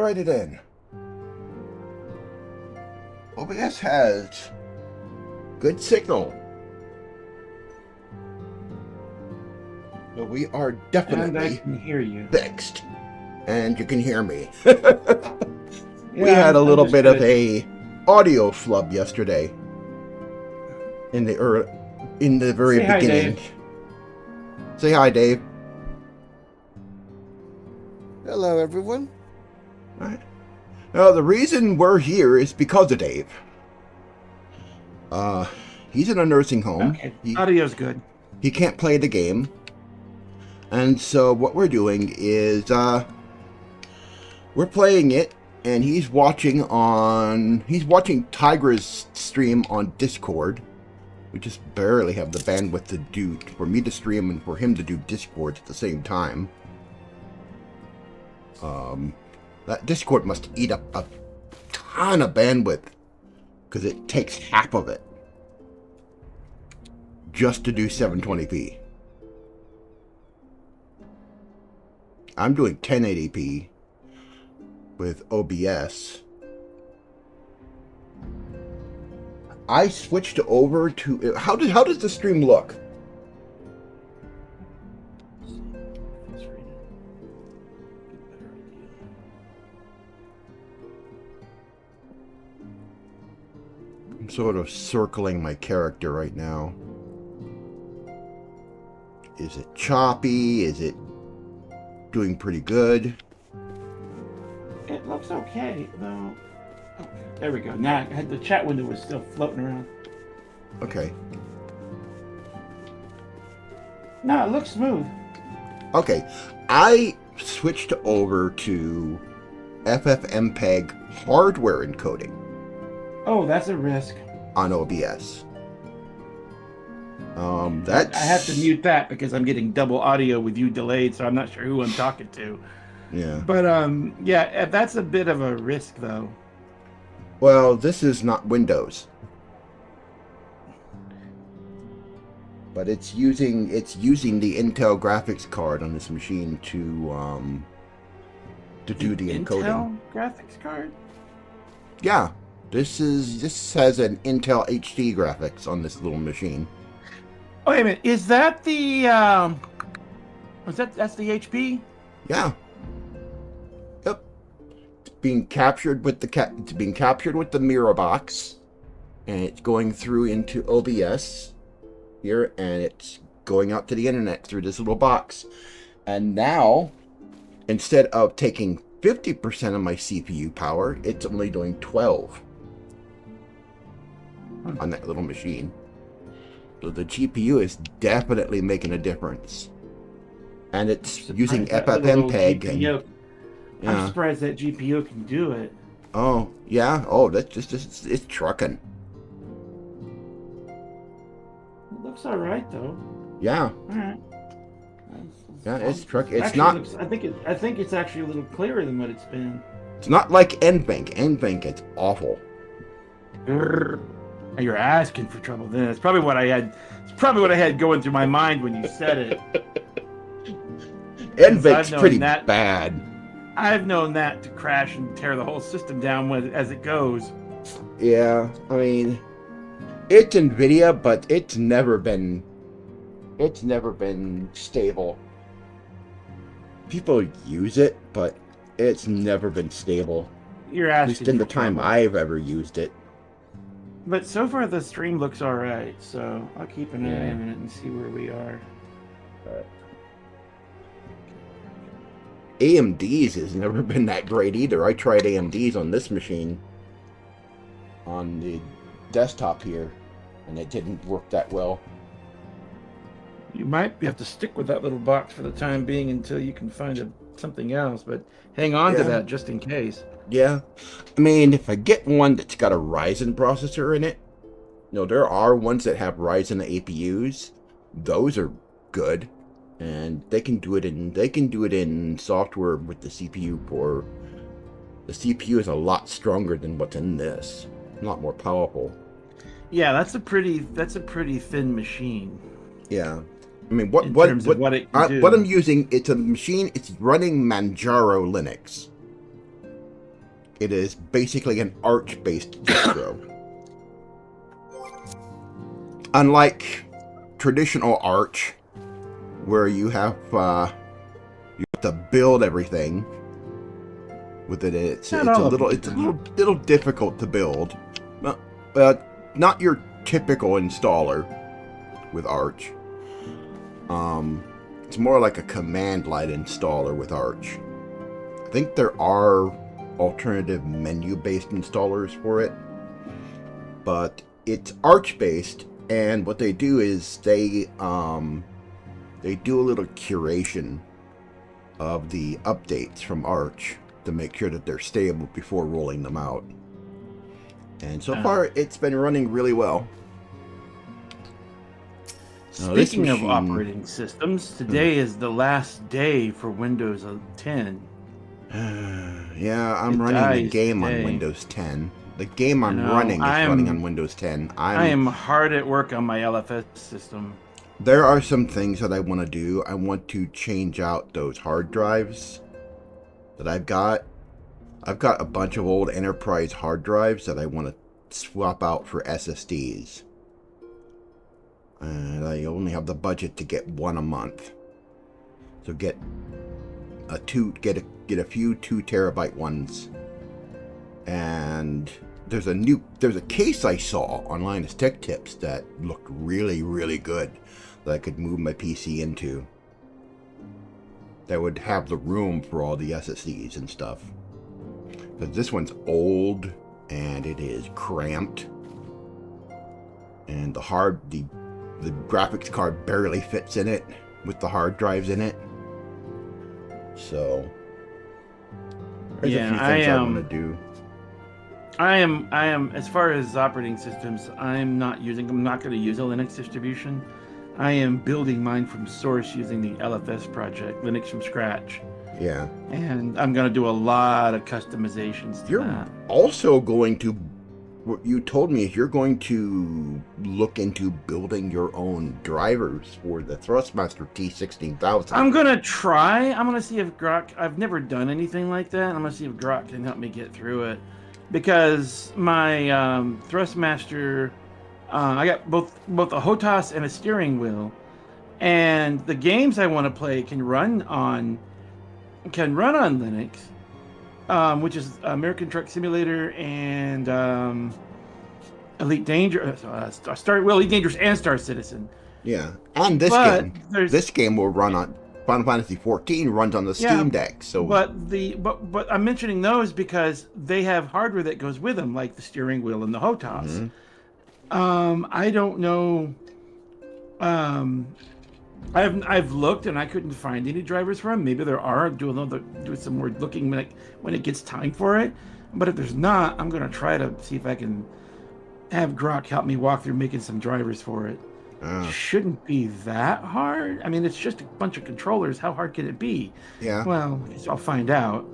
right it in. OBS has good signal. So we are And I definitely can hear you. fixed. And you can hear me. We Yeah, had a I'm little just bit of gonna- a audio flub yesterday. In the very Say hi, beginning. Dave. Say hi, Dave. Hello, everyone. All right. Now, the reason we're here is because of Dave. He's in a nursing home. Okay, audio's good. He can't play the game. And so what we're doing is we're playing it, and he's watching Tygra's stream on Discord. We just barely have the bandwidth to do for me to stream and for him to do Discord at the same time. That Discord must eat up a ton of bandwidth because it takes half of it just to do 720p. I'm doing 1080p with OBS. I switched over to how does the stream look? I'm sort of circling my character right now. Is it choppy? Is it doing pretty good? It looks okay, though. Oh, there we go. Now, the chat window was still floating around. Okay. No, it looks smooth. Okay. I switched over to FFmpeg hardware encoding Oh, that's a risk. on OBS. I That's... have to mute that because I'm getting double audio with you delayed, so I'm not sure who I'm talking to. Yeah. But yeah, that's a bit of a risk, though. Well, this is not Windows. But it's using the Intel graphics card on this machine to do the encoding. Intel graphics card? Yeah. This has an Intel HD graphics on this little machine. Oh, wait a minute. Is that the that's the HP? Yeah. Yep. It's being captured with the mirror box, and it's going through into OBS here, and it's going out to the internet through this little box. And now, instead of taking 50% of my CPU power, it's only doing 12 on that little machine. So the GPU is definitely making a difference. And it's using FFmpeg. And, I'm yeah. surprised that GPU can do it. Oh, yeah. Oh, that's just it's trucking. It looks all right, though. Yeah. All right. Yeah, it's trucking. It's Actually not. looks, I think it's actually a little clearer than what it's been. It's not like NVENC. NVENC is awful. You're asking for trouble. Then it's probably what I had. It's probably what I had going through my mind when you said it. NVENC's pretty bad. I've known that to crash and tear the whole system down as it goes. Yeah, I mean, it's NVIDIA, but it's never been stable. People use it, but it's never been stable. You're asking. At least in the for time trouble. I've ever used it. But so far the stream looks all right, so I'll keep an eye on it and see where we are. AMD's has never been that great either. I tried AMD's on this machine, on the desktop here, and it didn't work that well. You might have to stick with that little box for the time being until you can find something else, but hang on to that just in case. Yeah. I mean, if I get one that's got a Ryzen processor in it, there are ones that have Ryzen APUs. Those are good. And they can do it in software with the CPU for the CPU is a lot stronger than what's in this. A lot more powerful. Yeah, that's a pretty thin machine. Yeah. I mean, what it can do. what I'm using, it's a machine, it's running Manjaro Linux. It is basically an Arch-based distro. Unlike traditional Arch, where you have to build everything with it, it's a little difficult to build. But not your typical installer with Arch. It's more like a command line installer with Arch. I think there are alternative menu-based installers for it, but it's Arch-based, and what they do is they do a little curation of the updates from Arch to make sure that they're stable before rolling them out. And so far, it's been running really well. Speaking of operating systems, today is the last day for Windows 10. Yeah, I'm running the game on Windows 10. The game I'm running is running on Windows 10. I am hard at work on my LFS system. There are some things that I want to do. I want to change out those hard drives that I've got. I've got a bunch of old enterprise hard drives that I want to swap out for SSDs. And I only have the budget to get one a month. So get a few 2 terabyte ones. And there's a case I saw on Linus Tech Tips that looked really, really good that I could move my PC into. That would have the room for all the SSDs and stuff. Because this one's old and it is cramped. And the graphics card barely fits in it with the hard drives in it. So there's a few things I want to do. I am as far as operating systems, I'm not going to use a Linux distribution. I am building mine from source using the LFS project, Linux from scratch. Yeah. And I'm going to do a lot of customizations to You're that. Also going to, what you told me is you're going to look into building your own drivers for the Thrustmaster T16000. I'm going to try. I'm going to see if Grok, I've never done anything like that. I'm going to see if Grok can help me get through it. Because my Thrustmaster, I got both a HOTAS and a steering wheel. And the games I want to play can run on Linux, which is American Truck Simulator and Elite Dangerous, Elite Dangerous and Star Citizen. Yeah, and this game will run on Final Fantasy XIV runs on the Steam Deck. So, but I'm mentioning those because they have hardware that goes with them, like the steering wheel and the HOTAS. Mm-hmm. I don't know. I've looked and I couldn't find any drivers for them. Maybe there are. Do some more looking when it gets time for it. But if there's not, I'm gonna try to see if I can have Grok help me walk through making some drivers for it. Shouldn't be that hard. I mean, it's just a bunch of controllers. How hard can it be? Yeah. Well, I guess I'll find out.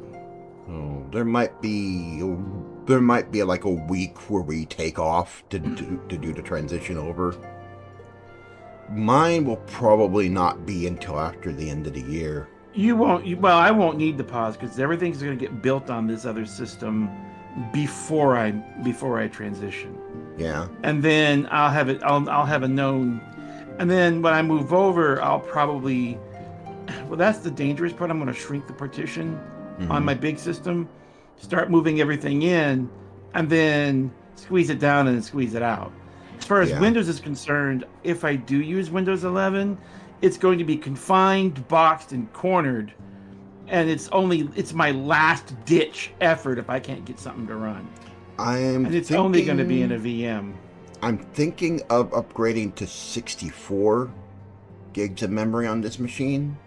Oh, there might be like a week where we take off to do the transition over. Mine will probably not be until after the end of the year. I won't need the pause because everything's going to get built on this other system before I transition. Yeah. And then I'll have a known, and then when I move over, I'll probably, well, that's the dangerous part. I'm going to shrink the partition on my big system, start moving everything in, and then squeeze it down and then squeeze it out. As far as Windows is concerned, if I do use Windows 11, it's going to be confined, boxed, and cornered. And it's my last ditch effort if I can't get something to run. It's only going to be in a VM. I'm thinking of upgrading to 64 gigs of memory on this machine.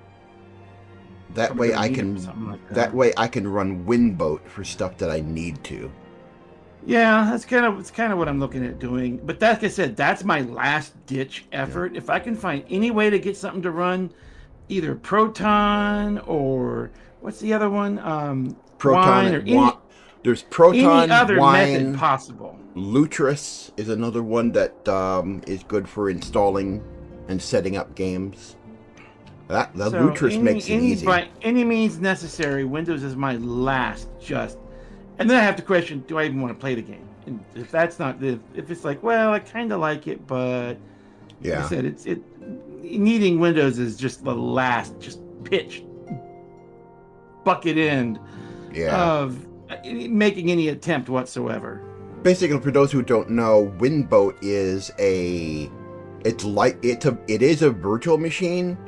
That way I can run Winboat for stuff that I need to. Yeah, it's kind of what I'm looking at doing. But like I said, that's my last ditch effort. Yeah. If I can find any way to get something to run, either Proton or what's the other one? Proton there's Proton, any other Wine, method possible. Lutris is another one that is good for installing and setting up games. Lutris makes it easy. By any means necessary, Windows is my last just And then I have to question, do I even want to play the game? And if that's not, if it's like, well, I kind of like it, but like I said, needing Windows is just the last, just pitch bucket end of making any attempt whatsoever. Basically, for those who don't know, Winboat is it is a virtual machine,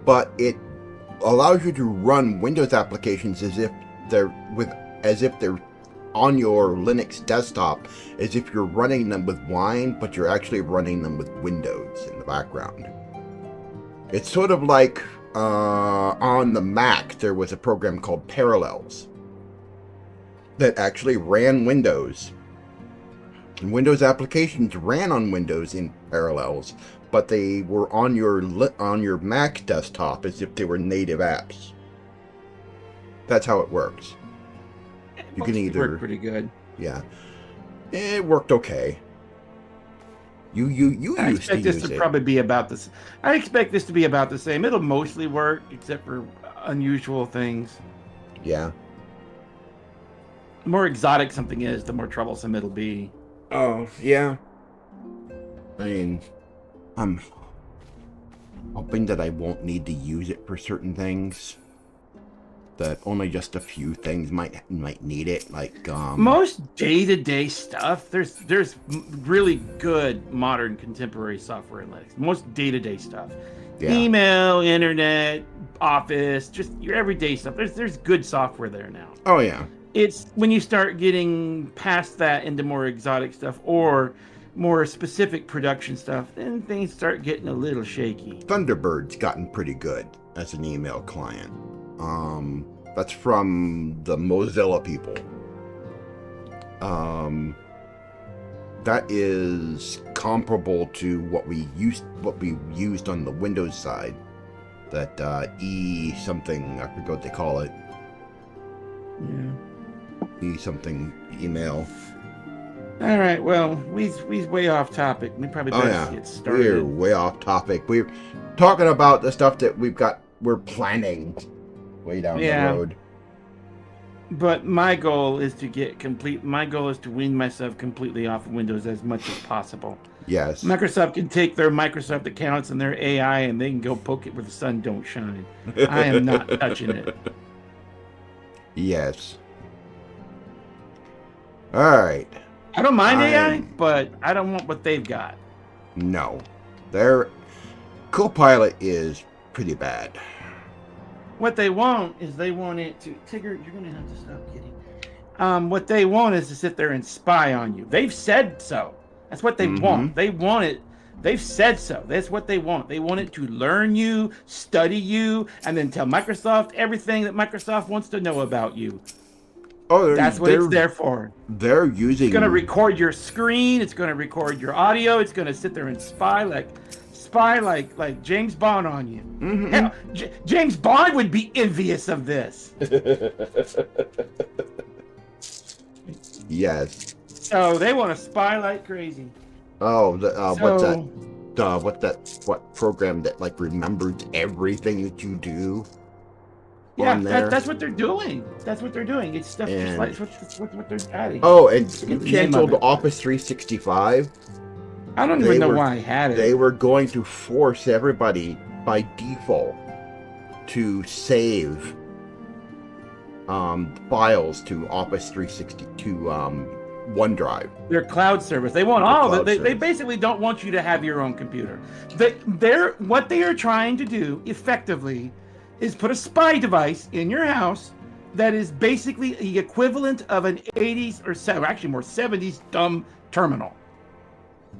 but it allows you to run Windows applications as if they're on your Linux desktop, as if you're running them with Wine, but you're actually running them with Windows in the background. It's sort of like on the Mac, there was a program called Parallels that actually ran Windows. And Windows applications ran on Windows in Parallels, but they were on your Mac desktop as if they were native apps. That's how it works. You can either work pretty good. Yeah, it worked okay. You I used to expect this use to it. probably be about this. I expect this to be about the same. It'll mostly work, except for unusual things. Yeah. The more exotic something is, the more troublesome it'll be. Oh, yeah. I mean, I'm hoping that I won't need to use it for certain things. That only just a few things might need it, like most day-to-day stuff. There's really good modern contemporary software in Linux. Most day-to-day stuff, email, internet, Office, just your everyday stuff. There's good software there now. Oh yeah. It's when you start getting past that into more exotic stuff or more specific production stuff, then things start getting a little shaky. Thunderbird's gotten pretty good as an email client. That's from the Mozilla people. That is comparable to what we used on the Windows side. That E something, I forget what they call it. Yeah. E something email. All right. Well, we's way off topic. We probably better get started. We're way off topic. We're talking about the stuff that we're planning way down the road. But my goal is to wean myself completely off of Windows as much as possible. Yes. Microsoft can take their Microsoft accounts and their AI and they can go poke it where the sun don't shine. I am not touching it. Yes. All right. I don't mind AI, but I don't want what they've got. No. Their Copilot is pretty bad. What they want is they want it to... Tigger, you're going to have to stop kidding. What they want is to sit there and spy on you. They've said so. That's what they want. They want it. They've said so. That's what they want. They want it to learn you, study you, and then tell Microsoft everything that Microsoft wants to know about you. Oh, that's what it's there for. They're using... It's going to record your screen. It's going to record your audio. It's going to sit there and spy like James Bond on you. Hell, James Bond would be envious of this. Yes. So they want to spy like crazy. Oh, what program that like remembers everything that you do? Yeah, that's what they're doing. That's what they're doing. It's stuff just like what they're adding. Oh, and you canceled Office 365. I don't even know why I had it. They were going to force everybody by default to save files to Office 360 to OneDrive. Their cloud service. They want all of it. They basically don't want you to have your own computer. What they are trying to do effectively is put a spy device in your house that is basically the equivalent of an 80s or actually more 70s dumb terminal.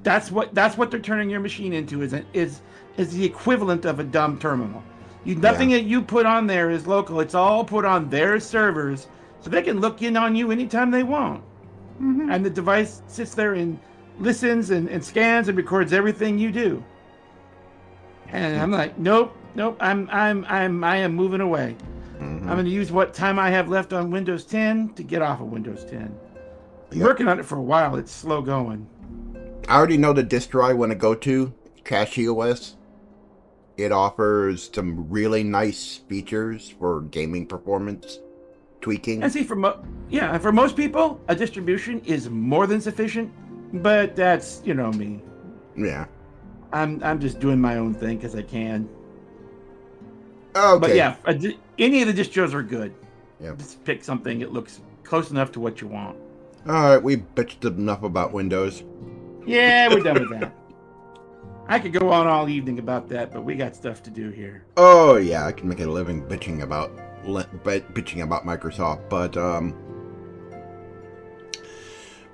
That's what they're turning your machine into is the equivalent of a dumb terminal. Nothing that you put on there is local. It's all put on their servers so they can look in on you anytime they want. And the device sits there and listens and scans and records everything you do. And I'm like, nope. I am moving away. I'm going to use what time I have left on Windows 10 to get off of Windows 10. I'm working on it for a while. It's slow going. I already know the distro I want to go to, CachyOS. It offers some really nice features for gaming performance. tweaking. And see, for most people, a distribution is more than sufficient. But that's me. Yeah. I'm just doing my own thing because I can. Okay. But yeah, any of the distros are good. Yep. Just pick something that looks close enough to what you want. All right, we bitched enough about Windows. Yeah, we're done with that. I could go on all evening about that, but we got stuff to do here. Oh yeah, I can make a living bitching about Microsoft, but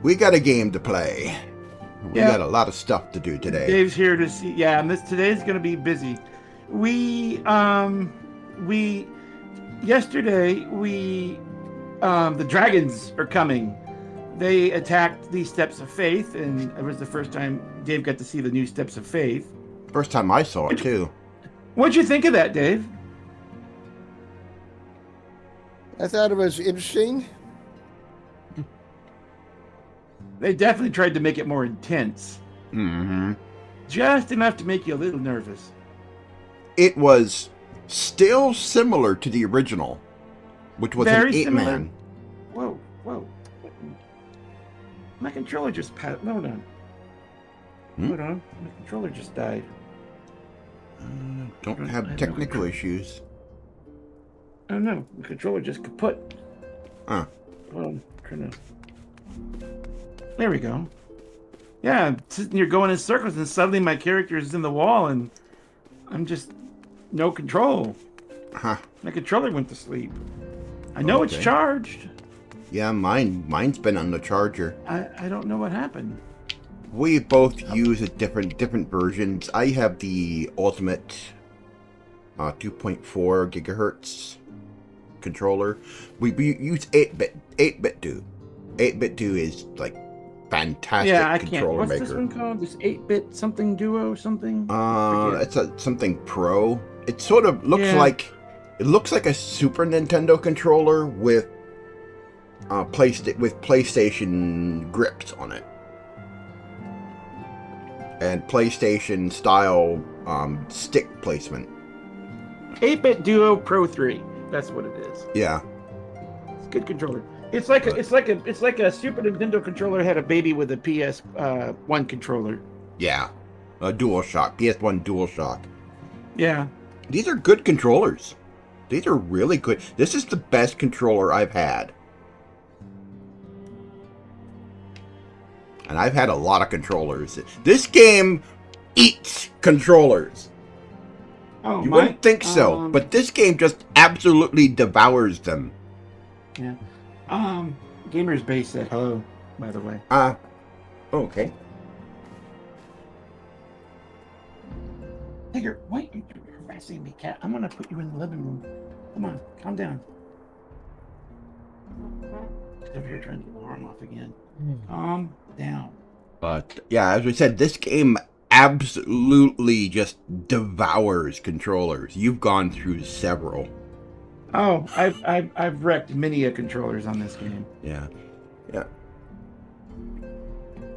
we got a game to play. We got a lot of stuff to do today. Dave's here to see. Yeah, and today's going to be busy. Yesterday the dragons are coming. They attacked the Steps of Faith, and it was the first time Dave got to see the new Steps of Faith. First time I saw it too. What'd you think of that, Dave? I thought it was interesting. They definitely tried to make it more intense. Mm-hmm. Just enough to make you a little nervous. It was still similar to the original, which was Very an 8-man. Whoa. My controller just hold on. Hold on. My controller just died. Don't have technical issues. Oh no, the controller just kaput. Huh. Hold on, there we go. Yeah, you're going in circles, and suddenly my character is in the wall, and I'm just no control. Huh. My controller went to sleep. I know it's charged. Yeah, mine's been on the charger. I don't know what happened. We both use different versions. I have the ultimate 2.4 gigahertz controller. We use 8-bit do. 8-bit do is like fantastic controller What's maker. this one called? This 8-bit something duo something? It's something pro. It sort of looks like a Super Nintendo controller with PlayStation grips on it. And PlayStation style stick placement. 8-bit Duo Pro 3. That's what it is. Yeah. It's a good controller. It's like a Super Nintendo controller had a baby with a PS1 controller. Yeah. A DualShock, PS1 DualShock. Yeah. These are good controllers. These are really good. This is the best controller I've had. And I've had a lot of controllers. This game eats controllers. Oh, you wouldn't think so, but this game just absolutely devours them. Yeah. Gamers Base said hello, by the way. Okay. Tigger, wait, you're harassing me, cat. I'm gonna put you in the living room. Come on, calm down. Over here trying to get the alarm off again. Calm down. But yeah, as we said, this game absolutely just devours controllers. You've gone through several. Oh, I've wrecked many a controllers on this game. Yeah.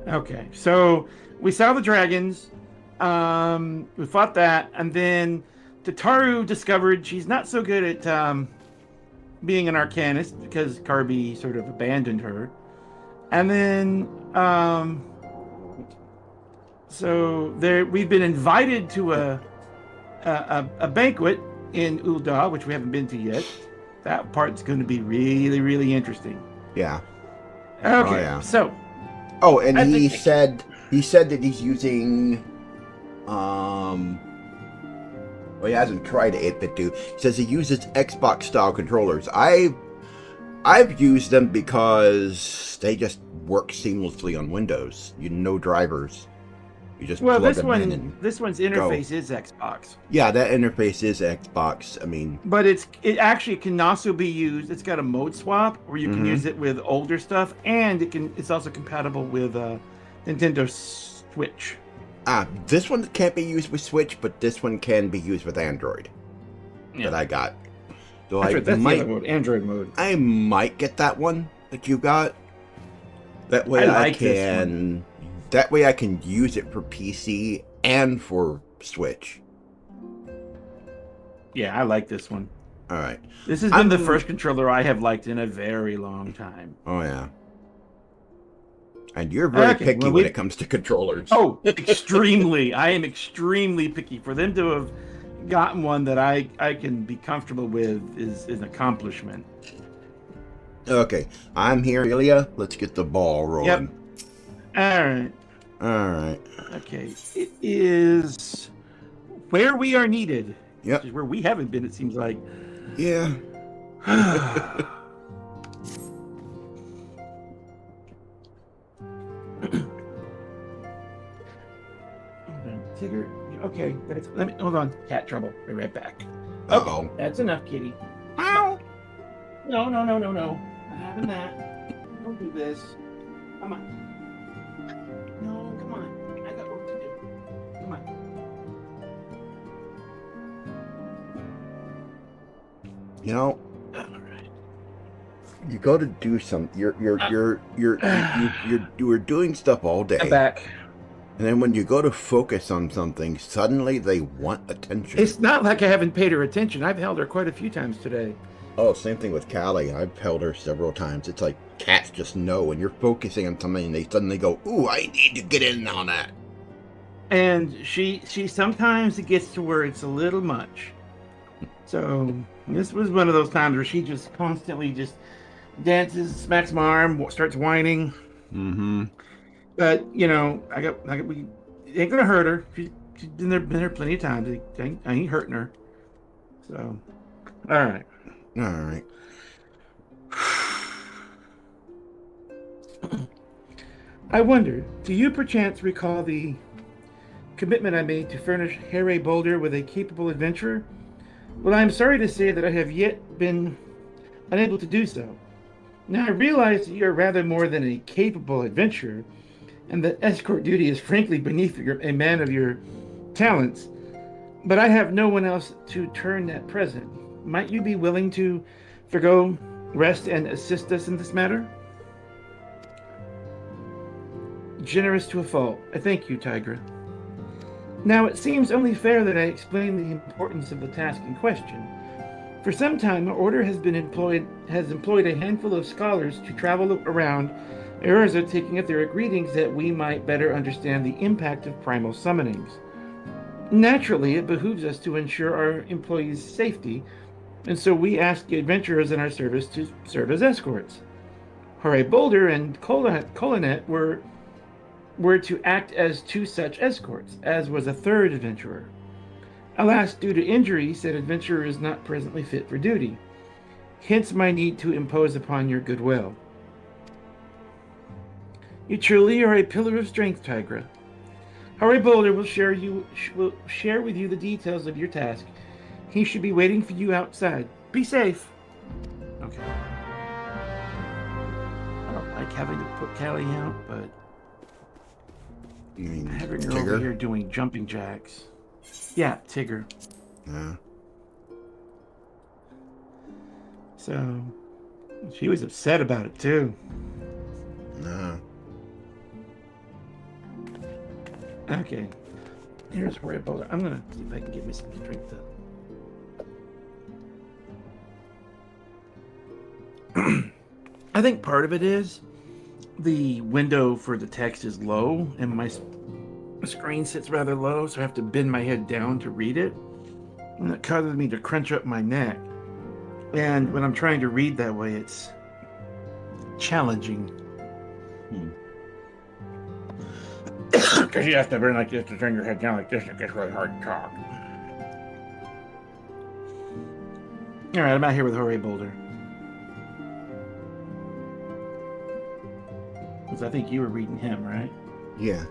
Okay, so we saw the dragons. We fought that, and then Tataru discovered she's not so good at being an arcanist because Carby sort of abandoned her. And then so we've been invited to a banquet in Ul'dah, which we haven't been to yet. That part's going to be really, really interesting. Yeah. Okay. Oh, yeah. So. Oh, and he said that he's using. Well, he hasn't tried 8-bit do. He says he uses Xbox style controllers. I've used them because they just work seamlessly on Windows. No drivers. You just plug them in and this one's interface is Xbox. Yeah, that interface is Xbox. I mean, but it actually can also be used. It's got a mode swap where you can use it with older stuff, and it's also compatible with Nintendo Switch. This one can't be used with Switch, but this one can be used with Android. Yeah. That I got. So that's the other mode, Android mode. I might get that one that you got. That way I can. That way I can use it for PC and for Switch. Yeah, I like this one. All right. This has been the first controller I have liked in a very long time. Oh, yeah. And you're very picky when it comes to controllers. Oh, extremely. I am extremely picky. For them to have gotten one that I can be comfortable with is an accomplishment. Okay. I'm here, Ilya. Let's get the ball rolling. Yep. All right. All right. Okay. It is where we are needed. Yep. Which is where we haven't been, it seems like. Yeah. Tigger, okay. Let me hold on. Cat trouble. Be right back. Uh-oh. That's enough, kitty. Ow. No. Not having that. Don't do this. Come on. No, come on. I got work to do. Come on. You know, All right. you go to do some. You were doing stuff all day. I'm back. And then when you go to focus on something, suddenly they want attention. It's not like I haven't paid her attention. I've held her quite a few times today. Oh, same thing with Callie. I've held her several times. It's like cats just know when you're focusing on something and they suddenly go, ooh, I need to get in on that. And she sometimes it gets to where it's a little much. So this was one of those times where she just constantly just dances, smacks my arm, starts whining. Mm-hmm. But we it ain't gonna hurt her. She's been there plenty of times. I ain't hurting her. So, all right. All right. I wonder, do you perchance recall the commitment I made to furnish Harry Boulder with a capable adventurer? Well, I'm sorry to say that I have yet been unable to do so. Now, I realize that you're rather more than a capable adventurer, and that escort duty is frankly beneath a man of your talents, but I have no one else to turn at present. Might you be willing to forgo rest and assist us in this matter? Generous to a fault. I thank you, Tygra. Now, it seems only fair that I explain the importance of the task in question. For some time, our order has employed a handful of scholars to travel around Urza taking etheric readings that we might better understand the impact of primal summonings. Naturally, it behooves us to ensure our employees' safety, and so we ask the adventurers in our service to serve as escorts. Hore Boulder and Colinet were to act as two such escorts, as was a third adventurer. Alas, due to injury, said adventurer is not presently fit for duty. Hence my need to impose upon your goodwill. You truly are a pillar of strength, Tygra. Hore Boulder will share with you the details of your task. He should be waiting for you outside. Be safe. Okay. I don't like having to put Callie out, but You mean having her Tigger? over here doing jumping jacks. Yeah, Tigger. Yeah. So she was upset about it too. No. Okay. Here's Hore Boulder. I'm gonna see if I can get me something to drink though. I think part of it is the window for the text is low and my screen sits rather low, so I have to bend my head down to read it. And it causes me to crunch up my neck. And when I'm trying to read that way, it's challenging. Because you have to burn like this to turn your head down like this, it gets really hard to talk. Alright, I'm out here with Hore Boulder. Because I think you were reading him, right? Yeah.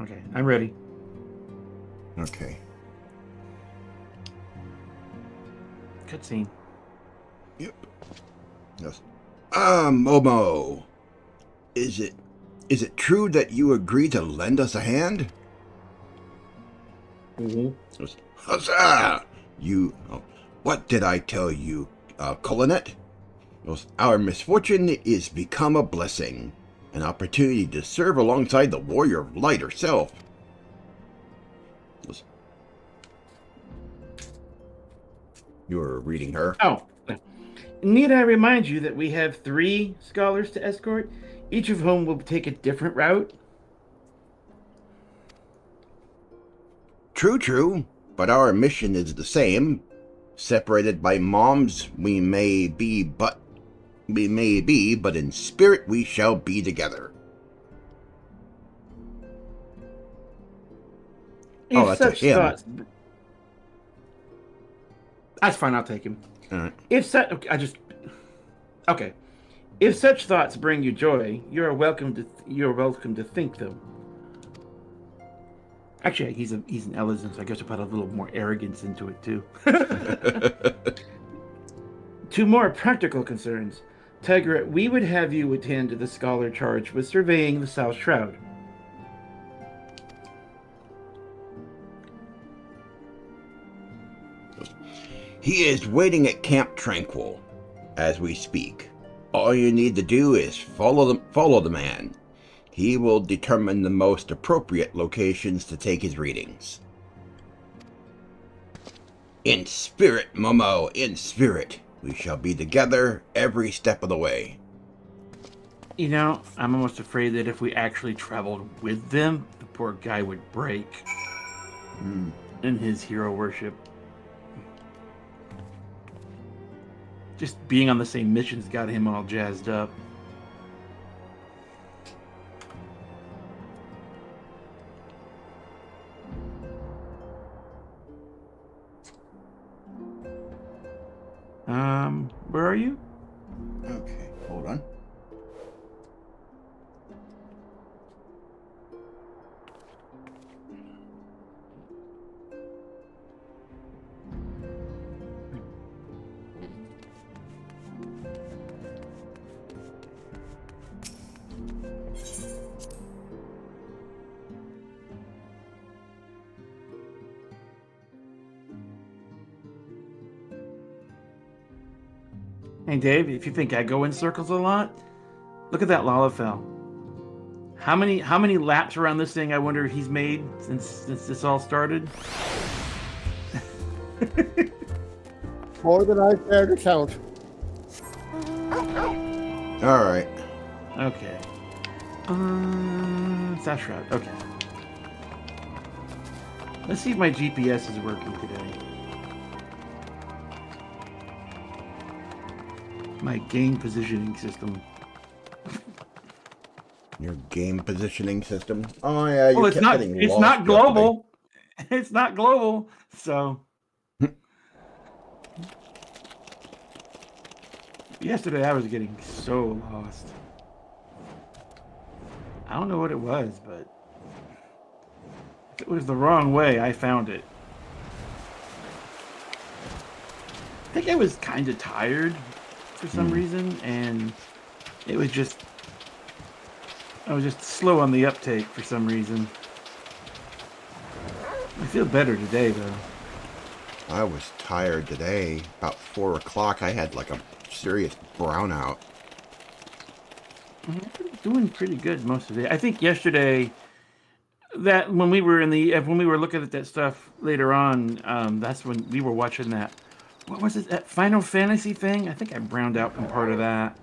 Okay, I'm ready. Okay. Cutscene. Yep. Yes. Momo. Is it true that you agreed to lend us a hand? Mm-hmm. Huzzah! What did I tell you, Colinet? Our misfortune is become a blessing. An opportunity to serve alongside the warrior of light herself. You were reading her. Oh, need I remind you that we have 3 scholars to escort, each of whom will take a different route? True, but our mission is the same. Separated by moms, we may be, but in spirit we shall be together. If that's such a him. thoughts... That's fine, I'll take him. All right. If such thoughts bring you joy, you're welcome to think them. Actually, he's an Ellison, so I guess I put a little more arrogance into it too. To more practical concerns, Tygra, we would have you attend to the scholar charged with surveying the South Shroud. He is waiting at Camp Tranquil as we speak. All you need to do is follow the man. He will determine the most appropriate locations to take his readings. In spirit, Momo, in spirit. We shall be together every step of the way. You know, I'm almost afraid that if we actually traveled with them, the poor guy would break in his hero worship. Just being on the same missions got him all jazzed up. Where are you? Okay, hold on. Hey Dave, if you think I go in circles a lot, look at that Lalafell. How many laps around this thing I wonder he's made since this all started? More than I care to count. All right. Okay. South Shroud. Okay. Let's see if my GPS is working today. My game positioning system. Your game positioning system. Oh yeah. Well, it's not global. It's not global. So yesterday I was getting so lost. I don't know what it was, but if it was the wrong way, I found it. I think I was kind of tired for some reason, and I was just slow on the uptake for some reason. I feel better today, though. I was tired today. About 4 o'clock, I had like a serious brownout. I'm doing pretty good most of the day. I think yesterday, that when we were looking at that stuff later on, that's when we were watching that. What was it? That Final Fantasy thing? I think I browned out from part of that.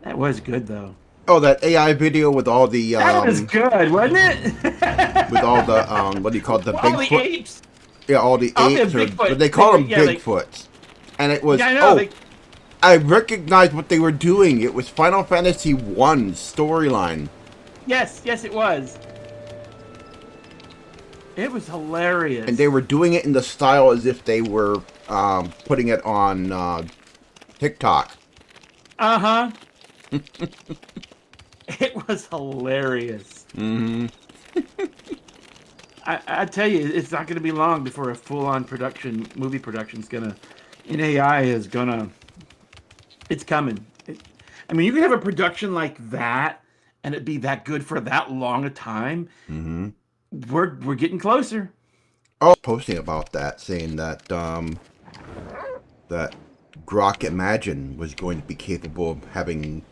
That was good, though. Oh, that AI video with all the That was good, wasn't it? with all the what do you call it? The all the Bigfoot. apes. Yeah, all the All the apes. Bigfoot. But they call them Yeah, Bigfoots. And it was Yeah, I know. I recognized what they were doing. It was Final Fantasy 1 storyline. Yes, it was. It was hilarious. And they were doing it in the style as if they were putting it on TikTok. Uh-huh. It was hilarious. Mm-hmm. I tell you, it's not going to be long before a full-on movie production's in AI is gonna, it's coming. I mean, you can have a production like that and it be that good for that long a time. Mm-hmm. We're getting closer. I was posting about that, saying that that Grok Imagine was going to be capable of having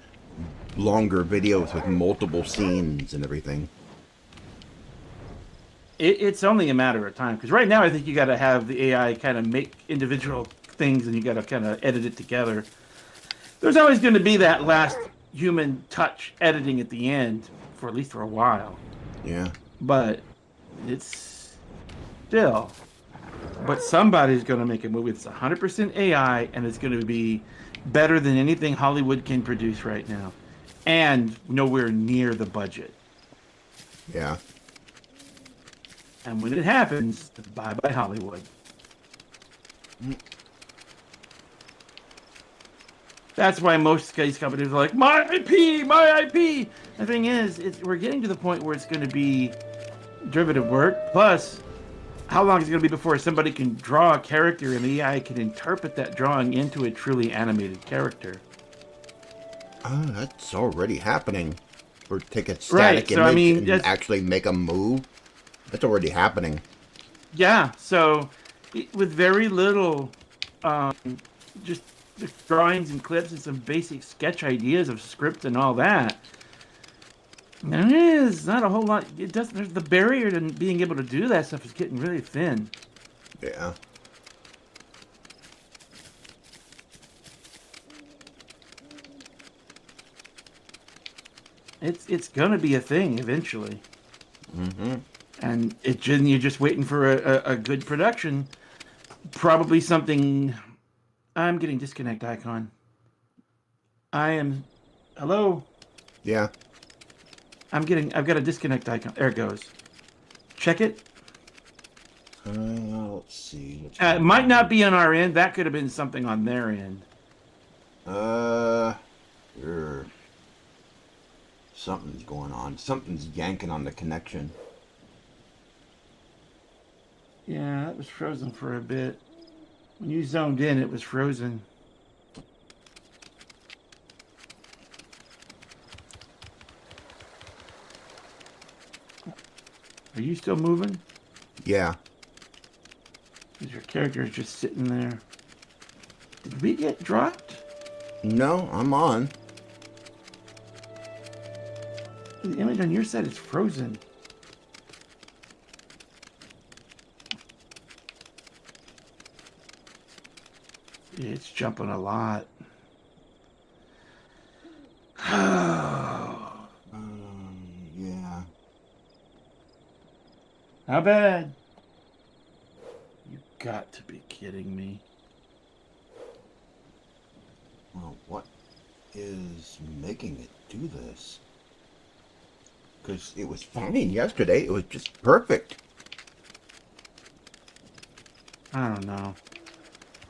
longer videos with multiple scenes and everything. It's only a matter of time, because right now I think you got to have the AI kind of make individual things and you got to kind of edit it together. There's always going to be that last human touch editing at the end for at least for a while. Yeah. But it's still. But somebody's going to make a movie that's 100% AI and it's going to be better than anything Hollywood can produce right now. And nowhere near the budget. Yeah. And when it happens, bye-bye Hollywood. That's why most these companies are like, my IP, my IP. The thing is, we're getting to the point where it's going to be derivative work. Plus, how long is it going to be before somebody can draw a character and the AI can interpret that drawing into a truly animated character? Oh, that's already happening. Or take a static so, image and actually make a move. That's already happening. Yeah, so with very little, just drawings and clips and some basic sketch ideas of script and all that, there is not a whole lot. It doesn't. There's the barrier to being able to do that stuff is getting really thin. Yeah. It's gonna be a thing eventually. Mm-hmm. And you're just waiting for a good production. Probably something. I'm getting disconnect icon. I am. Hello. Yeah. I've got a disconnect icon. There it goes. Check it. Let's see. It might not be on our end. That could have been something on their end. Sure. Something's going on. Something's yanking on the connection. Yeah, it was frozen for a bit. When you zoned in, it was frozen. Are you still moving? Yeah. Because your character is just sitting there. Did we get dropped? No, I'm on. The image on your side is frozen. Yeah, it's jumping a lot. Yeah. How bad? You got to be kidding me. Well, what is making it do this? Because it was fine yesterday. It was just perfect. I don't know.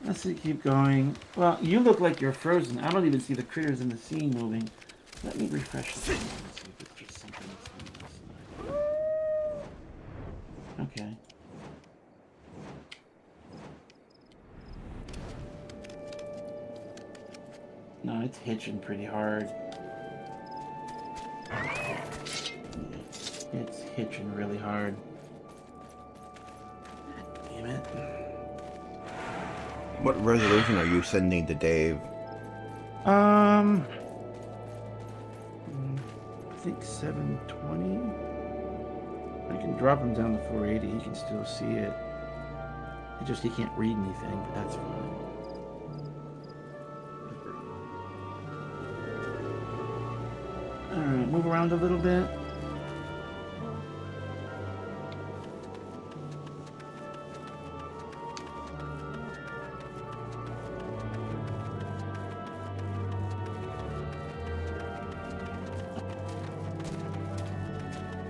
Let's see, keep going. Well, you look like you're frozen. I don't even see the critters in the scene moving. Let me refresh the scene and see if it's just something that's on this side. Okay. No, it's hitching pretty hard. It's hitching really hard. Damn it. What resolution are you sending to Dave? I think 720. I can drop him down to 480. He can still see it. He can't read anything, but that's fine. Alright, move around a little bit.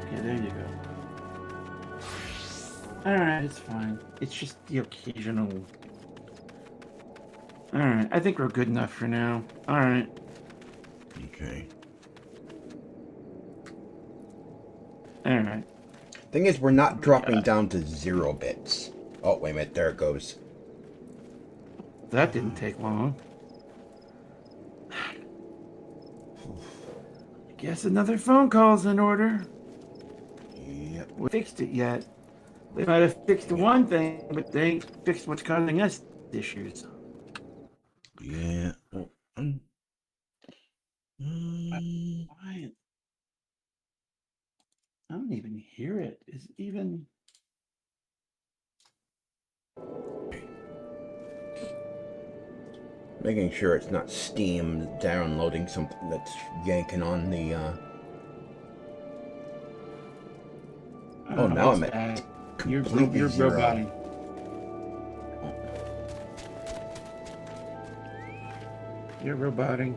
Okay, there you go. Alright, it's fine. It's just the occasional... Alright, I think we're good enough for now. Alright. Okay. Alright. Thing is, we're not dropping down to 0 bits. Oh, wait a minute. There it goes. That didn't take long. I guess another phone call's in order. Yep. We fixed it yet. They might have fixed one thing, but they ain't fixed what's causing us issues. Yeah. Why? I don't even hear it. Is it even... Making sure it's not Steam downloading something that's yanking on the, Oh, now I'm at completely you're zero. roboting. You're roboting.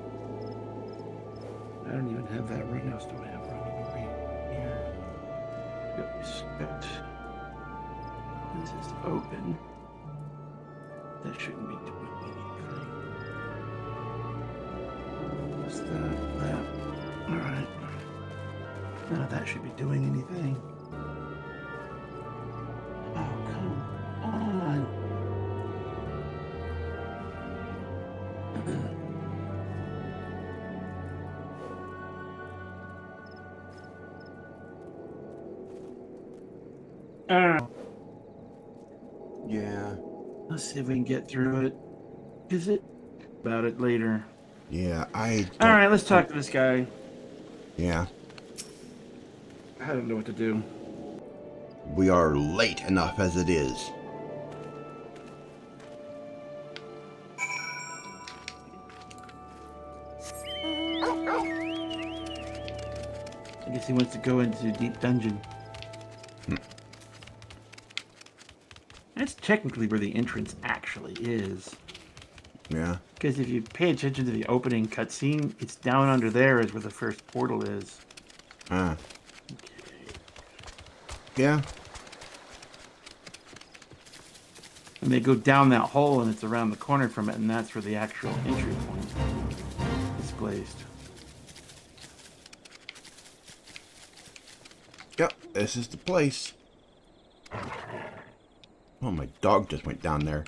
I don't even have that right now. Still have running over here. Yep, respect. This is open. That shouldn't be doing anything. What's that? Alright. None of that should be doing anything. Oh, come on. Yeah. Let's see if we can get through it. Is it? About it later. Yeah, I don't... Alright, let's talk to this guy. Yeah. I don't know what to do. We are late enough as it is. I guess he wants to go into deep dungeon. That's technically where the entrance actually is. Yeah. Because if you pay attention to the opening cutscene, it's down under there is where the first portal is. Ah. Okay. Yeah. And they go down that hole and it's around the corner from it, and that's where the actual entry point is placed. Yep, this is the place. Oh, my dog just went down there.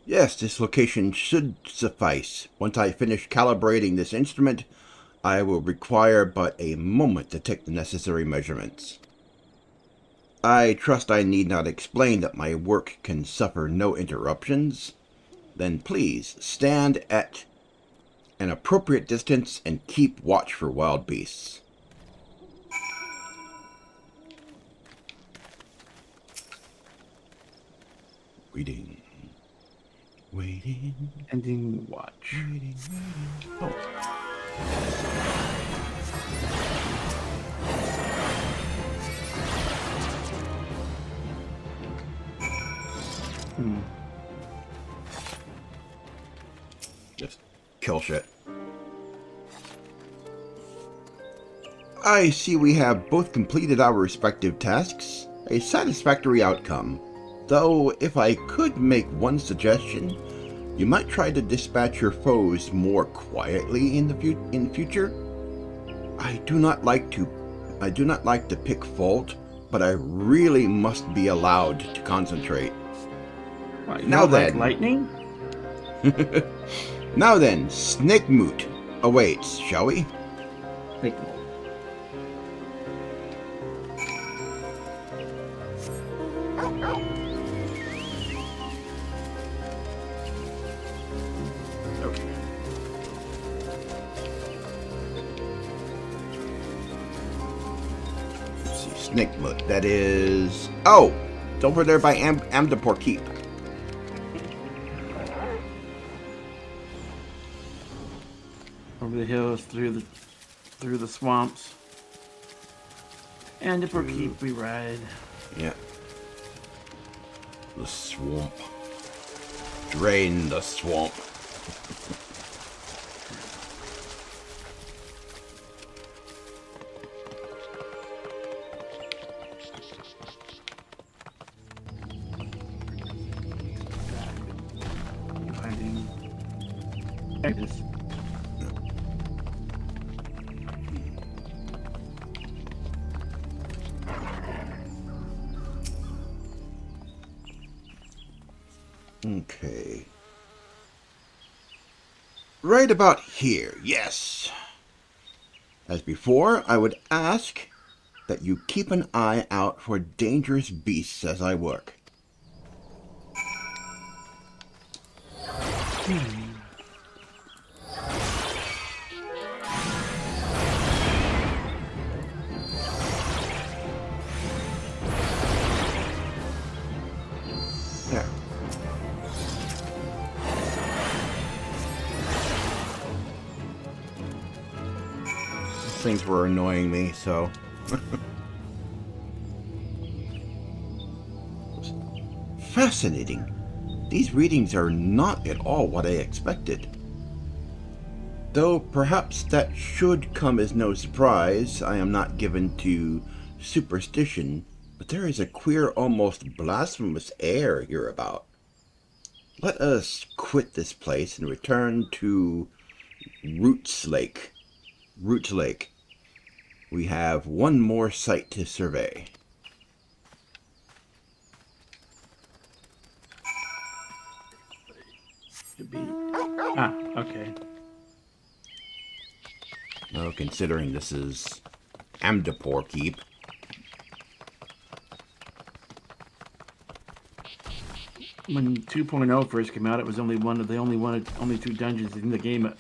Yes, this location should suffice. Once I finish calibrating this instrument, I will require but a moment to take the necessary measurements. I trust I need not explain that my work can suffer no interruptions. Then please stand at an appropriate distance and keep watch for wild beasts. Waiting. Waiting. Ending watch. Waiting. Oh. Just kill shit. I see we have both completed our respective tasks. A satisfactory outcome. Though, if I could make one suggestion, you might try to dispatch your foes more quietly in future. I do not like to pick fault, but I really must be allowed to concentrate. What, you Now don't like then. lightning? Now then, Snake Moot awaits, shall we? Like, Okay. Let's see, Snake Moot. That is... Oh! It's over there by Amdapor Keep. over the hills, through the swamps. And if we keep, we ride. Yeah. The swamp. Drain the swamp. Finding. There it is. Okay. Right about here, yes. As before, I would ask that you keep an eye out for dangerous beasts as I work. things were annoying me, so... Fascinating. These readings are not at all what I expected. Though perhaps that should come as no surprise. I am not given to superstition, but there is a queer, almost blasphemous air hereabout. Let us quit this place and return to Roots Lake. Roots Lake. We have one more site to survey. Should be. Okay. Well, considering this is Amdapor Keep. When 2.0 first came out, it was only only 2 dungeons in the game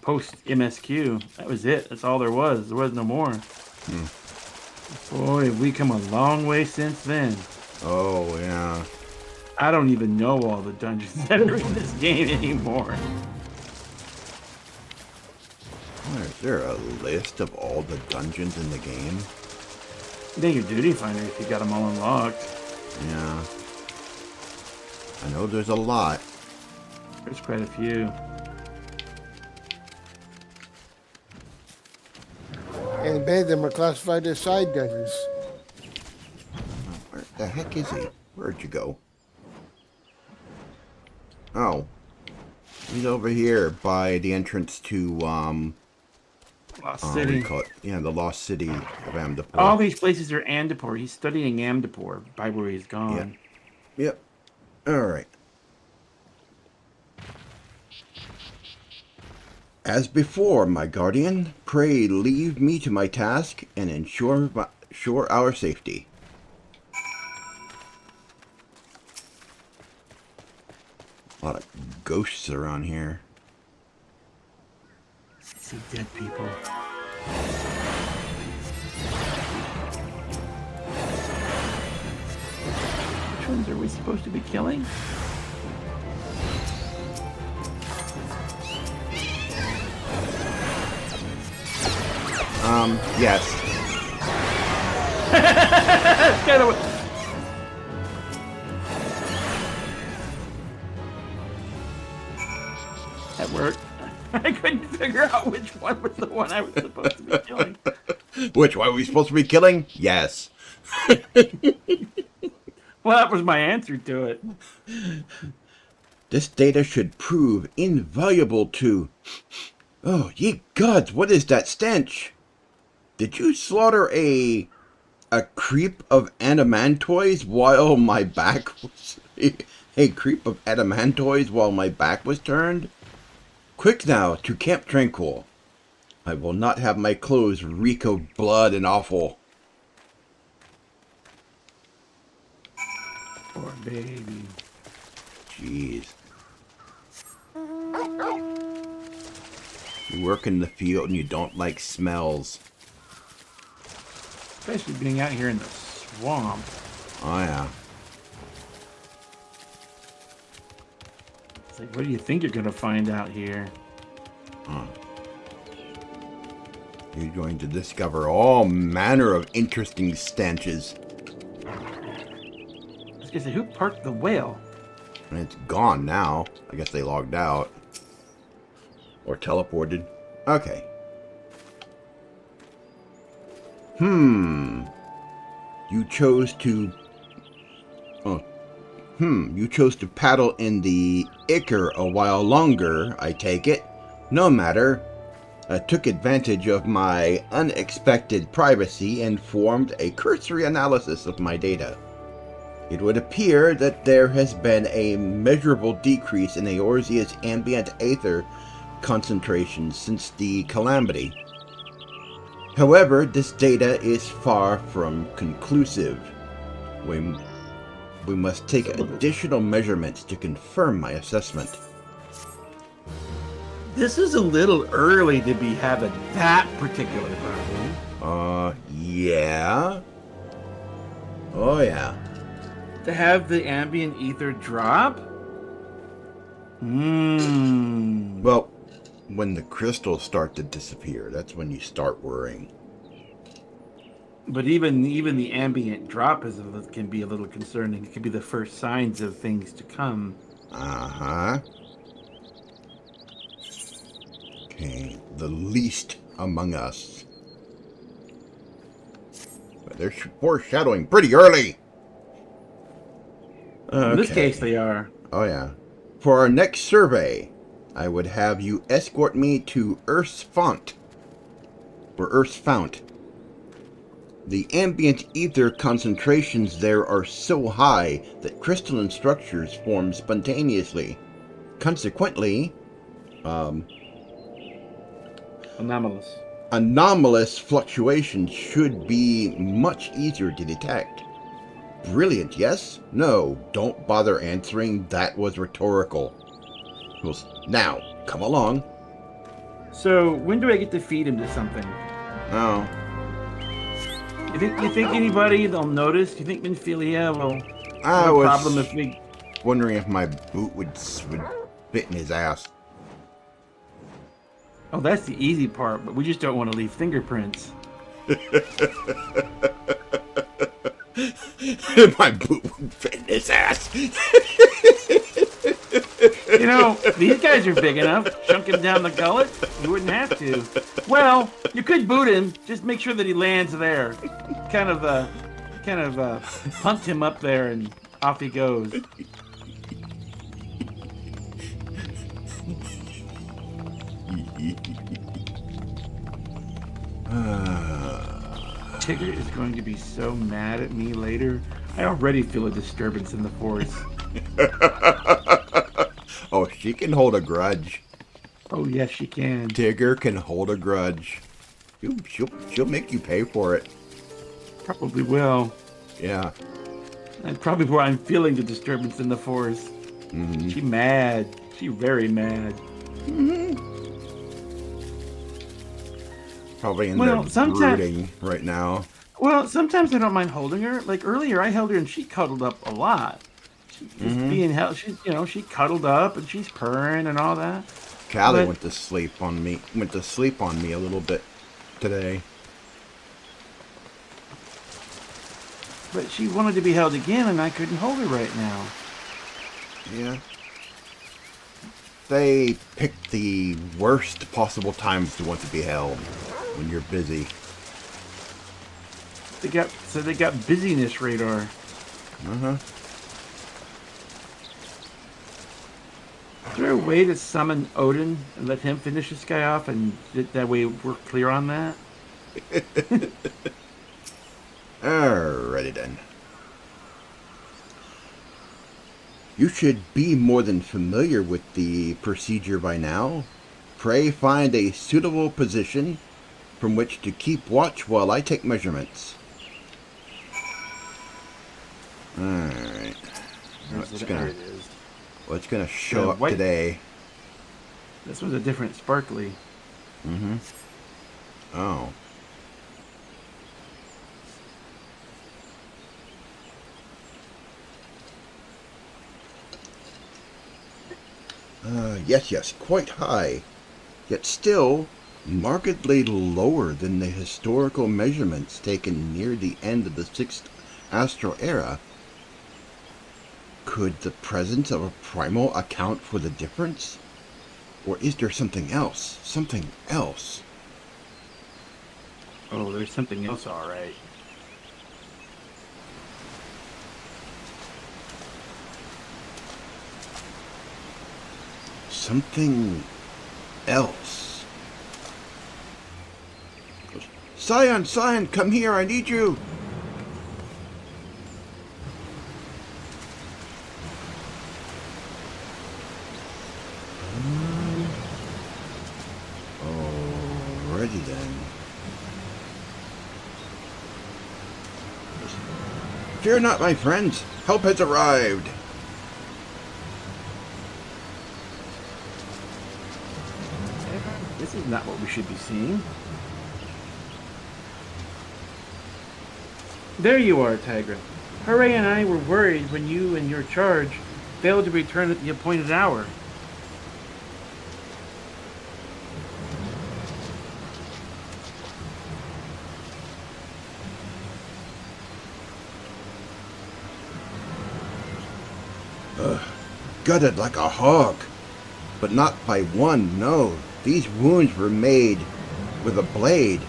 post MSQ. That was it. That's all there was. There was no more. Boy, have we come a long way since then. Oh, yeah. I don't even know all the dungeons that are in this game anymore. Is there a list of all the dungeons in the game? Then your duty finder if you got them all unlocked. Yeah. I know there's a lot. There's quite a few. And many of them are classified as side dungeons. Where the heck is he? Where'd you go? Oh. He's over here by the entrance to, Lost what do City. you call it? Yeah, the Lost City of Amdapor. All these places are Amdapor. He's studying Amdapor by where he's gone. Yep. Alright. As before, my guardian, pray leave me to my task and ensure our safety. A lot of ghosts around here. I see dead people. Which ones are we supposed to be killing? Yes. Kind of. That worked. I couldn't figure out which one was the one I was supposed to be killing. Which one are we supposed to be killing? Yes. Well, that was my answer to it. This data should prove invaluable to... Oh, ye gods, what is that stench? Did you slaughter a creep of adamantoids while my back was... a creep of adamantoids while my back was turned? Quick now, to Camp Tranquil. I will not have my clothes reek of blood and offal. Poor baby. Jeez. You work in the field and you don't like smells. Especially being out here in the swamp. Oh, yeah. It's like, what do you think you're going to find out here? Huh. You're going to discover all manner of interesting stenches. I was going to say, who parked the whale? And it's gone now. I guess they logged out. Or teleported. Okay. You chose to... You chose to paddle in the Ichor a while longer, I take it. No matter. I took advantage of my unexpected privacy and formed a cursory analysis of my data. It would appear that there has been a measurable decrease in Eorzea's ambient aether concentration since the calamity. However, this data is far from conclusive. We must take additional measurements to confirm my assessment. This is a little early to be having that particular problem. Yeah. Oh, yeah. To have the ambient ether drop? Well, when the crystals start to disappear. That's when you start worrying. But even the ambient drop can be a little concerning. It could be the first signs of things to come. Uh-huh. Okay, the least among us. But they're foreshadowing pretty early. In this case, they are. Oh, yeah. For our next survey, I would have you escort me to Earth's Font. Or Earth's Fount. The ambient ether concentrations there are so high that crystalline structures form spontaneously. Consequently, anomalous fluctuations should be much easier to detect. Brilliant, yes? No, don't bother answering. That was rhetorical. Now, come along. So, when do I get to feed him to something? Oh. You think anybody they'll notice? You think Minfilia will I have a was problem if we... wondering if my boot would fit in his ass. Oh, that's the easy part, but we just don't want to leave fingerprints. My boot would fit in his ass. You know, these guys are big enough. Chunk him down the gullet. You wouldn't have to. Well, you could boot him. Just make sure that he lands there. Kind of punt him up there, and off he goes. Tigger is going to be so mad at me later. I already feel a disturbance in the force. Oh, she can hold a grudge. Oh, yes, she can. Tigger can hold a grudge. She'll make you pay for it. Probably will. Yeah. That's probably where I'm feeling the disturbance in the force. Mm-hmm. She mad. She very mad. Mm-hmm. Probably in there brooding right now. Well, sometimes I don't mind holding her. Like earlier, I held her and she cuddled up a lot. She's being held. She's, she cuddled up and she's purring and all that. Callie went to sleep on me a little bit today. But she wanted to be held again, and I couldn't hold her right now. Yeah. They picked the worst possible times to want to be held. When you're busy. They got busyness radar. Uh-huh. Is there a way to summon Odin and let him finish this guy off, and that way we're clear on that? Alrighty then. You should be more than familiar with the procedure by now. Pray find a suitable position from which to keep watch while I take measurements. Alright. What's gonna show up today? This one's a different sparkly. Mm-hmm. Oh. Yes, quite high. Yet still markedly lower than the historical measurements taken near the end of the 6th astral era. Could the presence of a primal account for the difference? Or is there something else? Something else? Oh, there's something else, all right. Something else. Scion, come here, I need you. Alrighty then. Fear not, my friends. Help has arrived. This is not what we should be seeing. There you are, Tygra. Hooray and I were worried when you and your charge failed to return at the appointed hour. Gutted like a hog. But not by one, no. These wounds were made with a blade.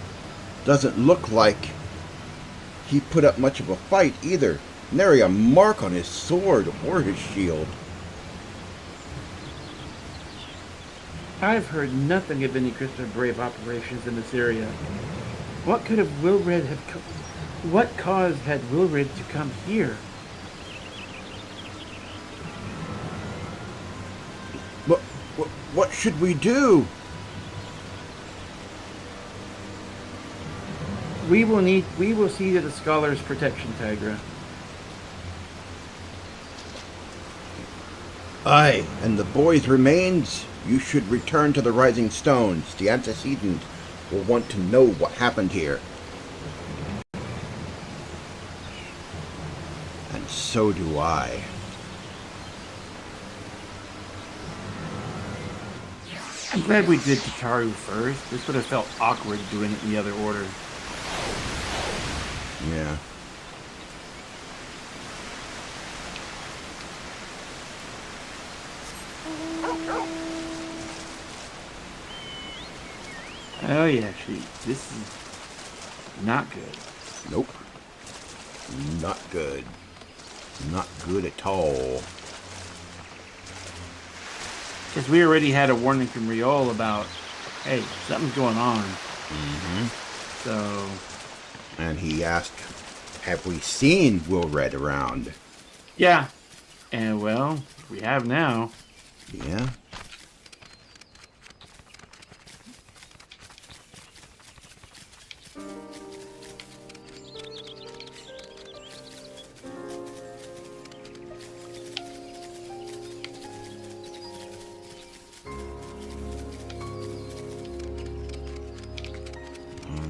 Doesn't look like he put up much of a fight either. Nary a mark on his sword or his shield. I've heard nothing of any Christopher Brave operations in this area. What could have Wilred have what cause had Wilred to come here? What should we do? We will see to the scholar's protection, Tygra. Aye, and the boy's remains? You should return to the Rising Stones. The antecedents will want to know what happened here. And so do I. I'm glad we did Tataru first. This would have felt awkward doing it in the other order. Yeah. Oh yeah, this is not good. Nope. Not good. Not good at all. Because we already had a warning from Riol about, hey, something's going on. Mm-hmm. So... And he asked, have we seen Wilred around? Yeah. And, well, we have now. Yeah.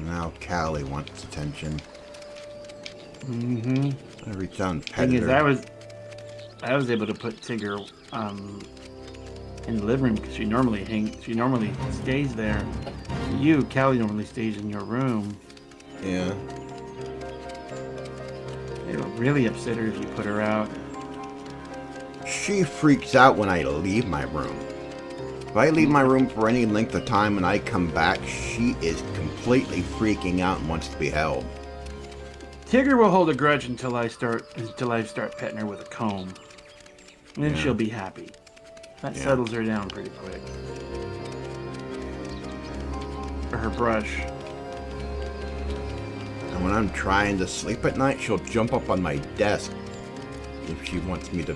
Now Callie wants attention. Mm-hmm. I reached out and Thing petted is, her. I was able to put Tigger in the living room because she normally stays there. You, Callie, normally stays in your room. Yeah. It'll really upset her if you put her out. She freaks out when I leave my room. If I leave my room for any length of time and I come back, she is completely freaking out and wants to be held. Tigger will hold a grudge until I start petting her with a comb. And then she'll be happy. That settles her down pretty quick. Or her brush. And when I'm trying to sleep at night, she'll jump up on my desk if she wants me to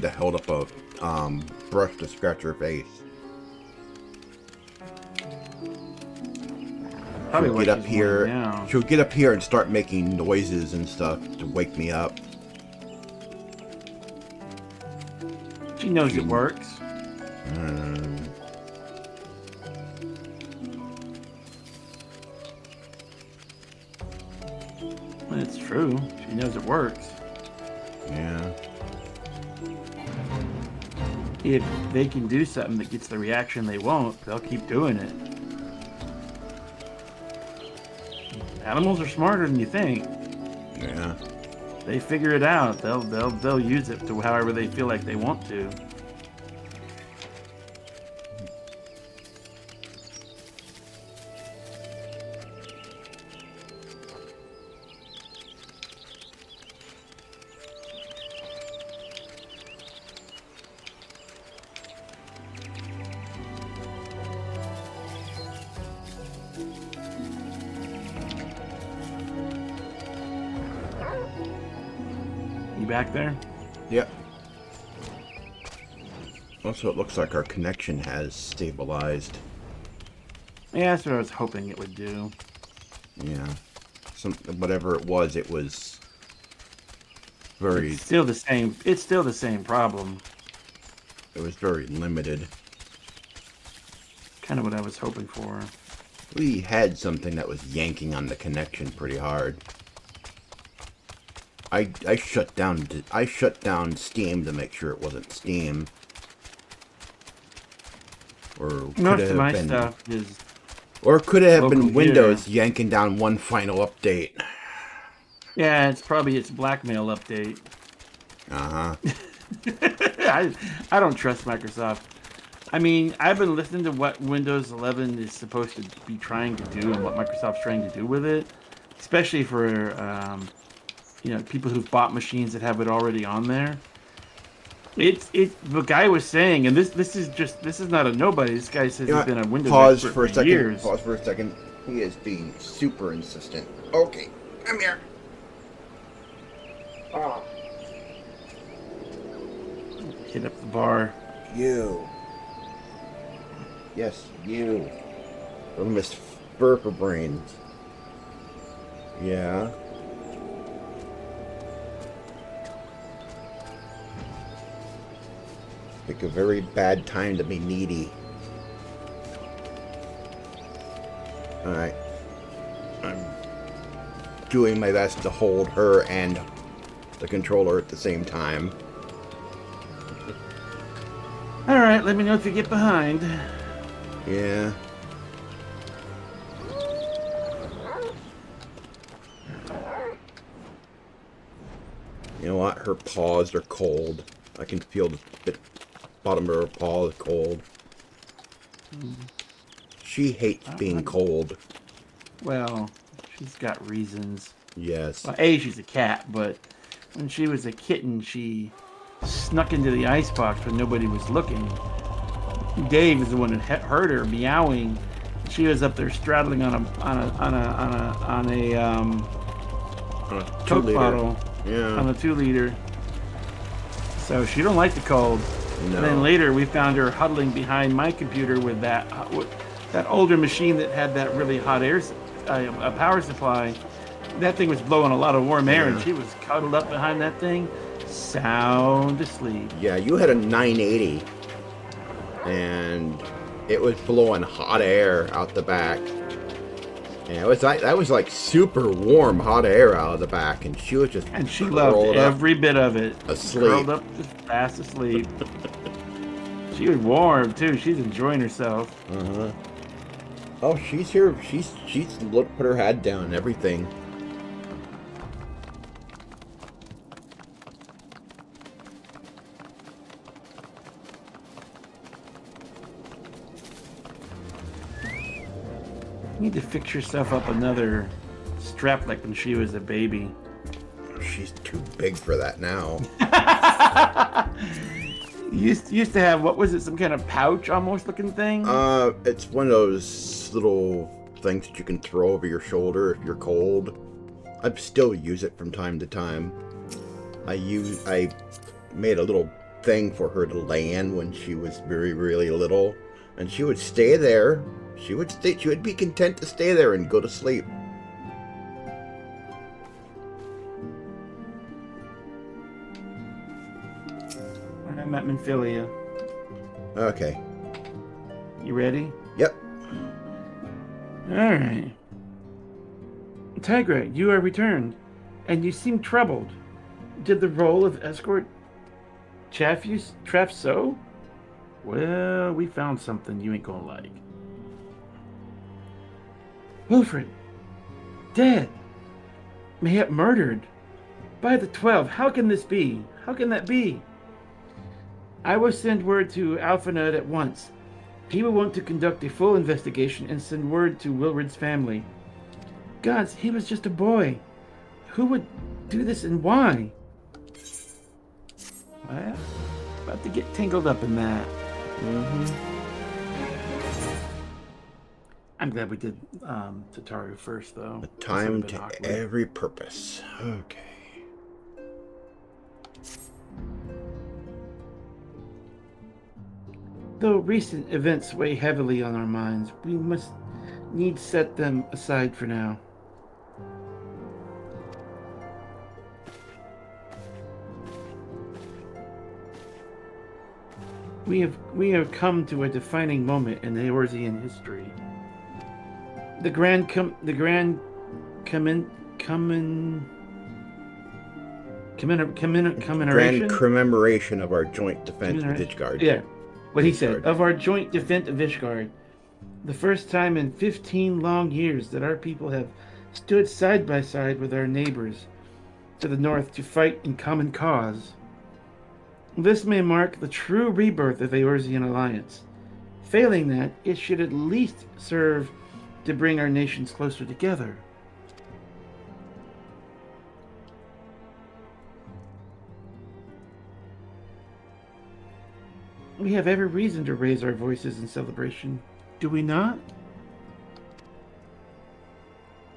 hold up a brush to scratch her face. Probably She'll what get up she's here. wanting now. She'll get up here and start making noises and stuff to wake me up. She knows it works. Well, it's true. She knows it works. Yeah. If they can do something that gets the reaction they want, they'll keep doing it. Animals are smarter than you think. Yeah. They figure it out. They'll use it to however they feel like they want to. You back there? Yep. Also, it looks like our connection has stabilized. Yeah, that's what I was hoping it would do. Yeah. Whatever it was very... It's still the same. It's still the same problem. It was very limited. Kind of what I was hoping for. We had something that was yanking on the connection pretty hard. I shut down Steam to make sure it wasn't Steam. Or Most of my stuff is... Or could it have been local Windows yanking down one final update? Yeah, it's probably its blackmail update. Uh-huh. I don't trust Microsoft. I mean, I've been listening to what Windows 11 is supposed to be trying to do and what Microsoft's trying to do with it, especially for people who've bought machines that have it already on there. The guy was saying, and this is not a nobody. This guy says he's been a Windows Pause expert for a second. years. Pause for a second. He is being super insistent. Okay, come here. Oh. Hit up the bar. You. Yes, you. Little Miss Burper Brains. Yeah. Pick a very bad time to be needy. Alright. I'm doing my best to hold her and the controller at the same time. All right, let me know if you get behind. Yeah. You know what? Her paws are cold. I can feel the bottom of her paw is cold. She hates being cold. Well, she's got reasons. Yes. Well, A, she's a cat, but when she was a kitten, she snuck into the icebox when nobody was looking. Dave is the one that heard her meowing. She was up there straddling on a Coke 2-liter. bottle, Yeah. on a 2-liter. So she don't like the cold. No. And then later we found her huddling behind my computer with that older machine that had that really hot air a power supply. That thing was blowing a lot of warm air, and she was cuddled up behind that thing, sound asleep. Yeah, you had a 980, and it was blowing hot air out the back. And it was that was like super warm hot air out of the back, and she was just she loved every bit of it. Asleep. Curled up, just fast asleep. She was warm too. She's enjoying herself. Uh-huh. Oh, she's here. She's put her head down and everything. You need to fix yourself up another strap like when she was a baby. She's too big for that now. You used to have, what was it, some kind of pouch almost looking thing? It's one of those little things that you can throw over your shoulder if you're cold. I still use it from time to time. I made a little thing for her to lay in when she was very, really little, and she would stay there. She would be content to stay there and go to sleep. I'm at Menphilia. Okay. You ready? Yep. Alright. Tygra, you are returned, and you seem troubled. Did the role of escort chaff so? Well, we found something you ain't gonna like. Wilfred, dead. Mayhap murdered. By the 12, how can this be? How can that be? I will send word to Alphanut at once. He will want to conduct a full investigation and send word to Wilfred's family. Gods, he was just a boy. Who would do this and why? Well, about to get tangled up in that. I'm glad we did Tataru first, though. A time to every purpose. Okay. Though recent events weigh heavily on our minds, we must needs set them aside for now. We have come to a defining moment in Eorzean history. The grand commemoration of our joint defense with Ishgard. Yeah, what he said, of our joint defense of Ishgard. The first time in 15 long years that our people have stood side by side with our neighbors, to the north to fight in common cause. This may mark the true rebirth of the Eorzean Alliance. Failing that, it should at least serve to bring our nations closer together. We have every reason to raise our voices in celebration, do we not?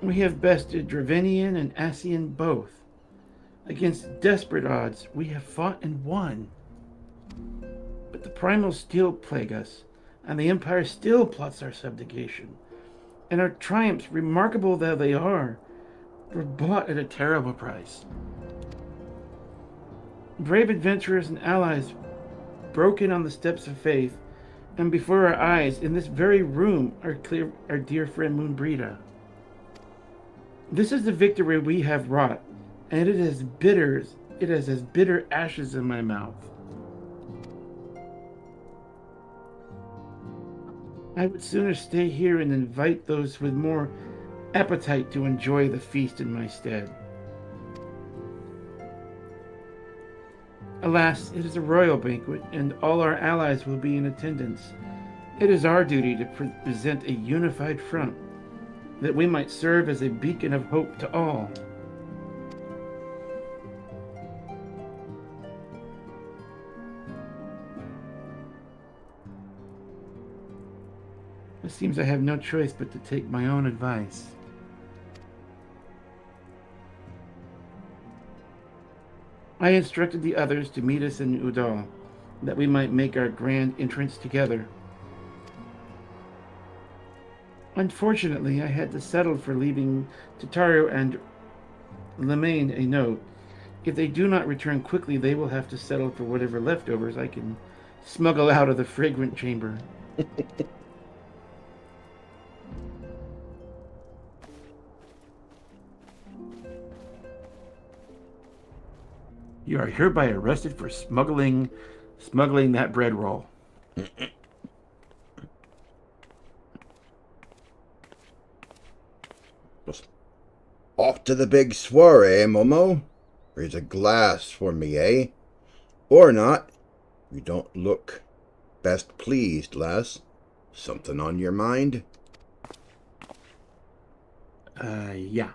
We have bested Dravenian and Asian both. Against desperate odds, we have fought and won. But the primals still plague us, and the Empire still plots our subjugation. And our triumphs, remarkable though they are, were bought at a terrible price. Brave adventurers and allies broken on the steps of faith, and before our eyes, in this very room, our dear friend Moonbrita. This is the victory we have wrought, and it is as bitter ashes in my mouth. I would sooner stay here and invite those with more appetite to enjoy the feast in my stead. Alas, it is a royal banquet, and all our allies will be in attendance. It is our duty to present a unified front, that we might serve as a beacon of hope to all. It seems I have no choice but to take my own advice. I instructed the others to meet us in Ul'dah, that we might make our grand entrance together. Unfortunately, I had to settle for leaving Tataru and Lemaine a note. If they do not return quickly, they will have to settle for whatever leftovers I can smuggle out of the fragrant chamber. You are hereby arrested for smuggling that bread roll. Off to the big soiree, Momo. Raise a glass for me, eh? Or not. You don't look best pleased, lass. Something on your mind? Yeah.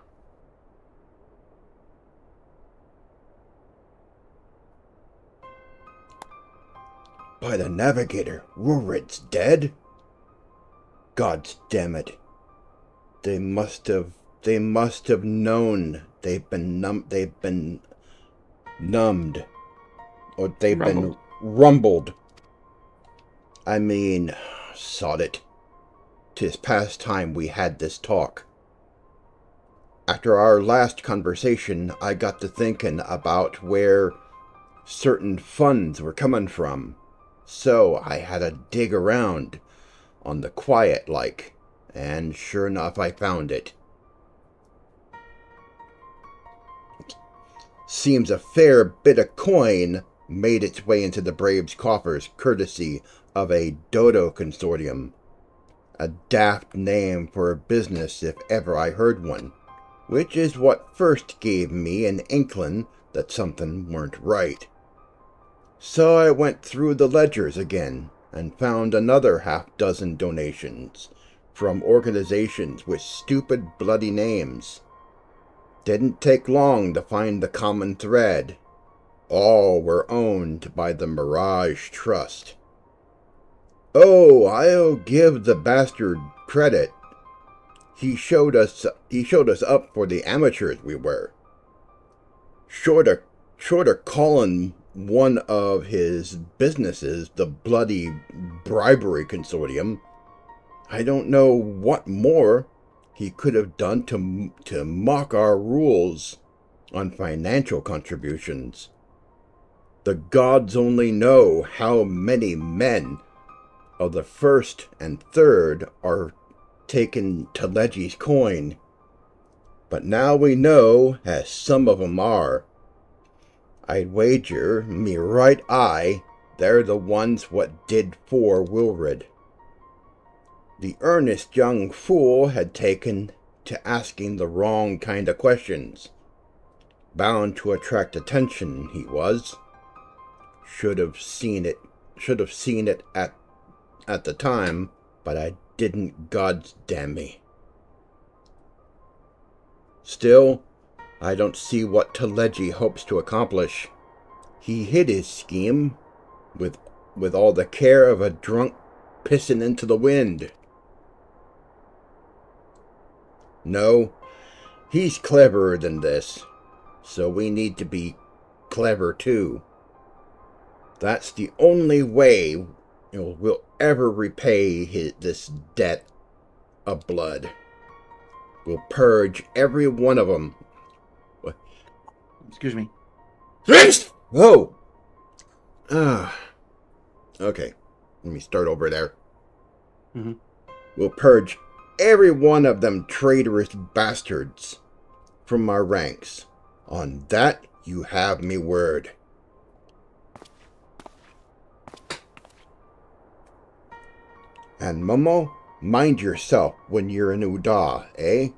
By the Navigator, Rurit's dead? God's damn it. They must have known. They've been numbed. Or they've been rumbled. I mean, sod it. 'Tis past time we had this talk. After our last conversation, I got to thinking about where certain funds were coming from. So I had to dig around on the quiet like, and sure enough I found it. Seems a fair bit of coin made its way into the Braves' coffers courtesy of a Dodo consortium. A daft name for a business if ever I heard one, which is what first gave me an inkling that something weren't right. So I went through the ledgers again and found another half-dozen donations from organizations with stupid bloody names. Didn't take long to find the common thread. All were owned by the Mirage Trust. Oh, I'll give the bastard credit. He showed us up for the amateurs we were. Short of calling one of his businesses the bloody bribery consortium, I don't know what more he could have done to mock our rules on financial contributions. The gods only know how many men of the first and third are taking Telegi's coin. But now we know as some of 'em are. I'd wager me right eye they're the ones what did for Wilred. The earnest young fool had taken to asking the wrong kind of questions. Bound to attract attention, he was. Should have seen it at the time, but I didn't, God damn me. Still, I don't see what Teleji hopes to accomplish. He hid his scheme with all the care of a drunk pissing into the wind. No, he's cleverer than this, so we need to be clever too. That's the only way we'll ever repay this debt of blood. We'll purge every one of them. Excuse me. Oh! Okay, let me start over there. Mm-hmm. We'll purge every one of them traitorous bastards from our ranks. On that, you have me word. And Momo, mind yourself when you're in Ul'dah, eh?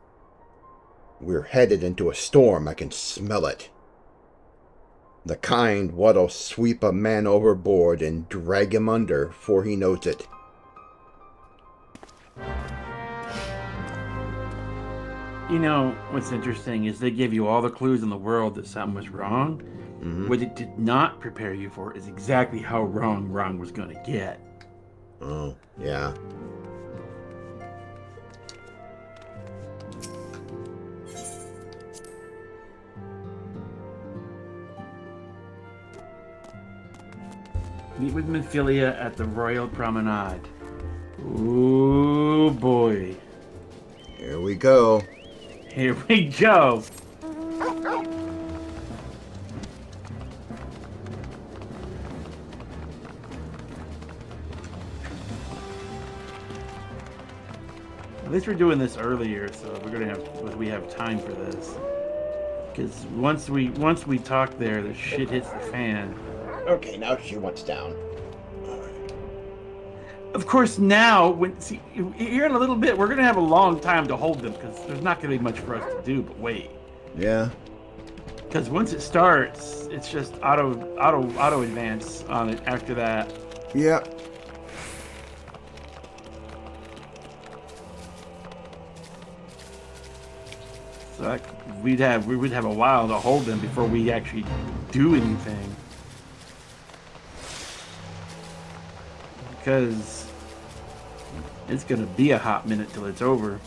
We're headed into a storm, I can smell it. The kind what'll sweep a man overboard and drag him under before he knows it. You know, what's interesting is they give you all the clues in the world that something was wrong. Mm-hmm. What it did not prepare you for is exactly how wrong was going to get. Oh, yeah. Meet with Mephilia at the Royal Promenade. Ooh, boy. Here we go. Here we go. At least we're doing this earlier, so we have time for this. Because once we talk there, the shit hits the fan. Okay, now she wants down. Of course, now here in a little bit, we're gonna have a long time to hold them because there's not gonna be much for us to do but wait. Yeah. Because once it starts, it's just auto advance on it after that. Yeah. So we would have a while to hold them before we actually do anything. Because it's gonna be a hot minute till it's over.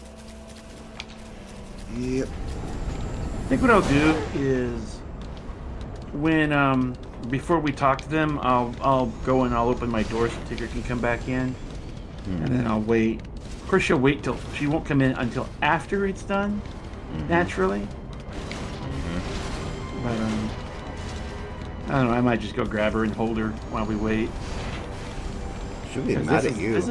Yep. I think what I'll do is when before we talk to them, I'll go and I'll open my door so Tygra can come back in, and then I'll wait. Of course, she'll wait till she won't come in until after it's done, naturally. But I don't know. I might just go grab her and hold her while we wait. She'll be mad at you.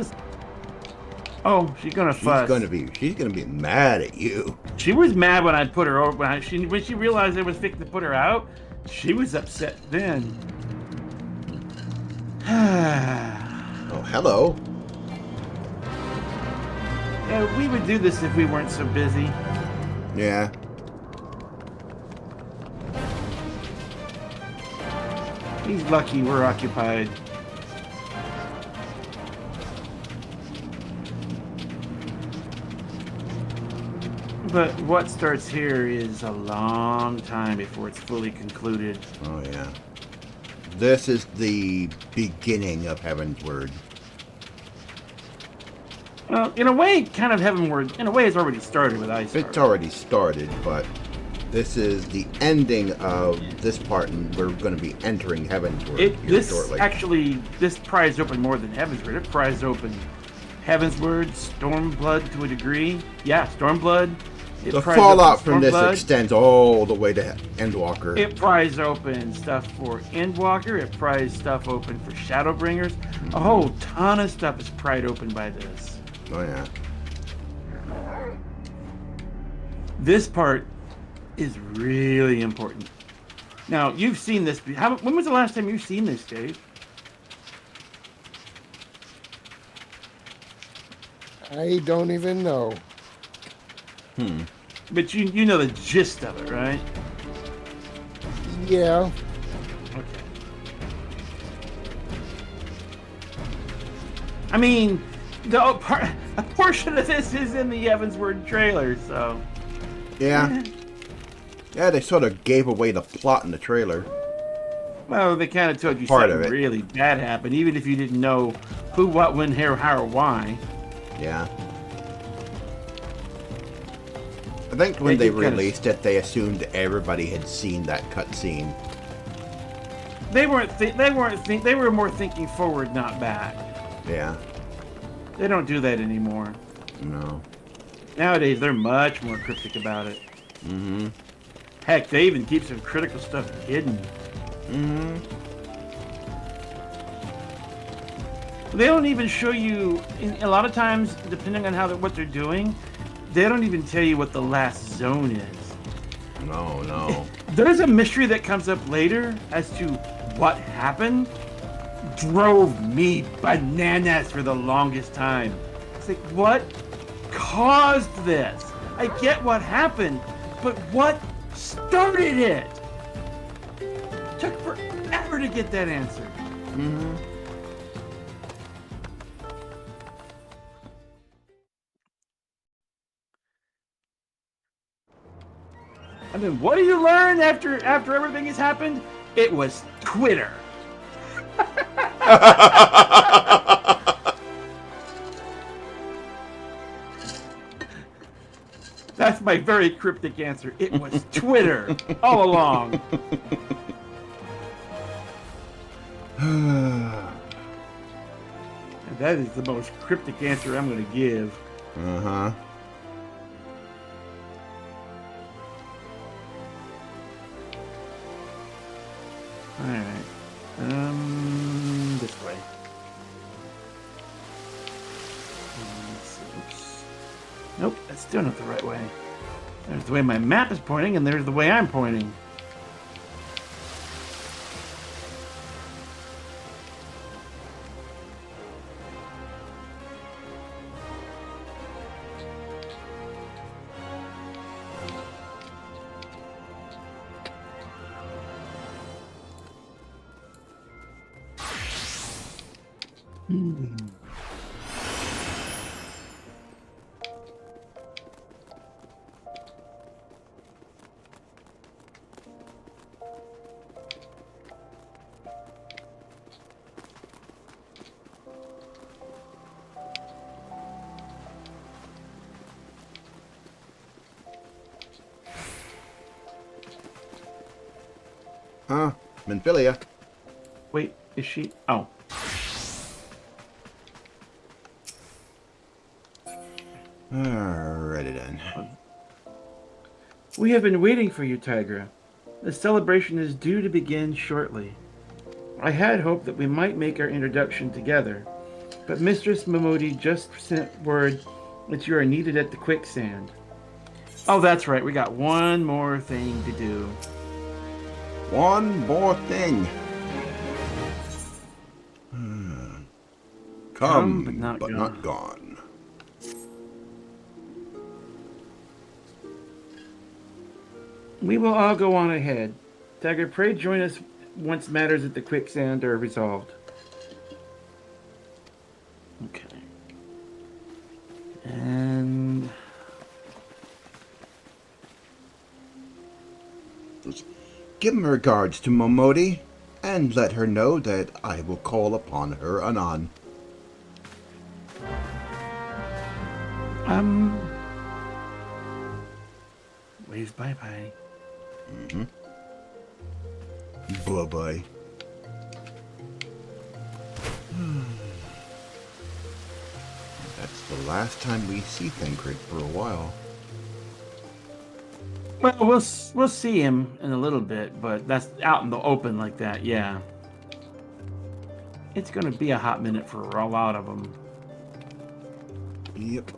Oh, she's gonna fuss. She's gonna be mad at you. She was mad when I put her over. When she realized I was fixing to put her out, she was upset then. Oh, hello. Yeah, we would do this if we weren't so busy. Yeah. He's lucky we're occupied. But what starts here is a long time before it's fully concluded. Oh, yeah. This is the beginning of Heaven's Word. Well, in a way, kind of Heavenward. In a way, it's already started with Ishgard. It's already started, but this is the ending of this part, and we're going to be entering Heaven's Word shortly. This pries open more than Heaven's Word. It pries open Heaven's Word, Stormblood to a degree. Yeah, Stormblood. The fallout from this extends all the way to Endwalker. It pries open stuff for Endwalker. It pries stuff open for Shadowbringers. A whole ton of stuff is pried open by this. Oh, yeah. This part is really important. Now, you've seen this. When was the last time you've seen this, Dave? I don't even know. But you know the gist of it, right? Yeah. Okay. I mean, a portion of this is in the Evansward trailer, so. Yeah. Yeah, they sort of gave away the plot in the trailer. Well, they kind of told you Part of something it. really bad happened, even if you didn't know who, what, when, how, or why. Yeah. I think when they released it, they assumed everybody had seen that cutscene. They were more thinking forward, not back. Yeah. They don't do that anymore. No. Nowadays, they're much more cryptic about it. Mm-hmm. Heck, they even keep some critical stuff hidden. Mm-hmm. They don't even show you. A lot of times, depending on what they're doing, they don't even tell you what the last zone is. No, no. There's a mystery that comes up later as to what happened. Drove me bananas for the longest time. It's like, what caused this? I get what happened, but what started it? Took forever to get that answer. Mm-hmm. And then what do you learn after everything has happened? It was Twitter. That's my very cryptic answer. It was Twitter all along. And that is the most cryptic answer I'm going to give. Uh-huh. Alright. This way. Nope, that's still not the right way. There's the way my map is pointing, and there's the way I'm pointing. Huh? Minfilia. Wait, is she? Oh. Alrighty then. We have been waiting for you, Tygra. The celebration is due to begin shortly. I had hoped that we might make our introduction together, but Mistress Momodi just sent word that you are needed at the quicksand. Oh, that's right. We got one more thing to do. One more thing. Come, but not gone. not gone. We will all go on ahead. Tygra, pray join us once matters at the quicksand are resolved. Okay. And... Give my regards to Momodi, and let her know that I will call upon her anon. Wave bye-bye. Mm-hmm. Bye-bye. That's the last time we see Thancred for a while. Well, we'll see him in a little bit, but that's out in the open like that, yeah. It's going to be a hot minute for a lot of them. Yep.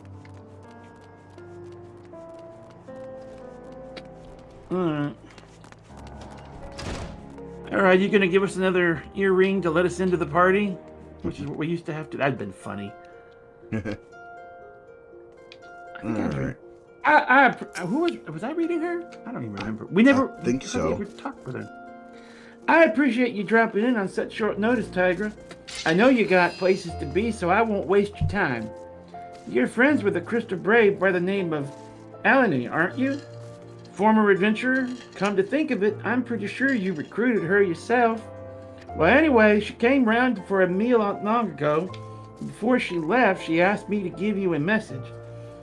Alright. Alright, you going to give us another earring to let us into the party? Which is what we used to have to... That'd been funny. Alright. Who was I reading her? I don't even remember. We never think so. We ever talked with her. I appreciate you dropping in on such short notice, Tygra. I know you got places to be, so I won't waste your time. You're friends with a crystal brave by the name of Haney, aren't you? Former adventurer? Come to think of it, I'm pretty sure you recruited her yourself. Well, anyway, she came round for a meal not long ago. Before she left, she asked me to give you a message.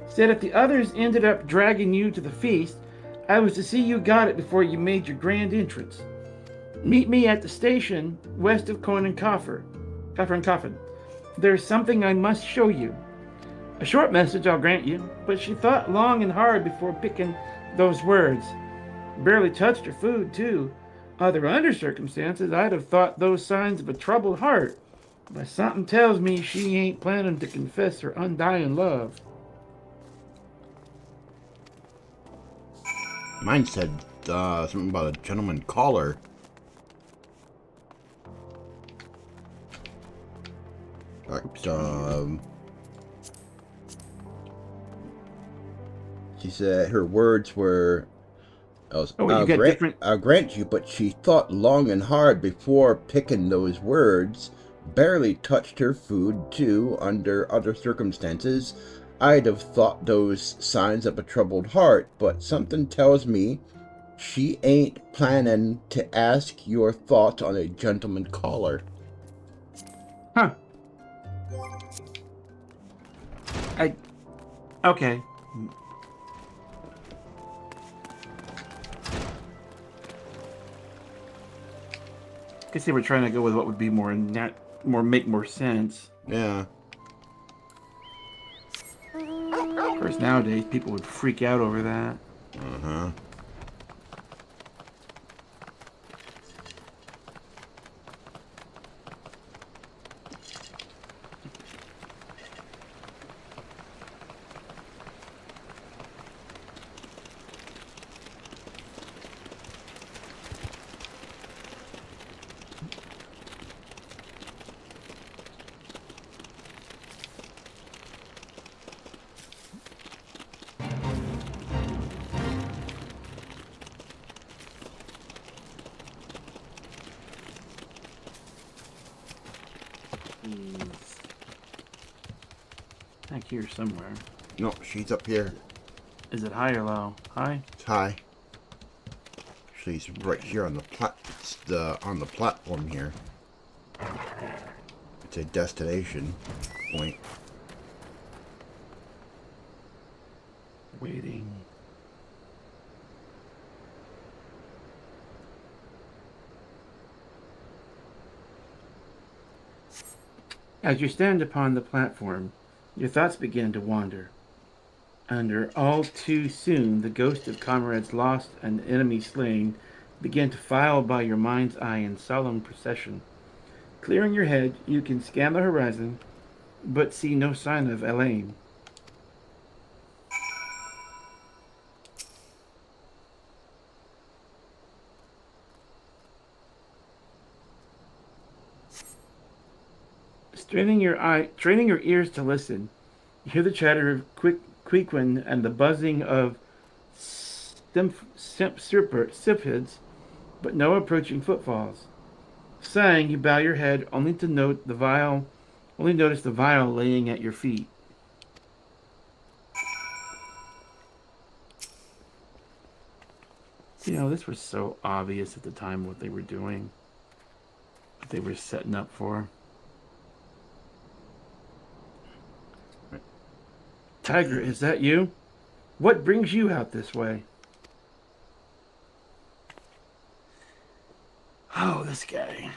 Said if the others ended up dragging you to the feast, I was to see you got it before you made your grand entrance. Meet me at the station west of Coffer and Coffin. There's something I must show you. A short message, I'll grant you, but she thought long and hard before picking those words. Barely touched her food, too. Under circumstances, I'd have thought those signs of a troubled heart, but something tells me she ain't planning to confess her undying love. Mine said something about a gentleman caller. But, she said her words were, I'll grant you, but she thought long and hard before picking those words. Barely touched her food, too. Under other circumstances, I'd have thought those signs of a troubled heart, but something tells me she ain't planning to ask your thoughts on a gentleman caller. Huh. Okay. I guess they were trying to go with what would be make more sense. Yeah. Of course, nowadays people would freak out over that. Uh-huh. Back here somewhere. No, she's up here. Is it high or low? High? It's high. She's right here on the platform here. It's a destination point. Waiting. As you stand upon the platform, your thoughts begin to wander. All too soon, the ghost of comrades lost and enemies slain begin to file by your mind's eye in solemn procession. Clearing your head, you can scan the horizon, but see no sign of Elaine. Straining your ears to listen, you hear the chatter of Queequeg and the buzzing of siphids, but no approaching footfalls. Sighing, you bow your head, only to notice the vial laying at your feet. You know, this was so obvious at the time what they were doing, what they were setting up for. Tygra, is that you? What brings you out this way? Oh, this guy.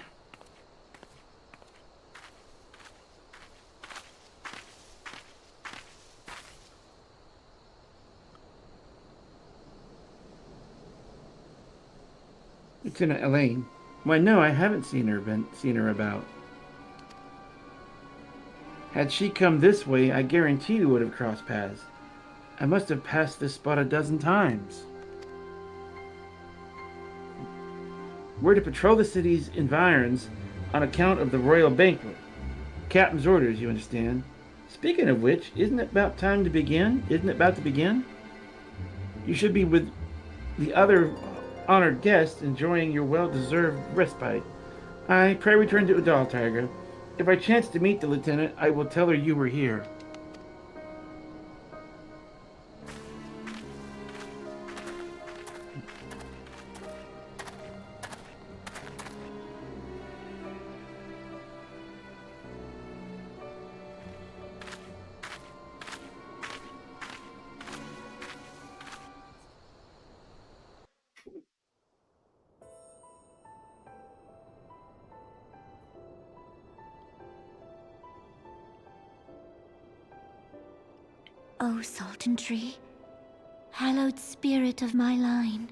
Lieutenant Elaine. Why, no, I haven't seen her about. Had she come this way, I guarantee we would have crossed paths. I must have passed this spot a dozen times. We're to patrol the city's environs on account of the royal banquet. Captain's orders, you understand. Speaking of which, isn't it about to begin? You should be with the other honored guest enjoying your well-deserved respite. I pray return to Ul'dah, Tygra. If I chance to meet the lieutenant, I will tell her you were here. O Sultan Tree, hallowed spirit of my line.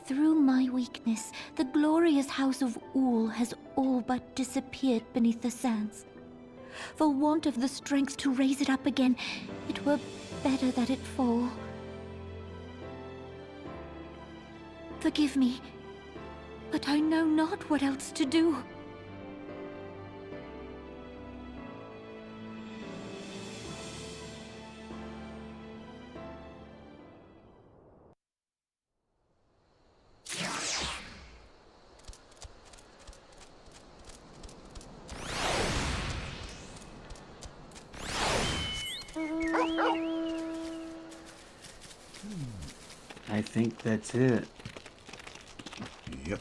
Through my weakness, the glorious house of Ul has all but disappeared beneath the sands. For want of the strength to raise it up again, it were better that it fall. Forgive me, but I know not what else to do. I think that's it. Yep.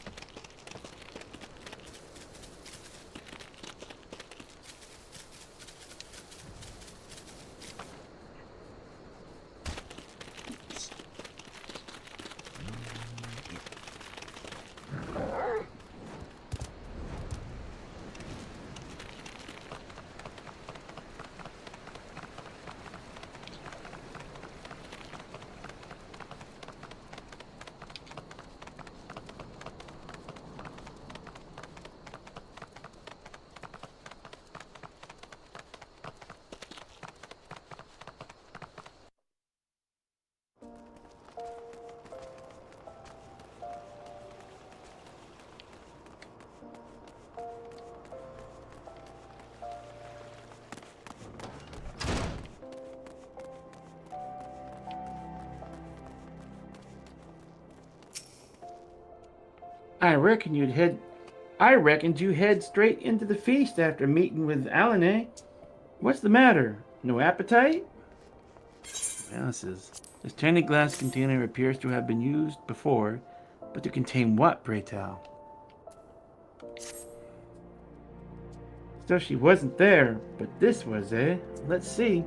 I reckoned you head straight into the feast after meeting with Haney. What's the matter? No appetite? Well, this tiny glass container appears to have been used before, but to contain what, pray tell? So she wasn't there, but this was, eh? Let's see.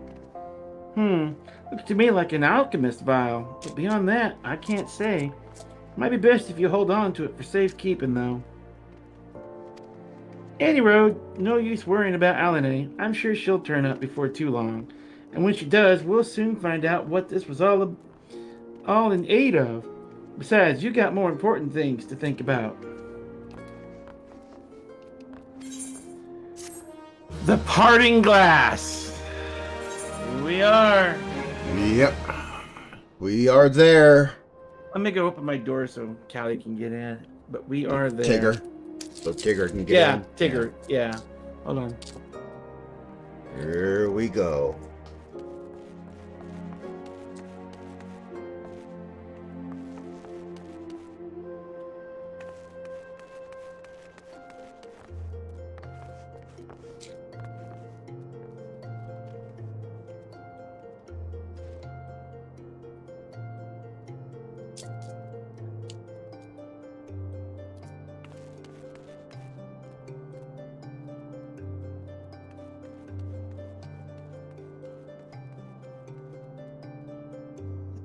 Looks to me like an alchemist vial, but beyond that, I can't say. Might be best if you hold on to it for safekeeping, though. Any road, no use worrying about Haney. I'm sure she'll turn up before too long. And when she does, we'll soon find out what this was all in aid of. Besides, you got more important things to think about. The parting glass. Here we are. Yep. We are there. Let me go open my door so Callie can get in. But we are there. Tigger. So Tigger can get in. Yeah, Tigger. Yeah. Hold on. Here we go.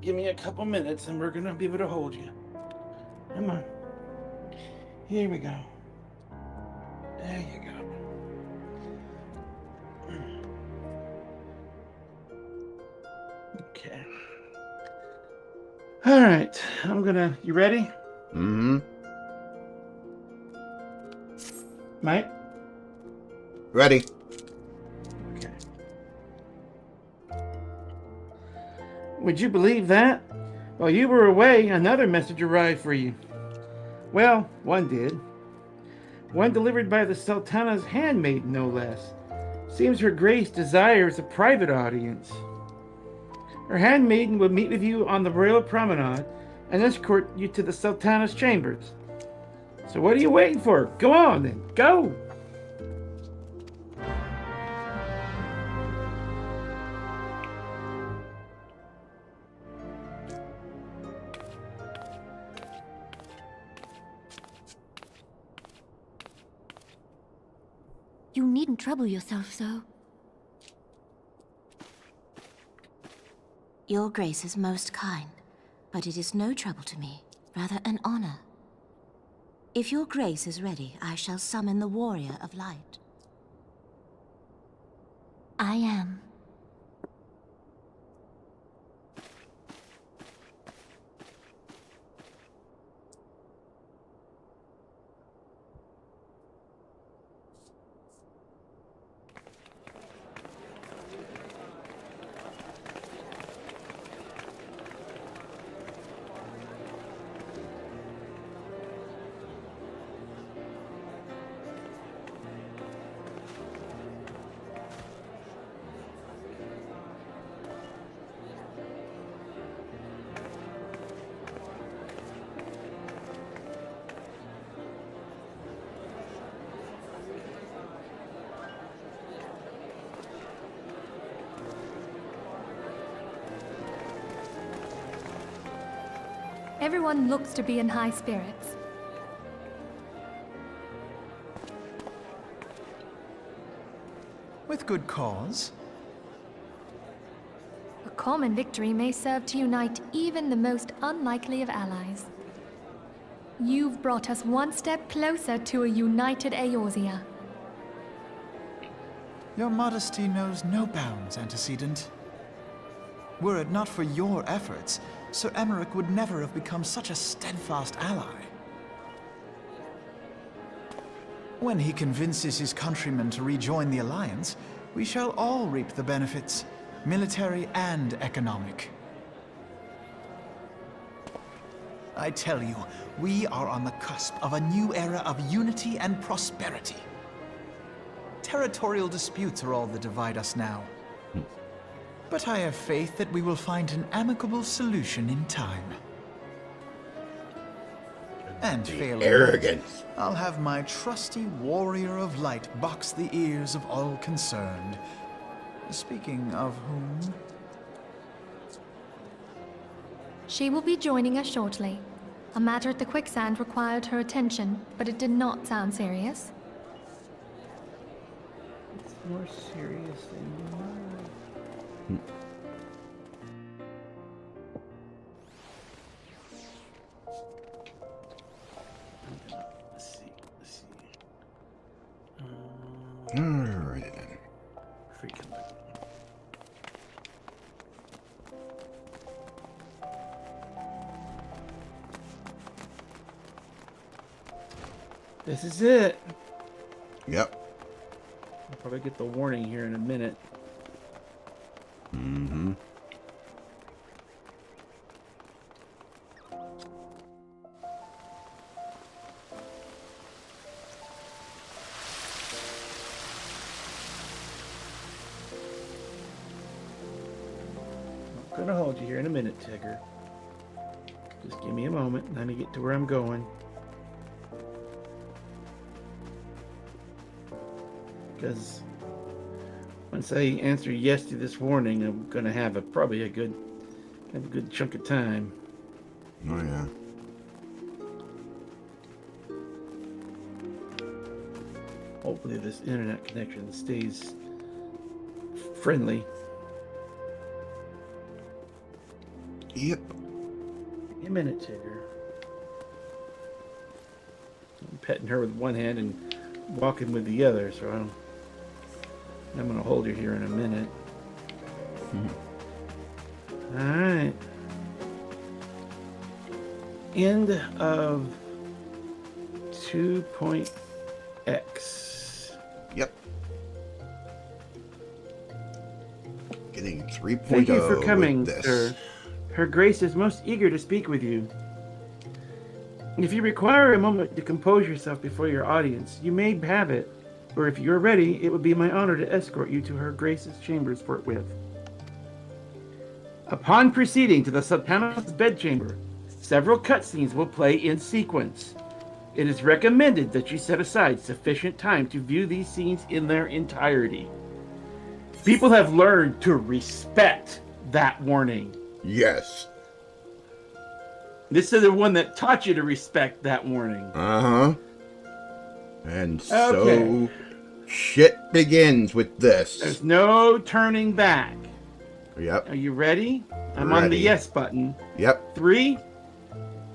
Give me a couple minutes and we're gonna be able to hold you. Come on. Here we go. There you go. Okay. All right. You ready? Mm-hmm. Mike? Ready. Okay. Would you believe that? While you were away, another message arrived for you. Well, one did. One delivered by the Sultana's handmaid, no less. Seems her grace desires a private audience. Her handmaiden will meet with you on the royal promenade and escort you to the Sultana's chambers. So what are you waiting for? Go on then, go! You needn't trouble yourself so. Your Grace is most kind, but it is no trouble to me, rather an honor. If your Grace is ready, I shall summon the Warrior of Light. I am. Everyone looks to be in high spirits. With good cause. A common victory may serve to unite even the most unlikely of allies. You've brought us one step closer to a united Eorzea. Your modesty knows no bounds, Antecedent. Were it not for your efforts, Sir Emmerich would never have become such a steadfast ally. When he convinces his countrymen to rejoin the Alliance, we shall all reap the benefits, military and economic. I tell you, we are on the cusp of a new era of unity and prosperity. Territorial disputes are all that divide us now. But I have faith that we will find an amicable solution in time. And failing Arrogance. that, I'll have my trusty Warrior of Light box the ears of all concerned. Speaking of whom... She will be joining us shortly. A matter at the quicksand required her attention, but it did not sound serious. It's more serious than you know. Let's see. Alright then. Freaking. This is it. Yep. I'll probably get the warning here in a minute. Mm-hmm. I'm gonna hold you here in a minute, Tigger. Just give me a moment. Let me get to where I'm going. Because once I answer yes to this warning, I'm gonna have probably a good chunk of time. Oh yeah. Hopefully this internet connection stays friendly. Yep. Give me a minute, Tigger. I'm petting her with one hand and walking with the other, so I'm gonna hold her here in a minute. Alright. End of 2.x. Yep. Getting 3.0. Thank you for coming, with this. sir. Her Grace is most eager to speak with you. If you require a moment to compose yourself before your audience, you may have it. Or if you're ready, it would be my honor to escort you to Her Grace's chambers forthwith. Upon proceeding to the Sultana's bedchamber, several cutscenes will play in sequence. It is recommended that you set aside sufficient time to view these scenes in their entirety. People have learned to respect that warning. Yes. This is the one that taught you to respect that warning. Uh-huh. And so Okay. shit begins with this. There's no turning back. Yep. Are you ready? I'm on the Ready. yes button. Yep. 3,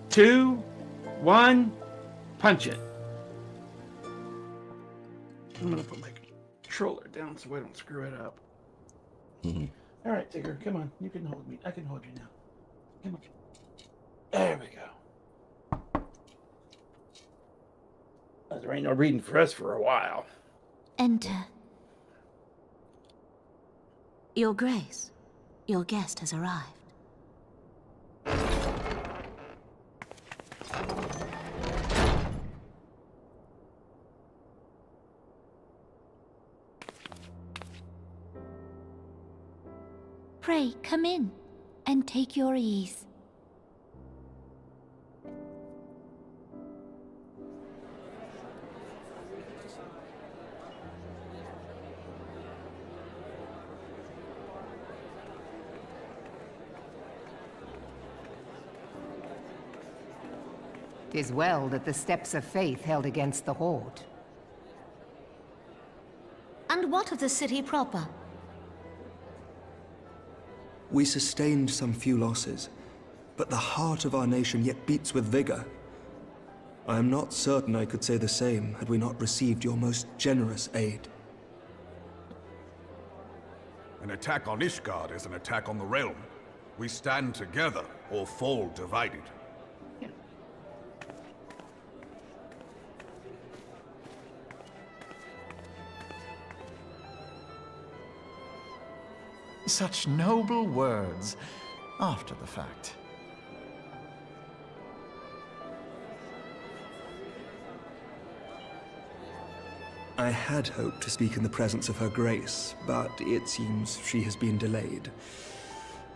2, 1, punch it. I'm gonna put my controller down so I don't screw it up. Mhm. All right, Tigger, come on. You can hold me. I can hold you now. Come on. There we go. There ain't no reading for us for a while. Enter. Your Grace, your guest has arrived. Pray, come in and take your ease. "'Tis well that the steps of faith held against the Horde. And what of the city proper? We sustained some few losses, but the heart of our nation yet beats with vigor. I am not certain I could say the same had we not received your most generous aid. An attack on Ishgard is an attack on the realm. We stand together or fall divided. Such noble words after the fact. I had hoped to speak in the presence of her grace, but it seems she has been delayed.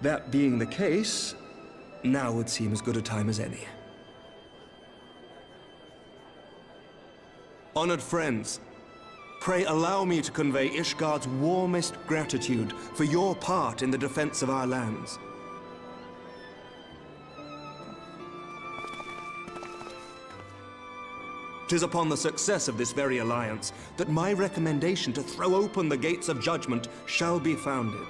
That being the case, now would seem as good a time as any. Honored friends, pray allow me to convey Ishgard's warmest gratitude for your part in the defense of our lands. Tis upon the success of this very alliance that my recommendation to throw open the gates of judgment shall be founded.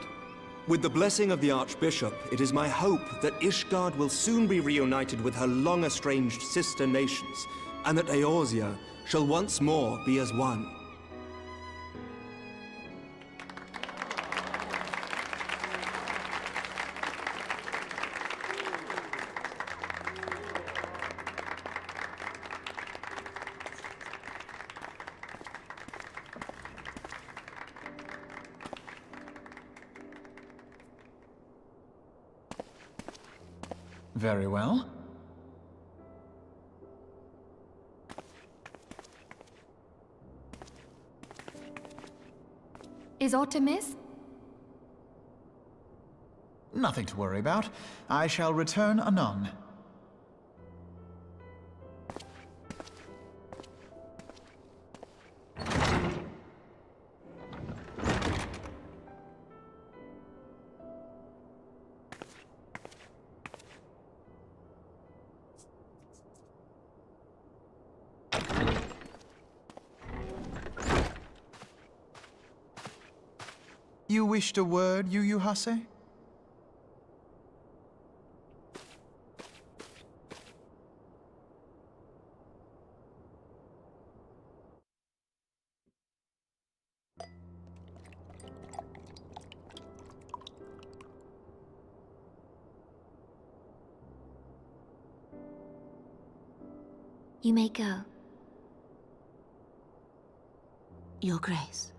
With the blessing of the Archbishop, it is my hope that Ishgard will soon be reunited with her long-estranged sister nations, and that Eorzea shall once more be as one. Very well. Is aught amiss? Nothing to worry about. I shall return anon. You wished a word, Yu Hase? You may go. Your Grace.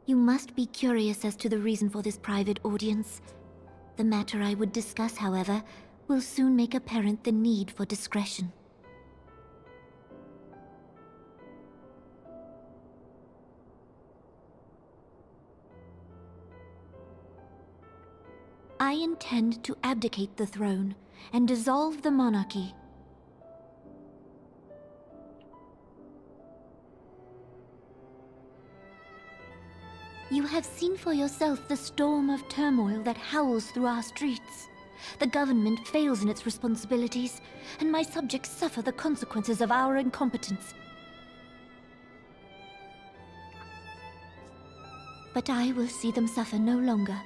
You must be curious as to the reason for this private audience. The matter I would discuss, however, will soon make apparent the need for discretion. I intend to abdicate the throne and dissolve the monarchy. You have seen for yourself the storm of turmoil that howls through our streets. The government fails in its responsibilities, and my subjects suffer the consequences of our incompetence. But I will see them suffer no longer.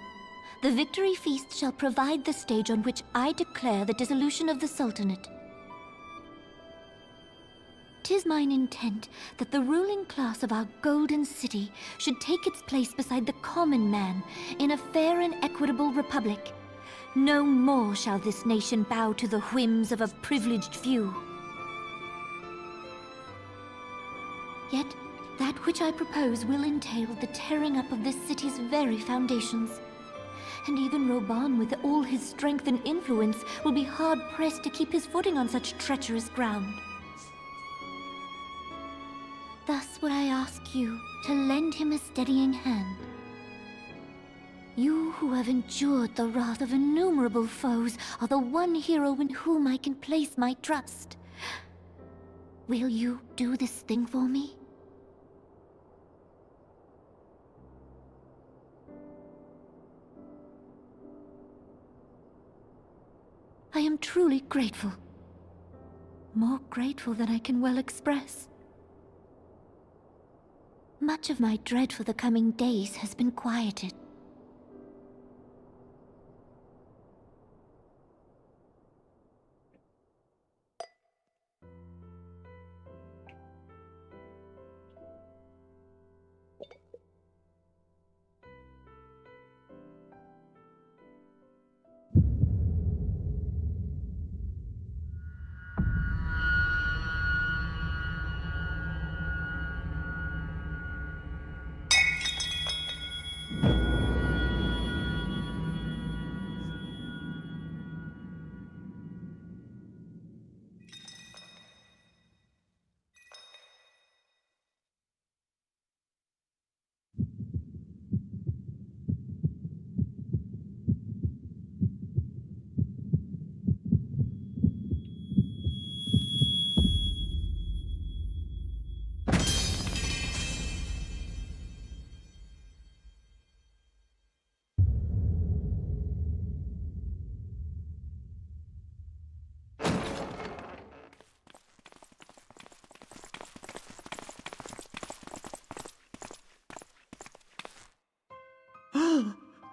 The victory feast shall provide the stage on which I declare the dissolution of the Sultanate. 'Tis mine intent that the ruling class of our golden city should take its place beside the common man in a fair and equitable republic. No more shall this nation bow to the whims of a privileged few. Yet, that which I propose will entail the tearing up of this city's very foundations. And even Roban, with all his strength and influence, will be hard-pressed to keep his footing on such treacherous ground. Thus would I ask you to lend him a steadying hand. You who have endured the wrath of innumerable foes are the one hero in whom I can place my trust. Will you do this thing for me? I am truly grateful. More grateful than I can well express. Much of my dread for the coming days has been quieted.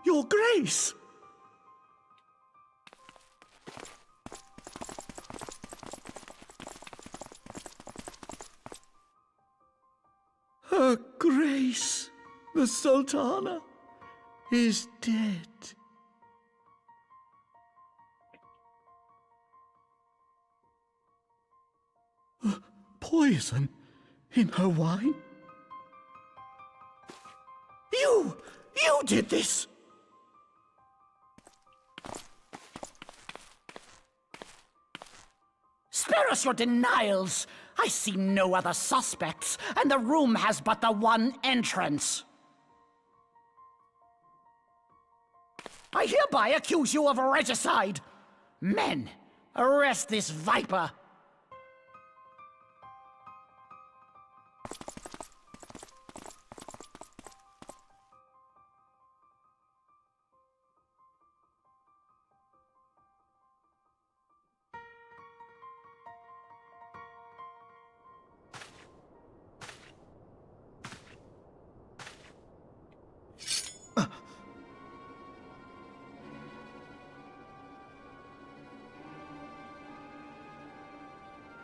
Your Grace! Her Grace, the Sultana, is dead. Poison in her wine? You did this! Spare us your denials! I see no other suspects, and the room has but the one entrance. I hereby accuse you of regicide! Men, arrest this viper!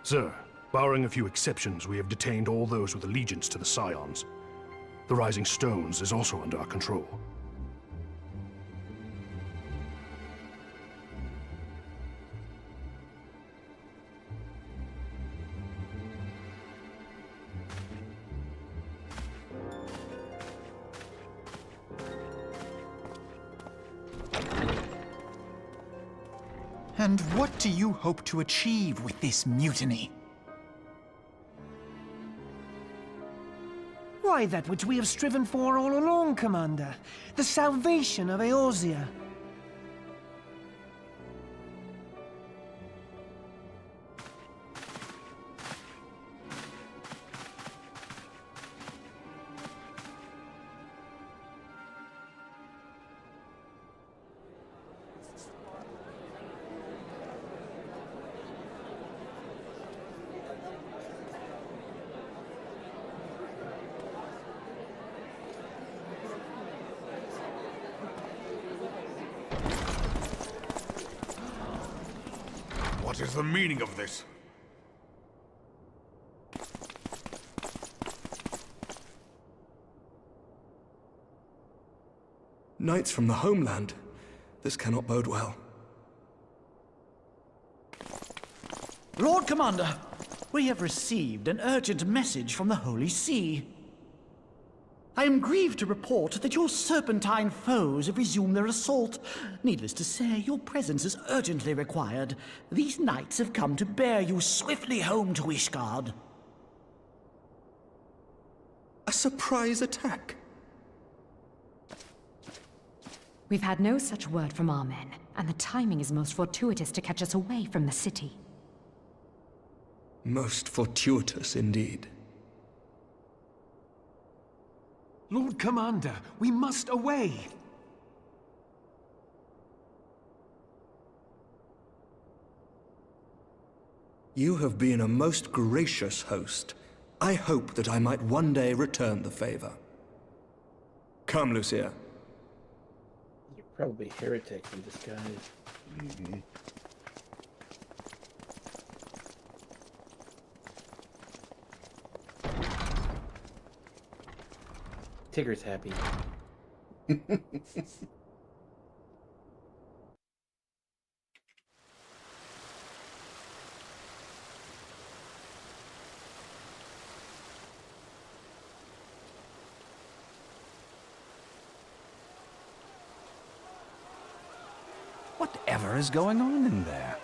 Sir, barring a few exceptions, we have detained all those with allegiance to the Scions. The Rising Stones is also under our control. And what do you hope to achieve with this mutiny? Why, that which we have striven for all along, Commander. The salvation of Eorzea. What is the meaning of this? Knights from the homeland. This cannot bode well. Lord Commander, we have received an urgent message from the Holy See. I am grieved to report that your serpentine foes have resumed their assault. Needless to say, your presence is urgently required. These knights have come to bear you swiftly home to Ishgard. A surprise attack? We've had no such word from our men, and the timing is most fortuitous to catch us away from the city. Most fortuitous indeed. Lord Commander, we must away! You have been a most gracious host. I hope that I might one day return the favor. Come, Lucia. You're probably a heretic in disguise. Tigger's happy. Whatever is going on in there?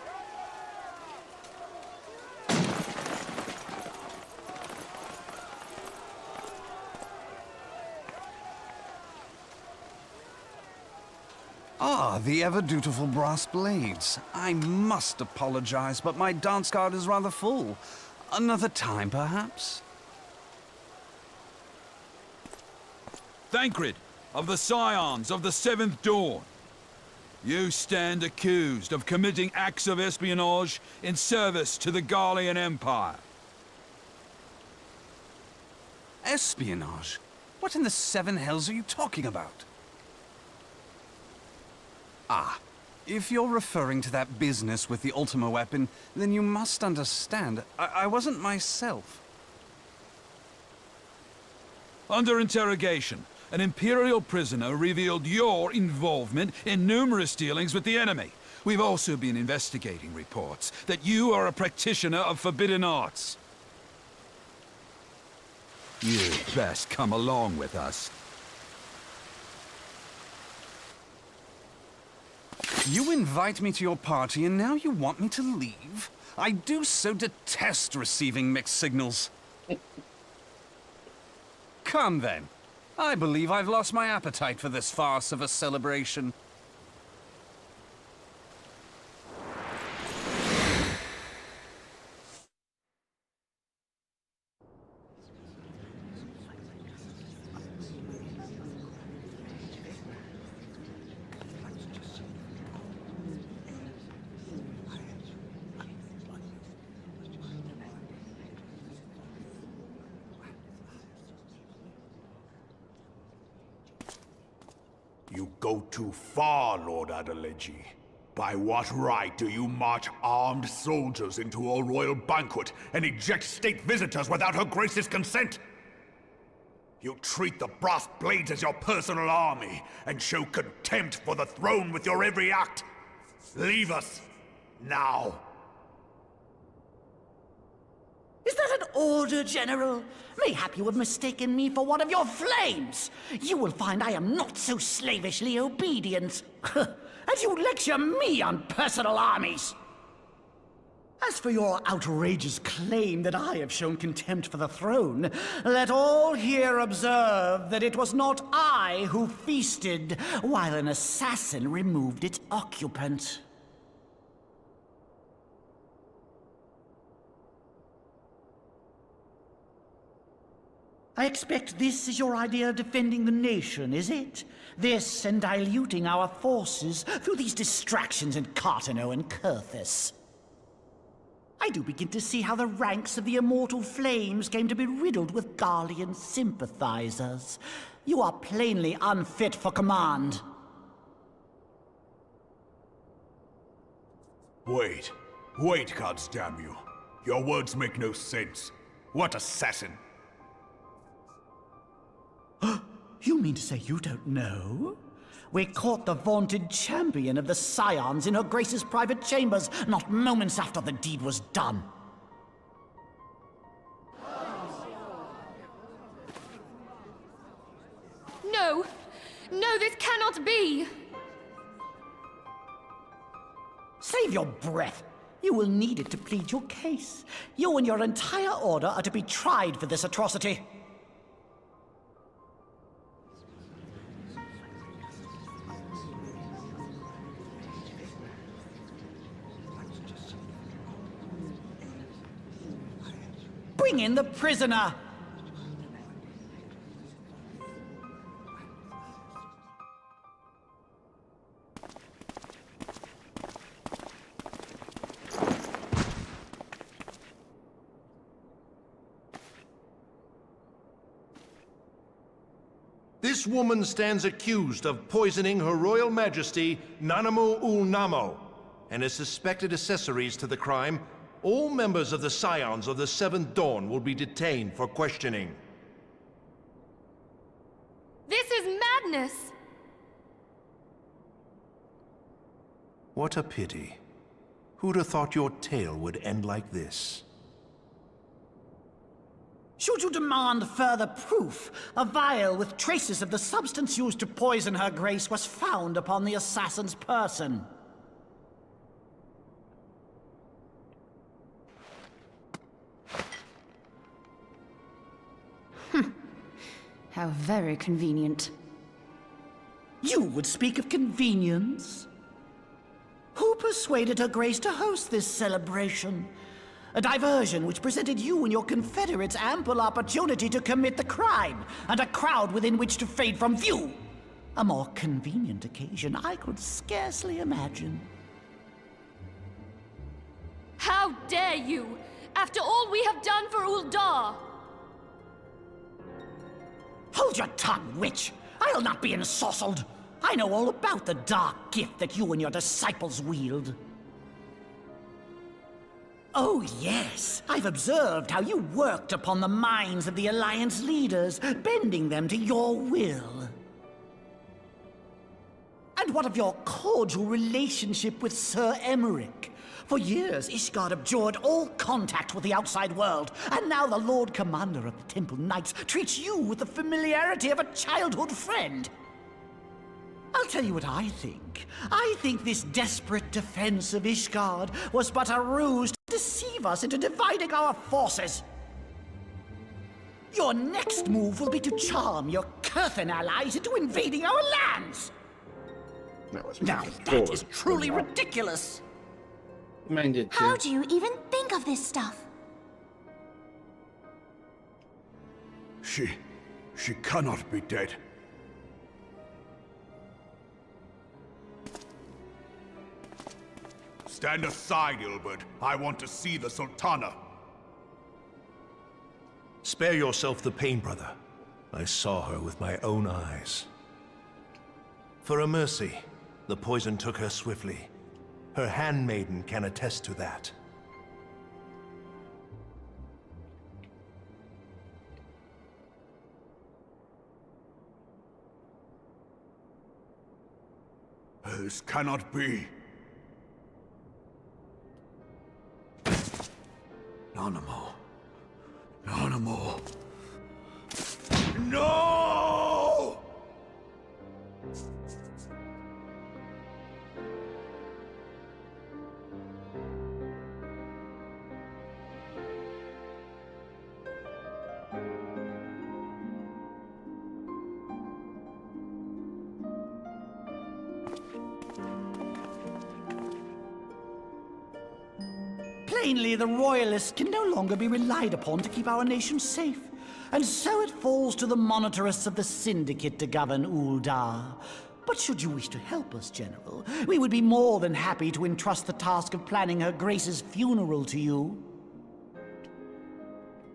Ah, the ever-dutiful brass blades. I must apologize, but my dance card is rather full. Another time, perhaps? Thancred, of the Scions of the Seventh Dawn. You stand accused of committing acts of espionage in service to the Garlean Empire. Espionage? What in the seven hells are you talking about? Ah, if you're referring to that business with the Ultima weapon, then you must understand, I wasn't myself. Under interrogation, an Imperial prisoner revealed your involvement in numerous dealings with the enemy. We've also been investigating reports that you are a practitioner of forbidden arts. You'd best come along with us. You invite me to your party and now you want me to leave? I do so detest receiving mixed signals. Come then. I believe I've lost my appetite for this farce of a celebration. You go too far, Lord Adeleji. By what right do you march armed soldiers into a royal banquet and eject state visitors without her grace's consent? You treat the brass blades as your personal army and show contempt for the throne with your every act. Leave us, now. Is that an order, General? Mayhap you have mistaken me for one of your flames. You will find I am not so slavishly obedient. and you lecture me on personal armies! As for your outrageous claim that I have shown contempt for the throne, let all here observe that it was not I who feasted while an assassin removed its occupant. I expect this is your idea of defending the nation, is it? This and diluting our forces through these distractions in Cartano and Kurthis. I do begin to see how the ranks of the Immortal Flames came to be riddled with Garlean sympathizers. You are plainly unfit for command. Wait, goddamn you. Your words make no sense. What assassin? You mean to say you don't know? We caught the vaunted champion of the Scions in her Grace's private chambers, not moments after the deed was done. No! No, this cannot be! Save your breath. You will need it to plead your case. You and your entire order are to be tried for this atrocity. Bring in the prisoner! This woman stands accused of poisoning Her Royal Majesty Nanamu Ul'Namo and is suspected accessories to the crime. All members of the Scions of the Seventh Dawn will be detained for questioning. This is madness! What a pity. Who'd have thought your tale would end like this? Should you demand further proof, a vial with traces of the substance used to poison Her Grace was found upon the assassin's person. How very convenient. You would speak of convenience? Who persuaded Her Grace to host this celebration? A diversion which presented you and your confederates ample opportunity to commit the crime, and a crowd within which to fade from view. A more convenient occasion I could scarcely imagine. How dare you! After all we have done for Ul'dah! Hold your tongue, witch! I'll not be ensorcelled! I know all about the dark gift that you and your disciples wield. Oh yes, I've observed how you worked upon the minds of the Alliance leaders, bending them to your will. And what of your cordial relationship with Sir Emmerich? For years, Ishgard abjured all contact with the outside world, and now the Lord Commander of the Temple Knights treats you with the familiarity of a childhood friend. I'll tell you what I think. I think this desperate defense of Ishgard was but a ruse to deceive us into dividing our forces. Your next move will be to charm your Kurthan allies into invading our lands. Now that is truly ridiculous. Mine did too. How do you even think of this stuff? She cannot be dead. Stand aside, Ilbert. I want to see the Sultana. Spare yourself the pain, brother. I saw her with my own eyes. For a mercy, the poison took her swiftly. Her handmaiden can attest to that. This cannot be. Nanamu. Nanamu. No! Plainly, the Royalists can no longer be relied upon to keep our nation safe. And so it falls to the monitorists of the Syndicate to govern Ul'dah. But should you wish to help us, General, we would be more than happy to entrust the task of planning Her Grace's funeral to you.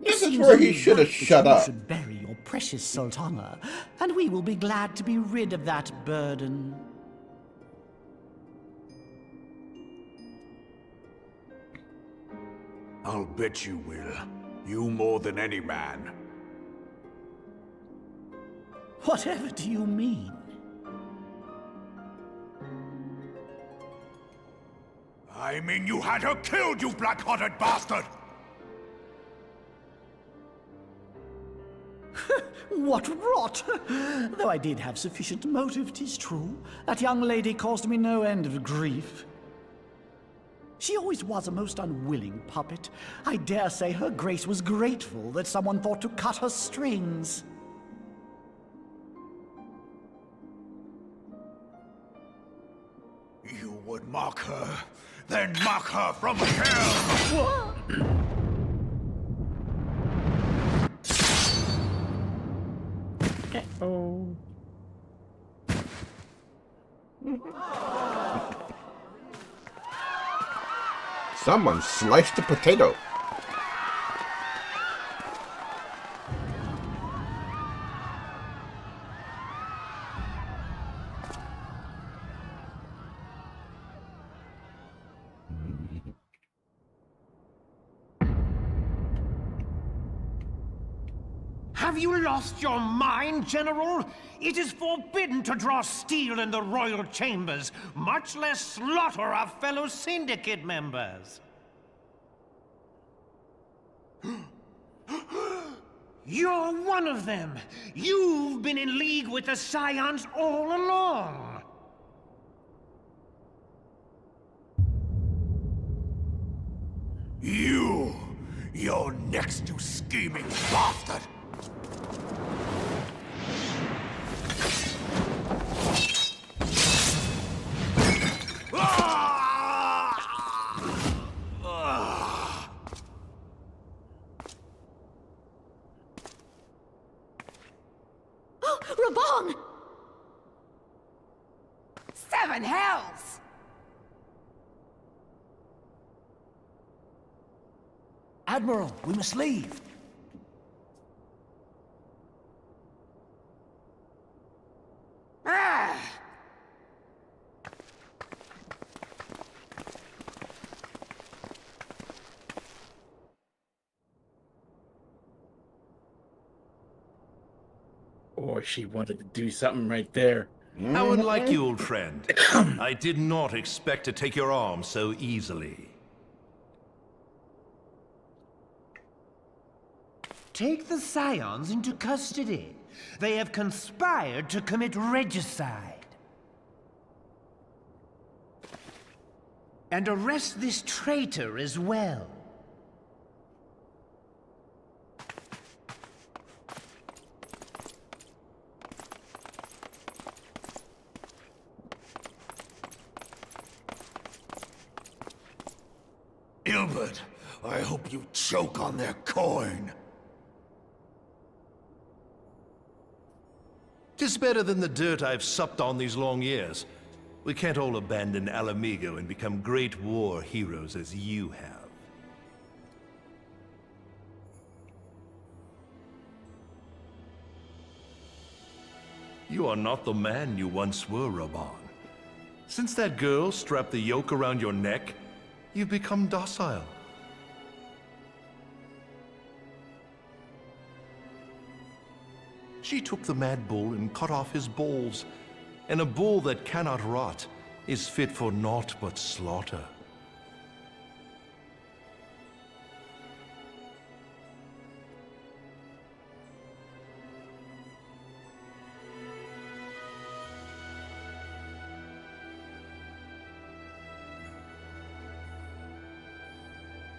This is where he should have shut up. You should bury your precious Sultana, and we will be glad to be rid of that burden. I'll bet you will. You more than any man. Whatever do you mean? I mean you had her killed, you black-hearted bastard! What rot! Though I did have sufficient motive, 'tis true. That young lady caused me no end of grief. She always was a most unwilling puppet. I dare say Her Grace was grateful that someone thought to cut her strings. You would mock her, then mock her from hell! Oh. Someone sliced a potato. Have you lost your mind, General? It is forbidden to draw steel in the royal chambers, much less slaughter our fellow Syndicate members. You're one of them! You've been in league with the Scions all along! You're next, you scheming bastard! Raban! Seven hells! Admiral, we must leave. Ah! Boy, she wanted to do something right there. How unlike you, old friend. I did not expect to take your arm so easily. Take the Scions into custody. They have conspired to commit regicide. And arrest this traitor as well. Ilbert, I hope you choke on their coin. 'Tis better than the dirt I've supped on these long years. We can't all abandon Alamigo and become great war heroes as you have. You are not the man you once were, Raban. Since that girl strapped the yoke around your neck, you've become docile. She took the mad bull and cut off his balls, and a bull that cannot rot is fit for naught but slaughter.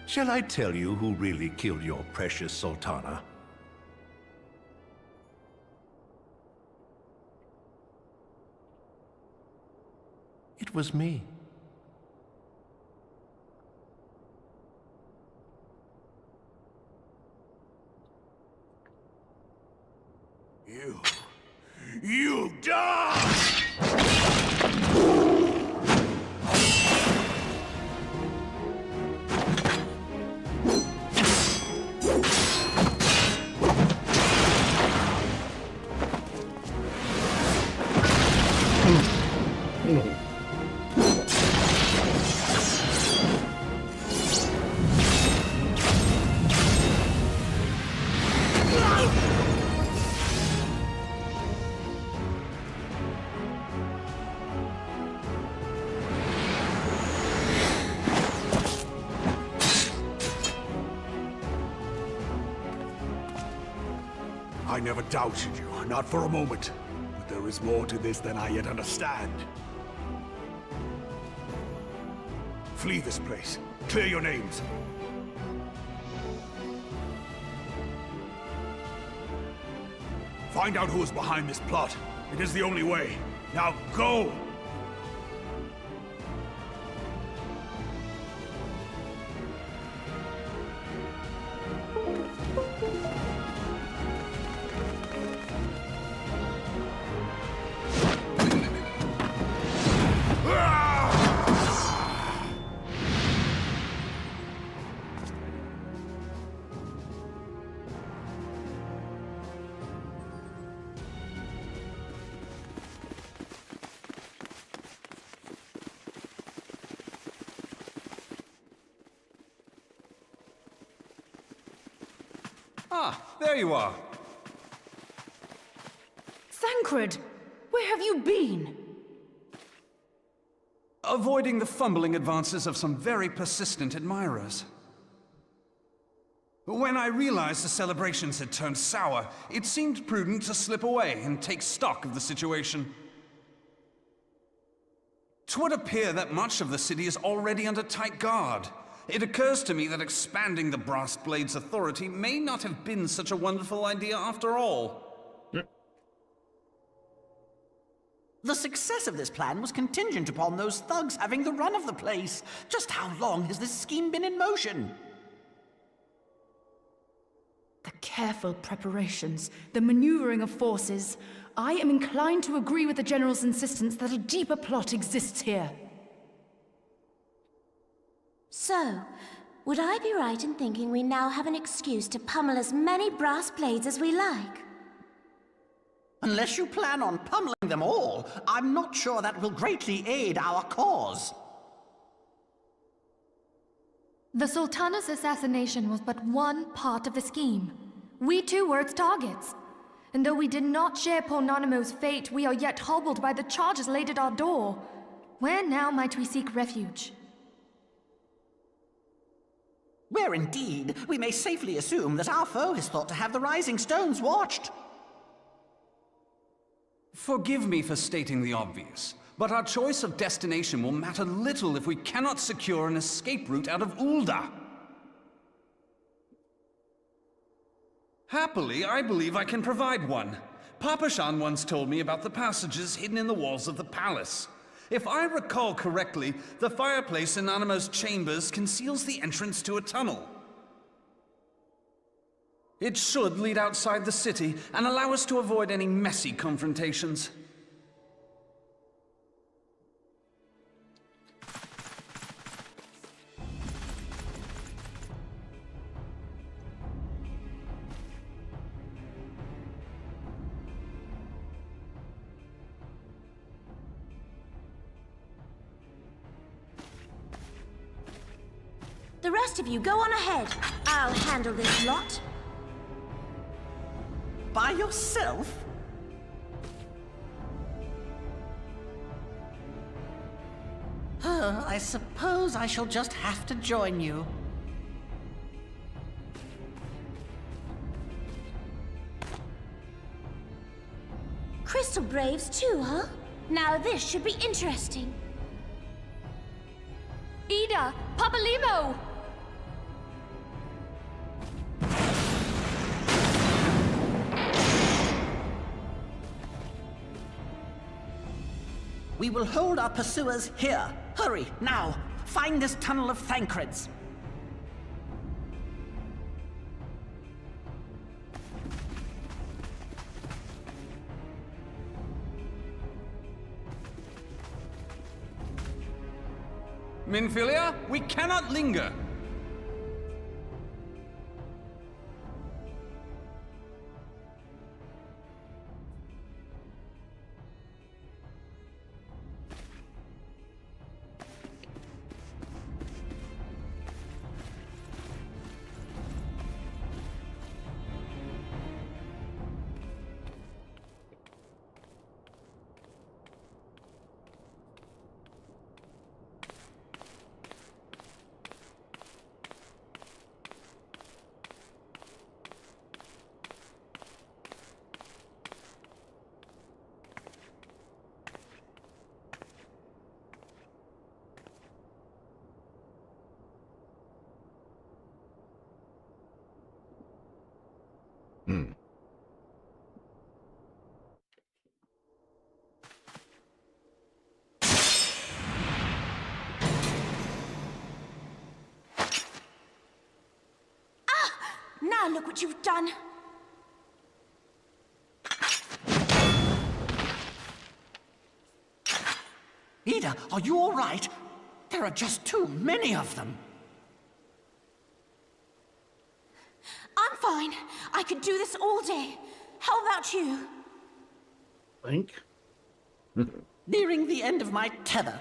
Shall I tell you who really killed your precious Sultana? It was me. You die! I never doubted you, not for a moment. But there is more to this than I yet understand. Flee this place. Clear your names. Find out who is behind this plot. It is the only way. Now go! Ah, there you are. Thancred! Where have you been? Avoiding the fumbling advances of some very persistent admirers. When I realized the celebrations had turned sour, it seemed prudent to slip away and take stock of the situation. 'Twould appear that much of the city is already under tight guard. It occurs to me that expanding the Brass Blade's authority may not have been such a wonderful idea after all. The success of this plan was contingent upon those thugs having the run of the place. Just how long has this scheme been in motion? The careful preparations, the maneuvering of forces. I am inclined to agree with the General's insistence that a deeper plot exists here. So, would I be right in thinking we now have an excuse to pummel as many brass blades as we like? Unless you plan on pummeling them all, I'm not sure that will greatly aid our cause. The Sultana's assassination was but one part of the scheme. We too were its targets. And though we did not share Pornonimo's fate, we are yet hobbled by the charges laid at our door. Where now might we seek refuge? Where indeed, we may safely assume that our foe is thought to have the Rising Stones watched. Forgive me for stating the obvious, but our choice of destination will matter little if we cannot secure an escape route out of Ul'dah. Happily, I believe I can provide one. Papa Shan once told me about the passages hidden in the walls of the palace. If I recall correctly, the fireplace in Animo's chambers conceals the entrance to a tunnel. It should lead outside the city and allow us to avoid any messy confrontations. The rest of you, go on ahead. I'll handle this lot. By yourself? I suppose I shall just have to join you. Crystal Braves too, huh? Now this should be interesting. Ida! Papa Limo! We will hold our pursuers here. Hurry, now! Find this tunnel of Thancred's. Minfilia, we cannot linger. Now look what you've done. Ida, are you all right? There are just too many of them. I'm fine. I could do this all day. How about you? Link? Nearing the end of my tether.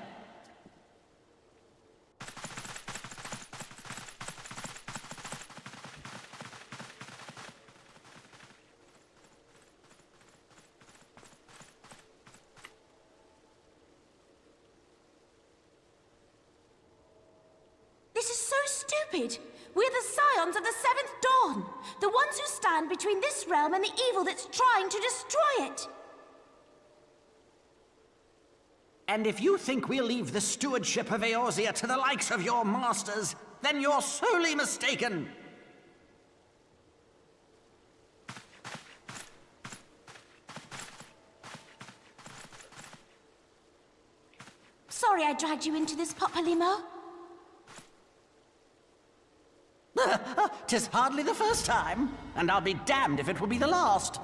This is so stupid. We're the scions of the Seventh Dawn. The ones who stand between this realm and the evil that's trying to destroy it. And if you think we'll leave the stewardship of Eorzea to the likes of your masters, then you're sorely mistaken. Sorry I dragged you into this, Papalymo. 'Tis hardly the first time, and I'll be damned if it will be the last.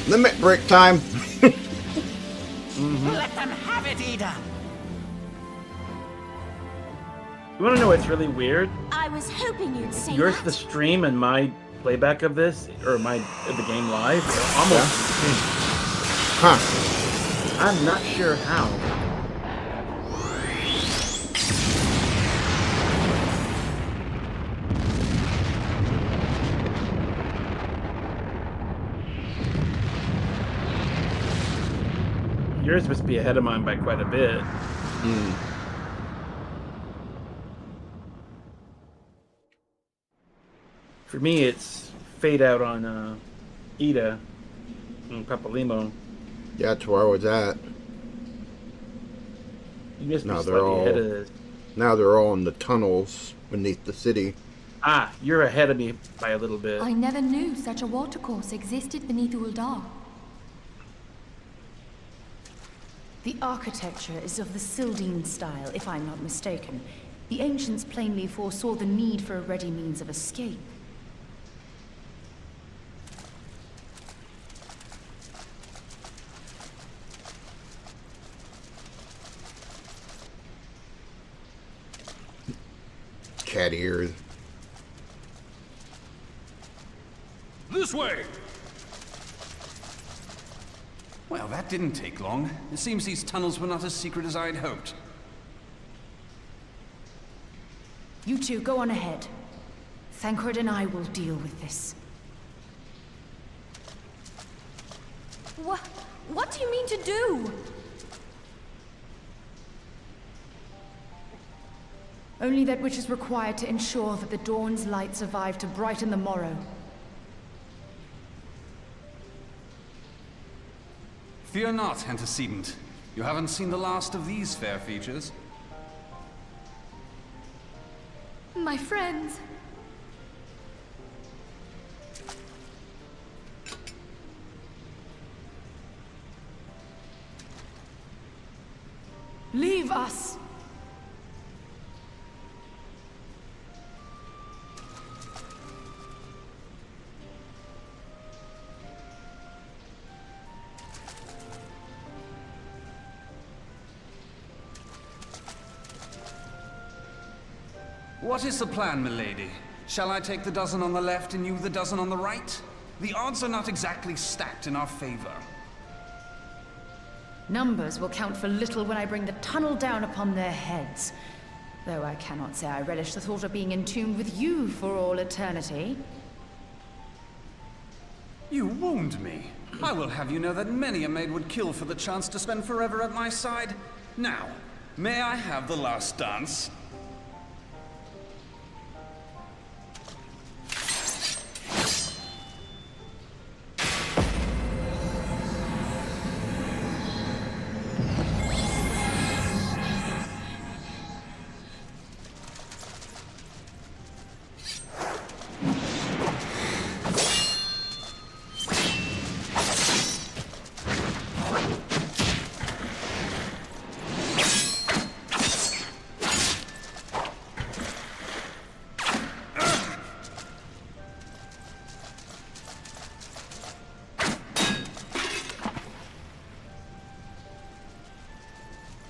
Limit break time. Let them have it, Ida. You want to know what's really weird? I was hoping you'd say Yours, that. the stream, and my playback of this, or the game live, are almost the same. Huh. I'm not sure how. Yours must be ahead of mine by quite a bit. For me, it's fade out on Ida and Papalymo. Yeah, that's where I was at. You must be Now they're slightly ahead of all. this. Now they're all in the tunnels beneath the city. Ah, you're ahead of me by a little bit. I never knew such a watercourse existed beneath Ul'dah. The architecture is of the Sildine style, if I'm not mistaken. The ancients plainly foresaw the need for a ready means of escape. Cat ears. This way! Well, that didn't take long. It seems these tunnels were not as secret as I'd hoped. You two, go on ahead. Thancred and I will deal with this. What do you mean to do? Only that which is required to ensure that the dawn's light survive to brighten the morrow. Fear not, antecedent. You haven't seen the last of these fair features. My friends. Leave us! What is the plan, milady? Shall I take the dozen on the left and you the dozen on the right? The odds are not exactly stacked in our favor. Numbers will count for little when I bring the tunnel down upon their heads. Though I cannot say I relish the thought of being entombed with you for all eternity. You wound me. I will have you know that many a maid would kill for the chance to spend forever at my side. Now, may I have the last dance?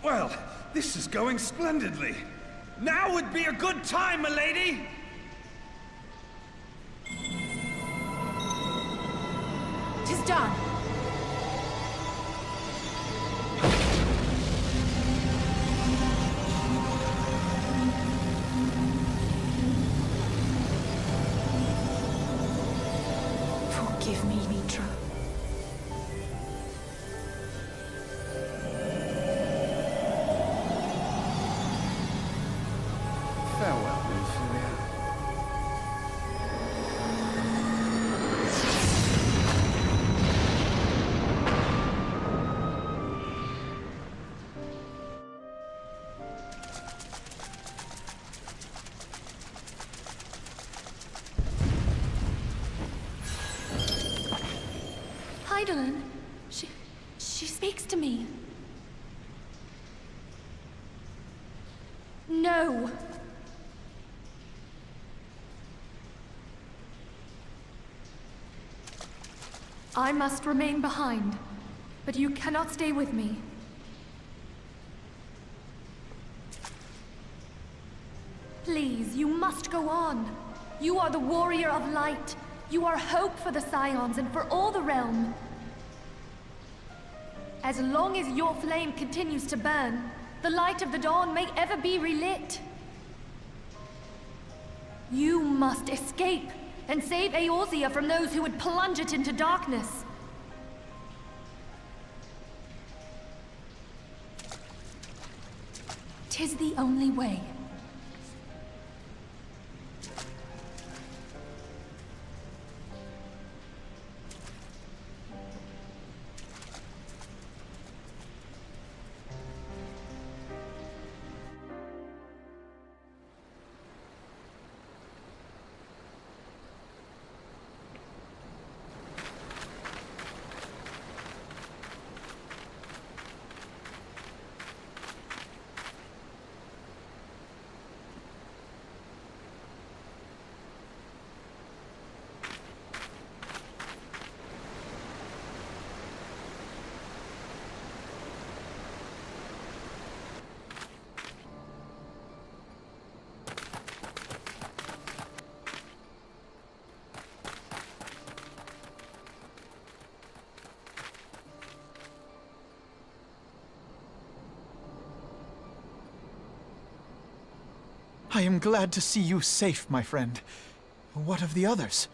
Well, this is going splendidly. Now would be a good time, milady! 'Tis done. Forgive me, Mitra. Farewell, Ophelia. Hydaelyn, she speaks to me. No. I must remain behind, but you cannot stay with me. Please, you must go on. You are the warrior of light. You are hope for the Scions and for all the realm. As long as your flame continues to burn, the light of the dawn may ever be relit. You must escape and save Eorzea from those who would plunge it into darkness. "'Tis the only way. I am glad to see you safe, my friend. What of the others?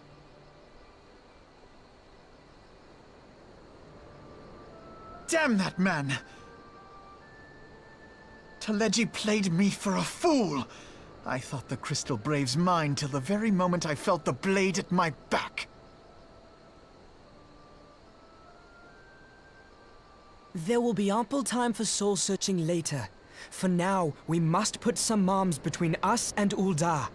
Damn that man! Teleji played me for a fool! I thought the Crystal Brave's mine till the very moment I felt the blade at my back. There will be ample time for soul-searching later. For now, we must put some arms between us and Ul'dah.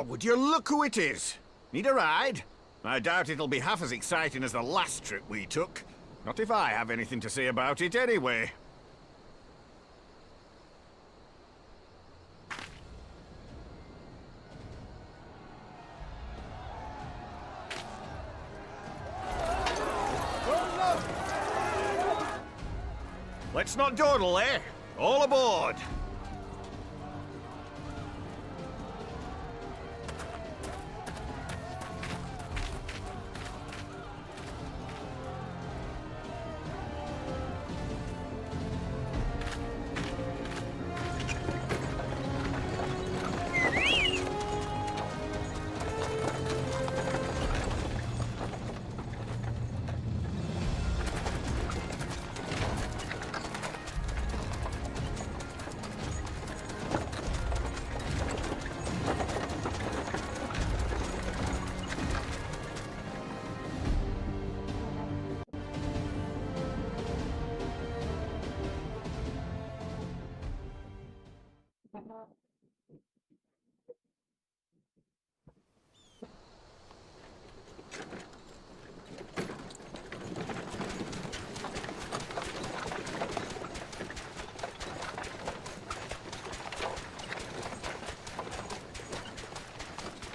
would you look who it is? Need a ride? I doubt it'll be half as exciting as the last trip we took. Not if I have anything to say about it anyway. Let's not dawdle, eh? All aboard!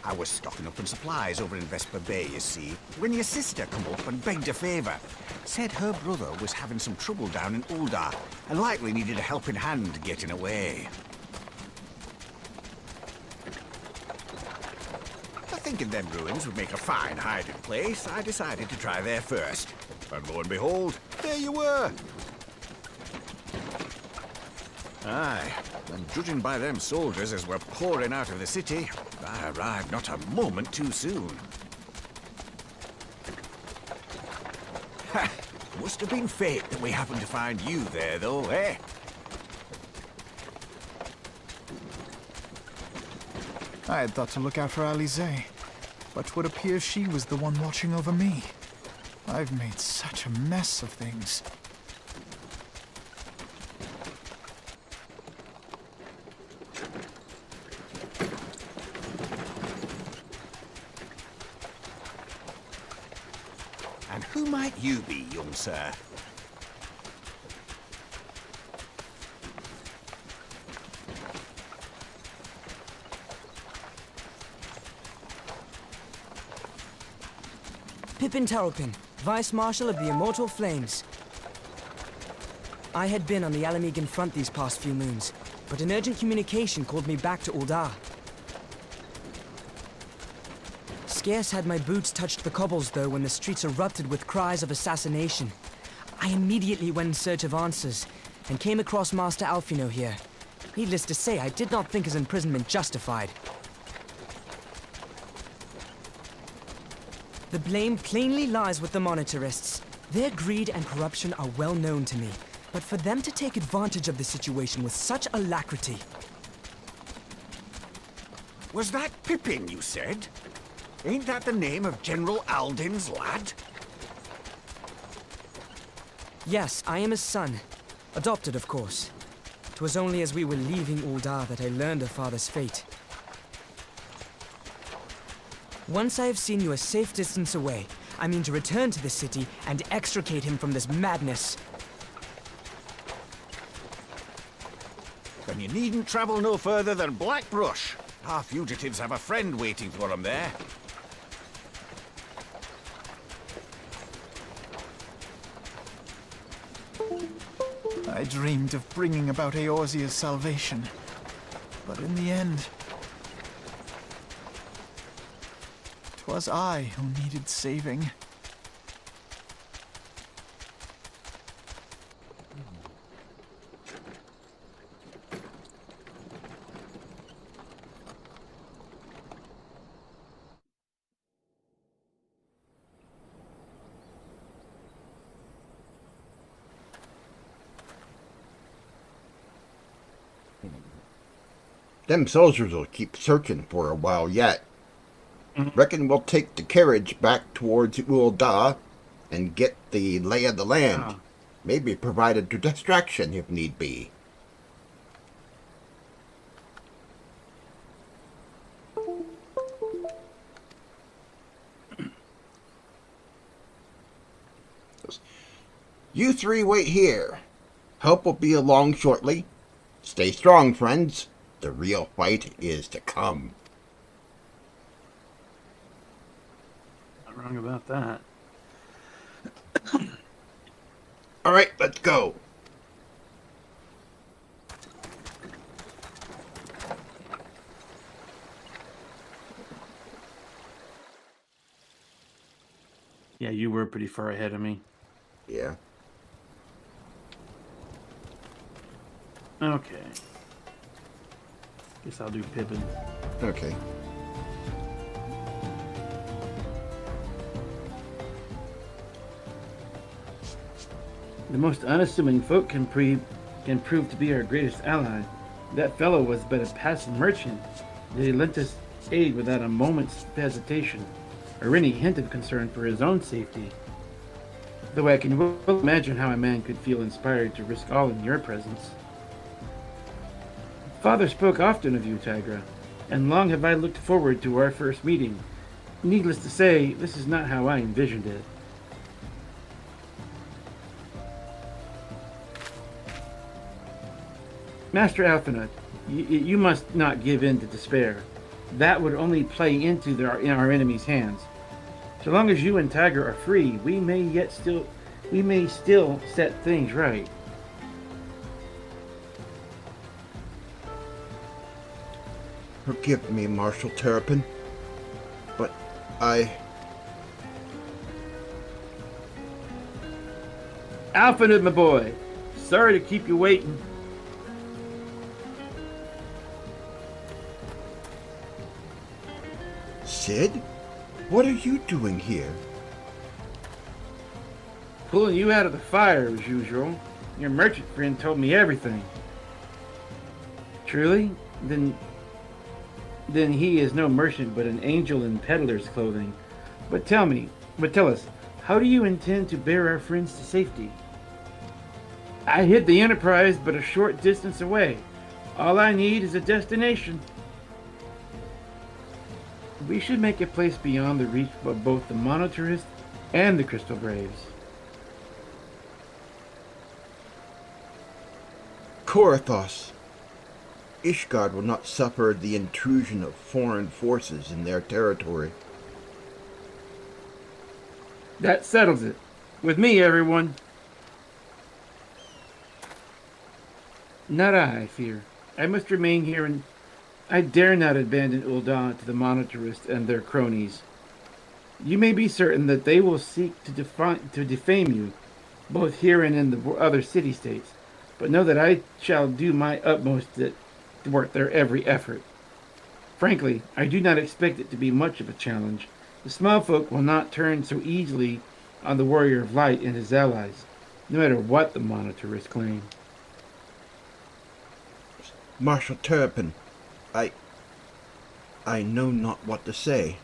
I was stocking up on supplies over in Vesper Bay, you see, when your sister come up and begged a favour. Said her brother was having some trouble down in Ul'dah, and likely needed a helping hand getting away. Thinking them ruins would make a fine hiding place, I decided to try there first. And lo and behold, there you were! Aye, and judging by them soldiers as were pouring out of the city, I arrived not a moment too soon. Ha! Must have been fate that we happened to find you there, though, eh? I had thought to look out for Alize, but 'twould appear she was the one watching over me. I've made such a mess of things. And who might you be, young sir? Pippin Terrapin, Vice Marshal of the Immortal Flames. I had been on the Alamegan front these past few moons, but an urgent communication called me back to Ul'dah. Scarce had my boots touched the cobbles, though, when the streets erupted with cries of assassination. I immediately went in search of answers, and came across Master Alfino here. Needless to say, I did not think his imprisonment justified. The blame plainly lies with the Monitarists. Their greed and corruption are well known to me, but for them to take advantage of the situation with such alacrity... Was that Pippin, you said? Ain't that the name of General Alden's lad? Yes, I am his son. Adopted, of course. 'Twas only as we were leaving Ul'dah that I learned of father's fate. Once I have seen you a safe distance away, I mean to return to the city and extricate him from this madness. Then you needn't travel no further than Blackbrush. Our fugitives have a friend waiting for them there. I dreamed of bringing about Eorzea's salvation, but in the end, 'twas I who needed saving. Them soldiers will keep searching for a while yet. Reckon we'll take the carriage back towards Ul'dah and get the lay of the land. Maybe provide a distraction if need be. You three wait here. Help will be along shortly. Stay strong, friends. The real fight is to come. Not wrong about that. All right, let's go. Yeah, you were pretty far ahead of me. Yeah. Okay. Guess I'll do Pippin. Okay. The most unassuming folk can prove to be our greatest ally. That fellow was but a passing merchant, yet he lent us aid without a moment's hesitation, or any hint of concern for his own safety. Though I can well imagine how a man could feel inspired to risk all in your presence. Father spoke often of you, Tygra, and long have I looked forward to our first meeting. Needless to say, this is not how I envisioned it. Master Alphinaud, you must not give in to despair. That would only play into our enemy's hands. So long as you and Tygra are free, we may still set things right. Forgive me, Marshal Terrapin, but Alphinaud, my boy, sorry to keep you waiting. Sid? What are you doing here? Pulling you out of the fire as usual. Your merchant friend told me everything. Truly? Then he is no merchant but an angel in peddler's clothing. But tell us, how do you intend to bear our friends to safety? I hid the Enterprise but a short distance away. All I need is a destination. We should make a place beyond the reach of both the Monotourists and the Crystal Graves. Korathos. Ishgard will not suffer the intrusion of foreign forces in their territory. That settles it. With me, everyone. Not I fear. I must remain here, and I dare not abandon Ul'dah to the Monotourists and their cronies. You may be certain that they will seek to defame you, both here and in the other city-states, but know that I shall do my utmost to thwart their every effort. Frankly, I do not expect it to be much of a challenge. The small folk will not turn so easily on the Warrior of Light and his allies, no matter what the Monotourists claim. Marshal Terrapin, I know not what to say.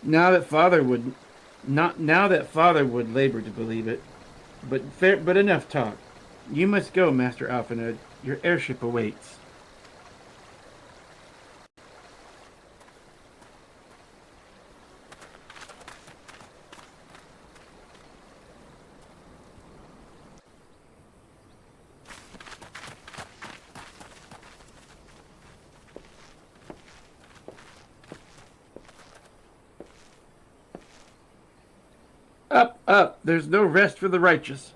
Now that Father would labor to believe it. But enough talk. You must go, Master Alphinaud. Your airship awaits. Up, up. There's no rest for the righteous.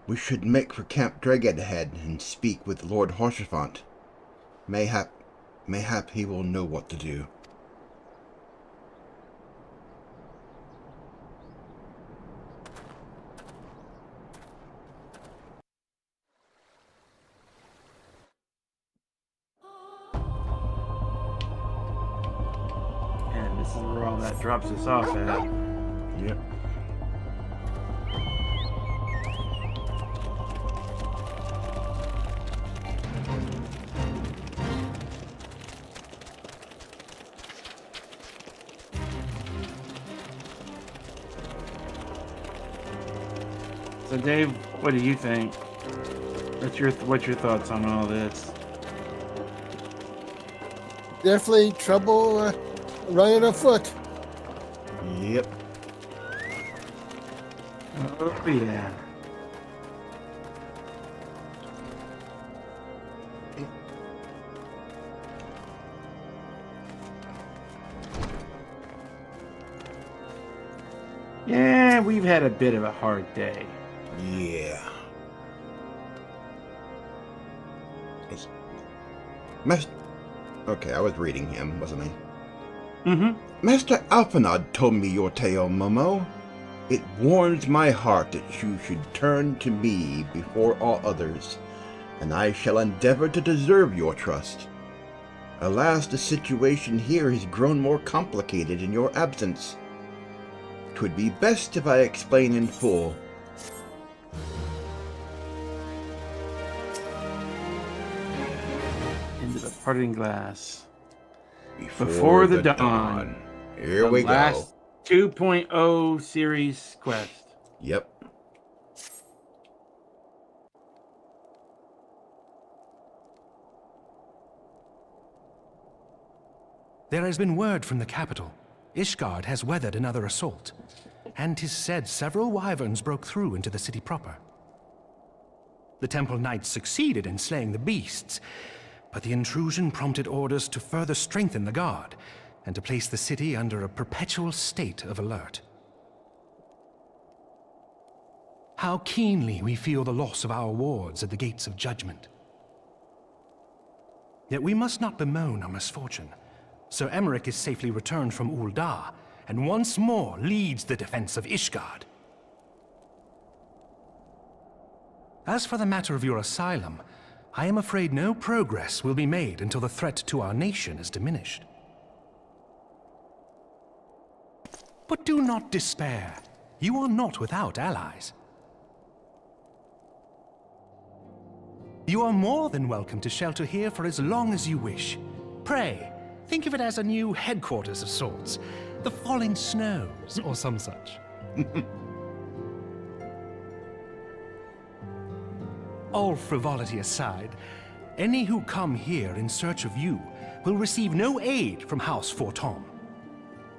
We should make for Camp Dragonhead and speak with Lord Hoshafant. Mayhap he will know what to do. And this is where all that drops us off at. Yep. So Dave, what do you think? What's your thoughts on all this? Definitely trouble running afoot. Yep. Oh yeah. Yeah, we've had a bit of a hard day. Yeah. Okay, I was reading him, wasn't I? Mm-hmm. Master Alphanod told me your tale, Momo. It warms my heart that you should turn to me before all others, and I shall endeavor to deserve your trust. Alas, the situation here has grown more complicated in your absence. 'Twould be best if I explain in full. Into the parting glass. Before the dawn. Here we go. Last 2.0 series quest. Yep. There has been word from the capital. Ishgard has weathered another assault, and 'tis said several wyverns broke through into the city proper. The Temple Knights succeeded in slaying the beasts, but the intrusion prompted orders to further strengthen the guard, and to place the city under a perpetual state of alert. How keenly we feel the loss of our wards at the gates of judgment. Yet we must not bemoan our misfortune. Sir Emeric is safely returned from Ul'dah, and once more leads the defense of Ishgard. As for the matter of your asylum, I am afraid no progress will be made until the threat to our nation is diminished. But do not despair. You are not without allies. You are more than welcome to shelter here for as long as you wish. Pray, think of it as a new headquarters of sorts. The Falling Snows, or some such. All frivolity aside, any who come here in search of you will receive no aid from House Fortom.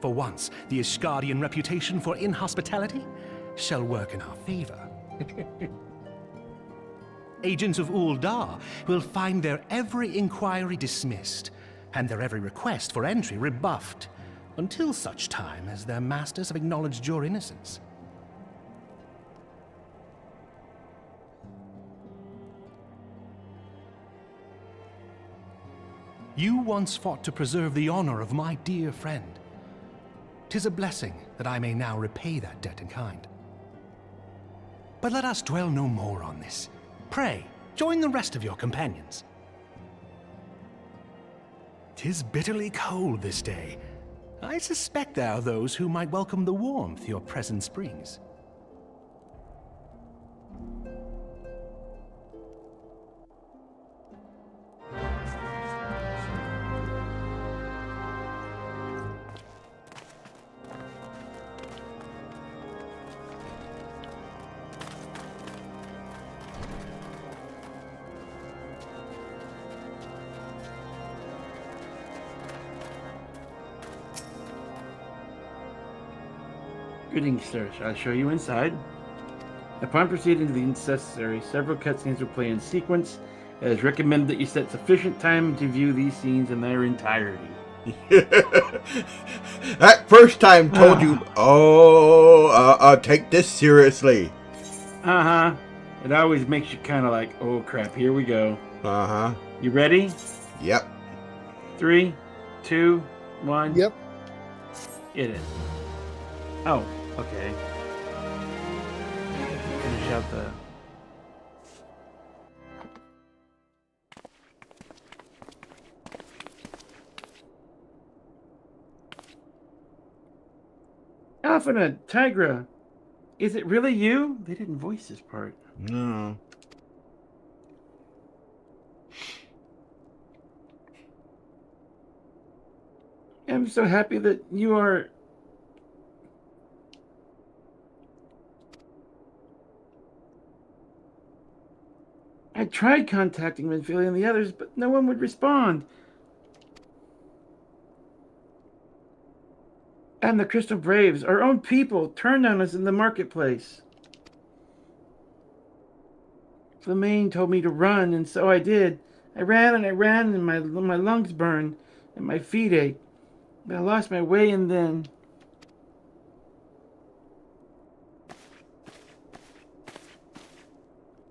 For once, the Ishgardian reputation for inhospitality shall work in our favor. Agents of Ul'dah will find their every inquiry dismissed, and their every request for entry rebuffed, until such time as their masters have acknowledged your innocence. You once fought to preserve the honor of my dear friend. 'Tis a blessing that I may now repay that debt in kind. But let us dwell no more on this. Pray, join the rest of your companions. 'Tis bitterly cold this day. I suspect there are those who might welcome the warmth your presence brings. Greetings, sir. Shall I show you inside? Upon proceeding to the necessary, several cutscenes will play in sequence. It is recommended that you set sufficient time to view these scenes in their entirety. That first time told you, take this seriously. Uh-huh. It always makes you kind of like, oh crap, here we go. Uh-huh. You ready? Yep. 3, 2, 1. Yep. It is. Oh, okay. Finish out the... Alphina, Tygra, is it really you? They didn't voice this part. No. I'm so happy that you are... I tried contacting Minfield and the others, but no one would respond. And the Crystal Braves, our own people, turned on us in the marketplace. Flamane told me to run, and so I did. I ran, and my lungs burned, and my feet ached. But I lost my way, and then...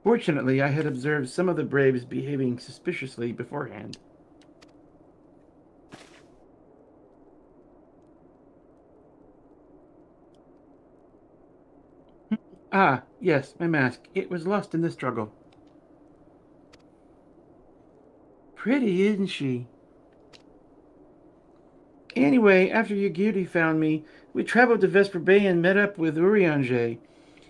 Fortunately, I had observed some of the Braves behaving suspiciously beforehand. Ah, yes, my mask. It was lost in the struggle. Pretty, isn't she? Anyway, after Yagiri found me, we traveled to Vesper Bay and met up with Urianger.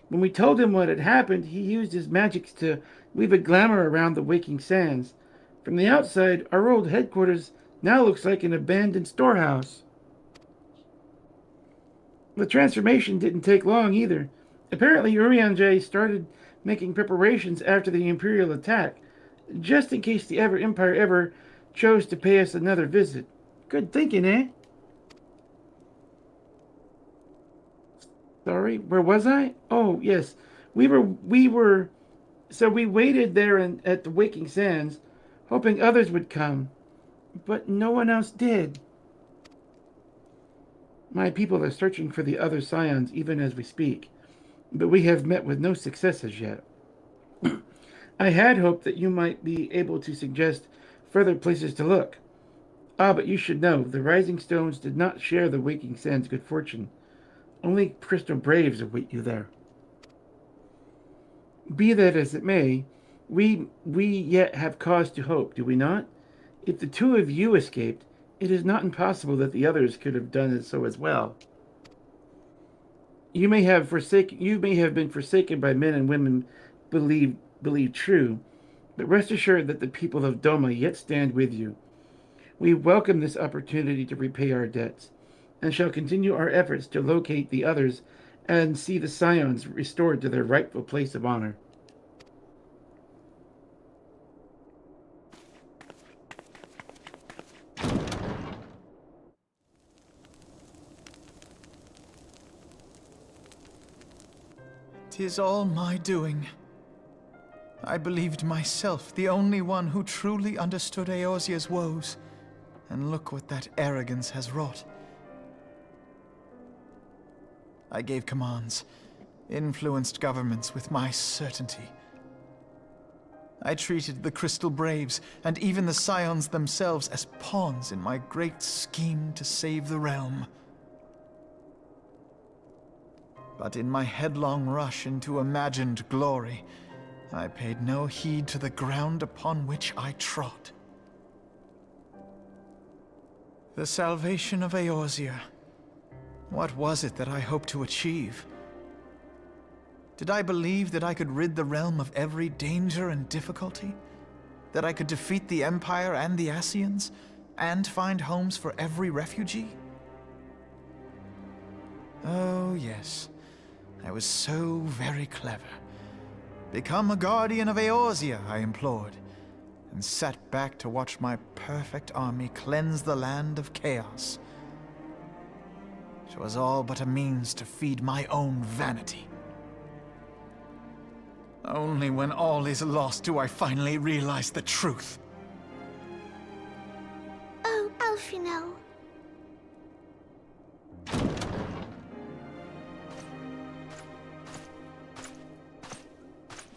When we told him what had happened, he used his magics to weave a glamour around the waking sands. From the outside, our old headquarters now looks like an abandoned storehouse. The transformation didn't take long either. Apparently, Urianger started making preparations after the Imperial attack, just in case the Empire ever chose to pay us another visit. Good thinking, eh? Sorry, where was I? Oh, yes. We waited there at the Waking Sands, hoping others would come, but no one else did. My people are searching for the other scions even as we speak, but we have met with no success as yet. I had hoped that you might be able to suggest further places to look. Ah, but you should know, the Rising Stones did not share the Waking Sands' good fortune. Only Crystal Braves await you there. Be that as it may, we yet have cause to hope, do we not? If the two of you escaped, it is not impossible that the others could have done so as well. You may have been forsaken by men and women believe true, but rest assured that the people of Doma yet stand with you. We welcome this opportunity to repay our debts, and shall continue our efforts to locate the others and see the scions restored to their rightful place of honor. "'Tis all my doing. I believed myself the only one who truly understood Eorzea's woes, and look what that arrogance has wrought. I gave commands, influenced governments with my certainty. I treated the Crystal Braves, and even the Scions themselves, as pawns in my great scheme to save the realm. But in my headlong rush into imagined glory, I paid no heed to the ground upon which I trod. The salvation of Eorzea. What was it that I hoped to achieve? Did I believe that I could rid the realm of every danger and difficulty? That I could defeat the Empire and the Ascians, and find homes for every refugee? Oh, yes. I was so very clever. Become a guardian of Eorzea, I implored, and sat back to watch my perfect army cleanse the land of chaos. It was all but a means to feed my own vanity. Only when all is lost do I finally realize the truth. Oh, Alphino.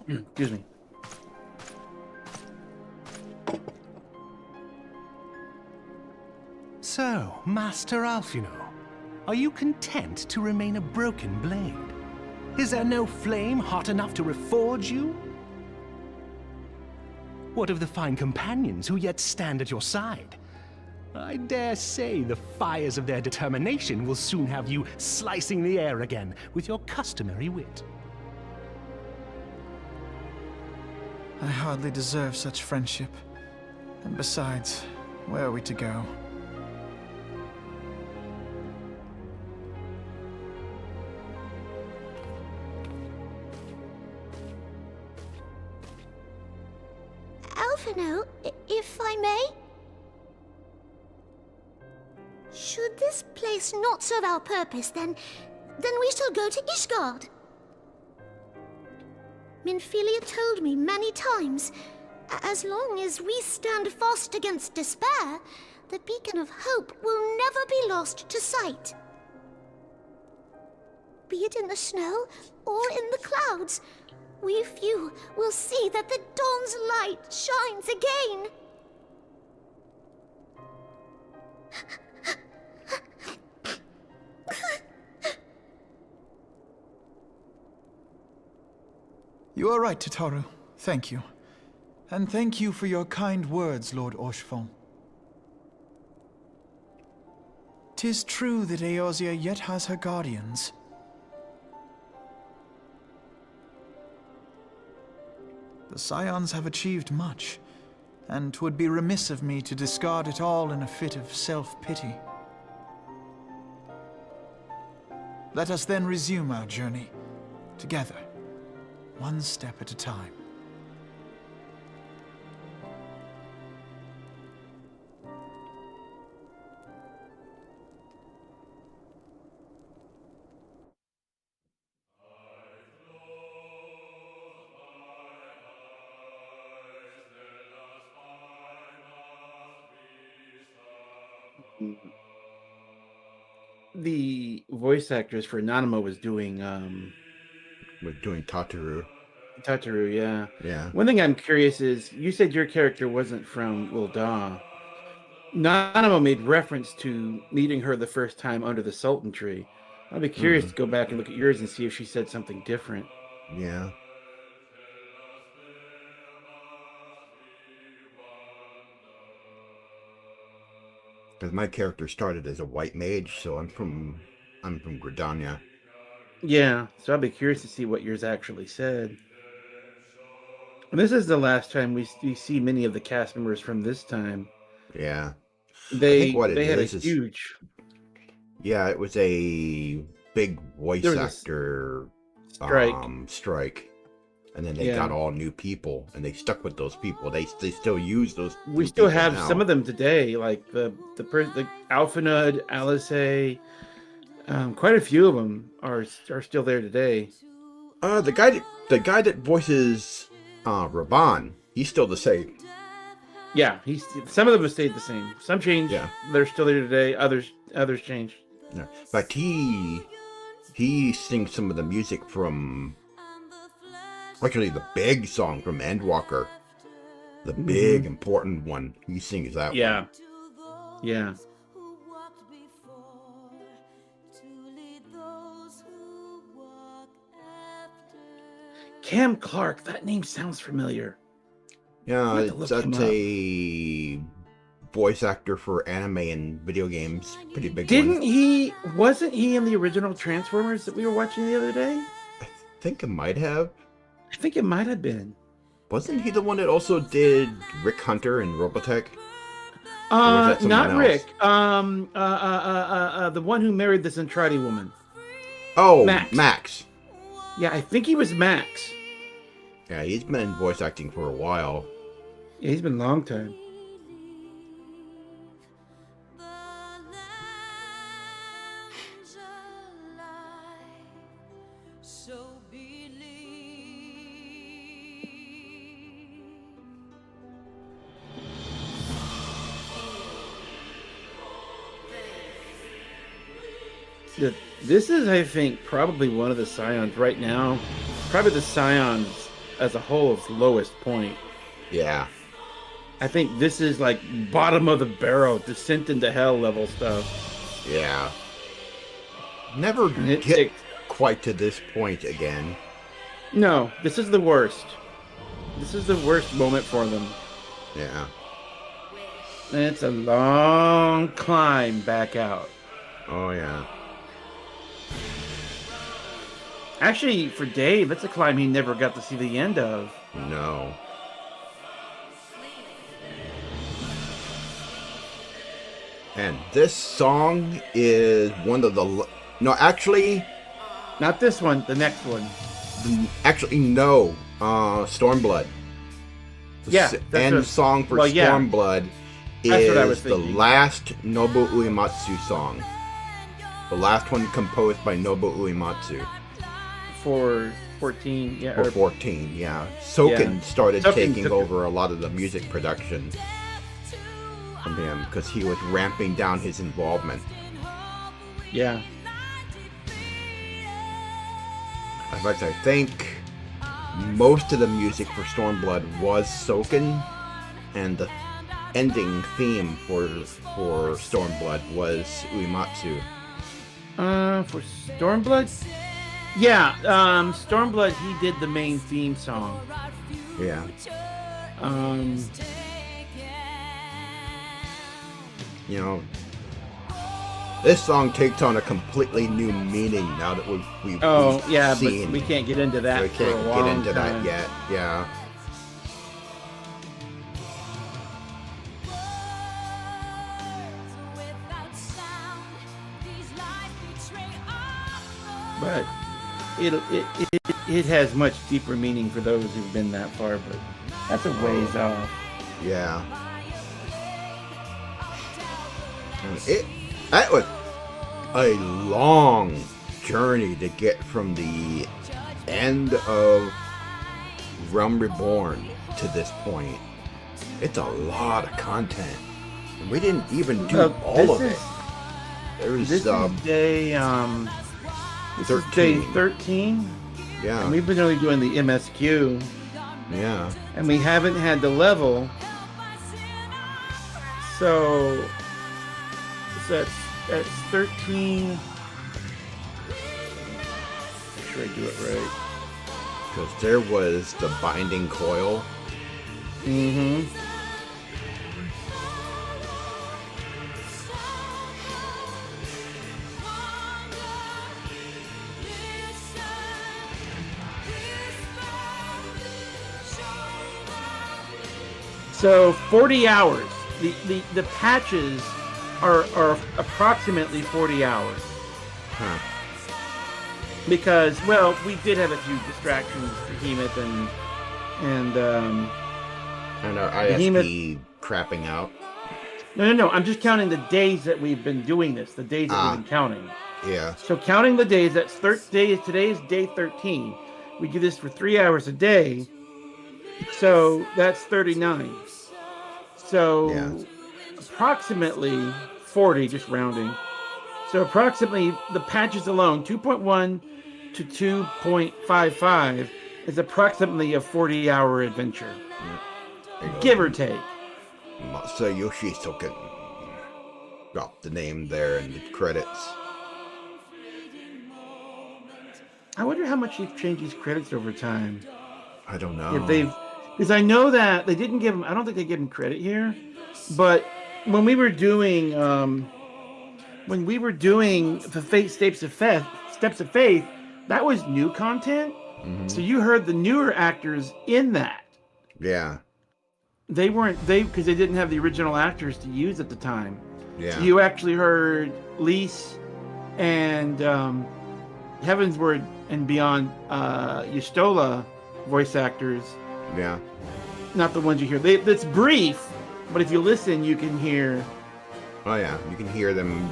Excuse me. So, Master Alfino, are you content to remain a broken blade? Is there no flame hot enough to reforge you? What of the fine companions who yet stand at your side? I dare say the fires of their determination will soon have you slicing the air again with your customary wit. I hardly deserve such friendship. And besides, where are we to go? Alfino, if I may? Should this place not serve our purpose, then we shall go to Ishgard. Minfilia told me many times, as long as we stand fast against despair, the beacon of hope will never be lost to sight. Be it in the snow or in the clouds, we few will see that the dawn's light shines again. You are right, Tataru. Thank you. And thank you for your kind words, Lord Orshfon. 'Tis true that Eorzea yet has her guardians. The Scions have achieved much, and 'twould be remiss of me to discard it all in a fit of self-pity. Let us then resume our journey, together, one step at a time. The voice actress for Nanamo was doing We're doing Tataru. Tataru, yeah. Yeah. One thing I'm curious is, you said your character wasn't from Ul'dah. Nanamo made reference to meeting her the first time under the Sultan tree. I'd be curious to go back and look at yours and see if she said something different. Yeah. Because my character started as a white mage, so I'm from Gridania. Yeah, so I'd be curious to see what yours actually said. And this is the last time we see many of the cast members from this time. Yeah. They I think what it had is a huge. Yeah, it was a big voice There was a actor strike, and then they Yeah. got all new people, and they stuck with those people. They still use those. We new still people have now. some of them today, like the Alphanud, Alice. Quite a few of them are still there today. The guy that voices Raban, he's still the same. Yeah, some of them have stayed the same. Some changed. Yeah. They're still there today. Others changed. Yeah. In fact, he sings some of the music from actually the big song from Endwalker, the big important one. He sings that Yeah. one. Yeah. Cam Clark, that name sounds familiar. Yeah, have to look that's him up. a voice actor for anime and video games. Pretty big one. Wasn't he in the original Transformers that we were watching the other day? I think it might have. I think it might have been. Wasn't he the one that also did Rick Hunter and Robotech? Or was that someone Not else? Rick. The one who married the Zentradi woman. Oh, Max. Max. Yeah, I think he was Max. Yeah, he's been voice acting for a while. Yeah, he's been a long time. This is, I think, probably one of the Scions right now. Probably the Scions as a whole, its lowest point. Yeah. I think this is like bottom of the barrel, descent into hell level stuff. Yeah. Never get quite to this point again. No, this is the worst. This is the worst moment for them. Yeah. And it's a long climb back out. Oh, yeah. Actually, for Dave, it's a climb he never got to see the end of. No. And this song is one of the... No, actually... Not this one, the next one. Actually, no. Stormblood. Yeah. The end song for Stormblood is the last Nobu Uematsu song. The last one composed by Nobu Uematsu. For 14, yeah. For 14, yeah. Soken started taking over a lot of the music production from him because he was ramping down his involvement. Yeah. In fact, I think most of the music for Stormblood was Soken, and the ending theme for Stormblood was Uematsu. For Stormblood? Yeah, Stormblood, he did the main theme song. Yeah. You know, this song takes on a completely new meaning now that we've seen. But we can't get into that. We can't get into that yet. Yeah. But it has much deeper meaning for those who've been that far, but that's a ways off. Yeah. That was a long journey to get from the end of Realm Reborn to this point. It's a lot of content. And we didn't even do all of it. This is day 13. Yeah. And we've been only doing the MSQ. Yeah. And we haven't had the level. So that's 13. Make sure I do it right. Because there was the binding coil. Mm-hmm. So 40 hours. The patches are approximately 40 hours. Huh. Because, well, we did have a few distractions, Behemoth and our ISP crapping out. No. I'm just counting the days that we've been doing this. The days that we've been counting. Yeah. So counting the days, today is day 13. We do this for 3 hours a day. So that's 39. So approximately 40, just rounding. So approximately the patches alone, 2.1 to 2.55 is approximately a 40-hour adventure. Give or take. Masayoshi Soken. Drop the name there in the credits. I wonder how much they've changed these credits over time. I don't know. Because I know that they didn't give him, I don't think they gave him credit here, but when we were doing the Steps of Faith, that was new content. Mm-hmm. So you heard the newer actors in that. Yeah. Because they didn't have the original actors to use at the time. Yeah. So you actually heard Lise and Heavensward and Beyond Yustola voice actors. Yeah. Not the ones you hear. That's brief, but if you listen, you can hear. Oh yeah, you can hear them.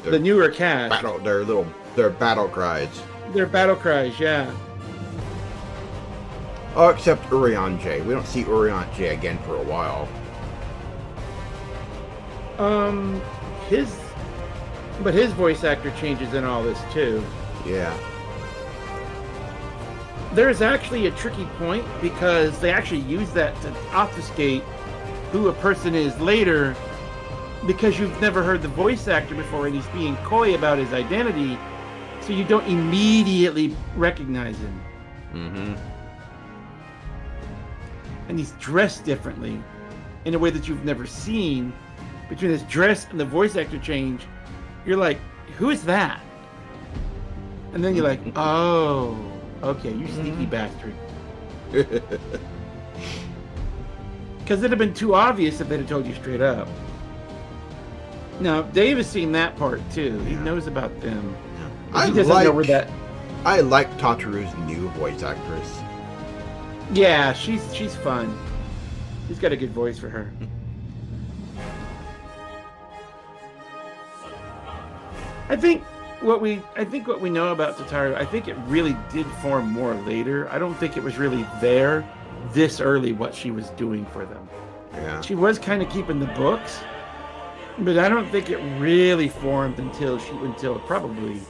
The newer cast. Their battle cries. Their battle cries, yeah. Oh, except Urian J. We don't see Urian J again for a while. His voice actor changes in all this too. Yeah. there's actually a tricky point because they actually use that to obfuscate who a person is later, because you've never heard the voice actor before and he's being coy about his identity, so you don't immediately recognize him. Mm-hmm. And he's dressed differently in a way that you've never seen. Between his dress and the voice actor change, you're like, who is that? And then you're like, oh, okay, you sneaky bastard. Because it'd have been too obvious if they'd have told you straight up. Now, Dave has seen that part too. He knows about them. He doesn't know where that. I like Tataru's new voice actress. Yeah, she's fun. He's got a good voice for her. I think what we know about Tataru, I think it really did form more later. I don't think it was really there this early what she was doing for them. Yeah. She was kind of keeping the books, but I don't think it really formed until probably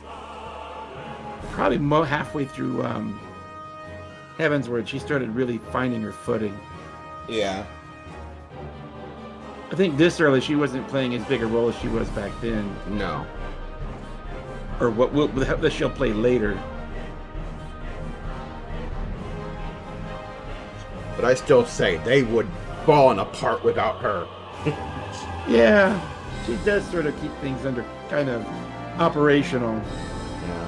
halfway through Heavensward. She started really finding her footing. Yeah. I think this early she wasn't playing as big a role as she was back then. No. Or what that she'll play later. But I still say they would fallen apart without her. Yeah, she does sort of keep things under kind of operational. Yeah.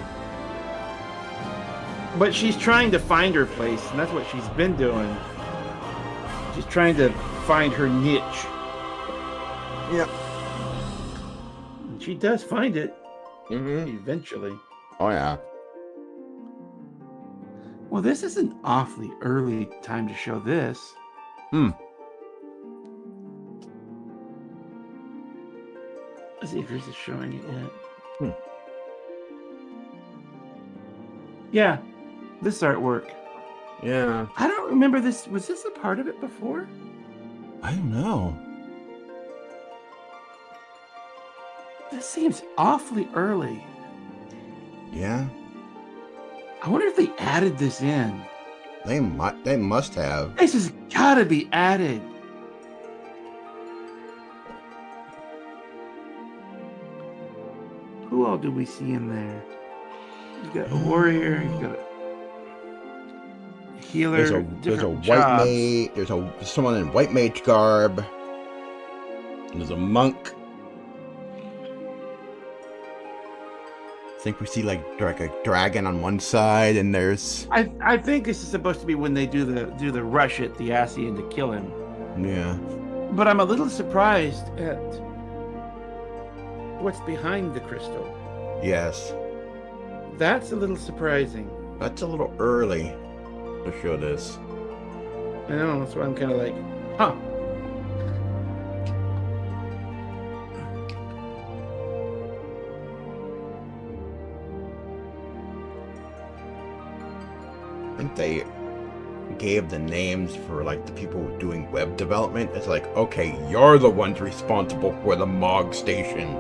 But she's trying to find her place, and that's what she's been doing. She's trying to find her niche. Yep. And she does find it. Mm-hmm. Eventually. Oh, yeah. Well, this is an awfully early time to show this. Hmm. Let's see if yours is showing it yet. Hmm. Yeah, this artwork. Yeah. I don't remember this. Was this a part of it before? I don't know. This seems awfully early. Yeah. I wonder if they added this in. They must have. This has got to be added. Who all do we see in there? You got a warrior. You got a healer. There's a white mage. There's someone in white mage garb. There's a monk. I think we see like a dragon on one side, and there's. I think this is supposed to be when they do the rush at the Ascian to kill him. Yeah. But I'm a little surprised at what's behind the crystal. Yes. That's a little surprising. That's a little early to show this. I know, that's why I'm kind of like, huh. I think they gave the names for like the people doing web development. It's like, okay, you're the ones responsible for the Mog station.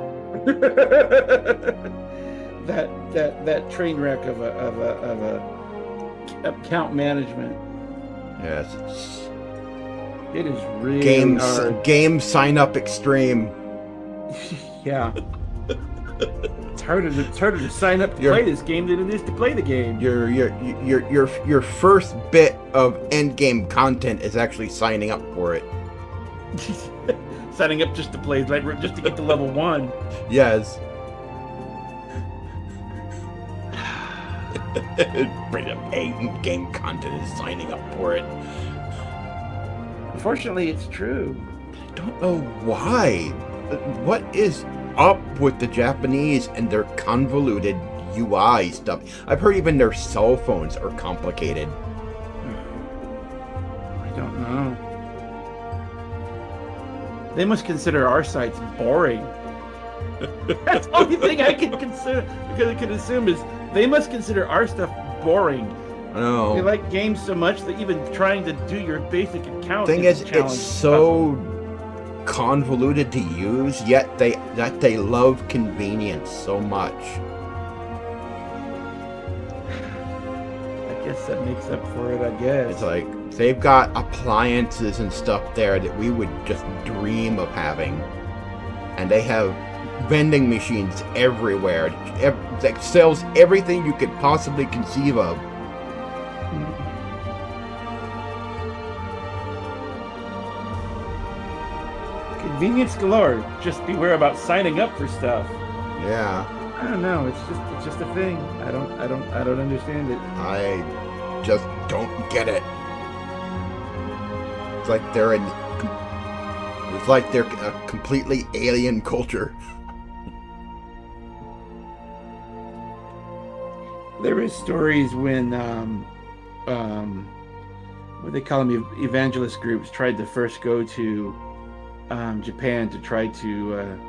that train wreck of a account management. Yes, it is really hard. Game sign up extreme. Yeah. It's harder to sign up to play this game than it is to play the game. Your first bit of end game content is actually signing up for it. Signing up just to play, like just to get to level 1. Yes. Bring up end game content is signing up for it. Unfortunately, it's true. I don't know why. What is up with the Japanese and their convoluted UI stuff? I've heard even their cell phones are complicated. I don't know. They must consider our sites boring. That's the only thing I can consider, because I can assume is they must consider our stuff boring. I know. They like games so much that even trying to do your basic account Thing is is, a challenge. it's so convoluted to use, yet they love convenience so much. I guess that makes up for it, I guess. It's like they've got appliances and stuff there that we would just dream of having. And they have vending machines everywhere that sells everything you could possibly conceive of. Convenience galore. Just beware about signing up for stuff. Yeah. I don't know. It's just a thing. I don't understand it. I just don't get it. It's like they're a completely alien culture. There is stories when what they call them, evangelist groups, tried to first go to Japan to try to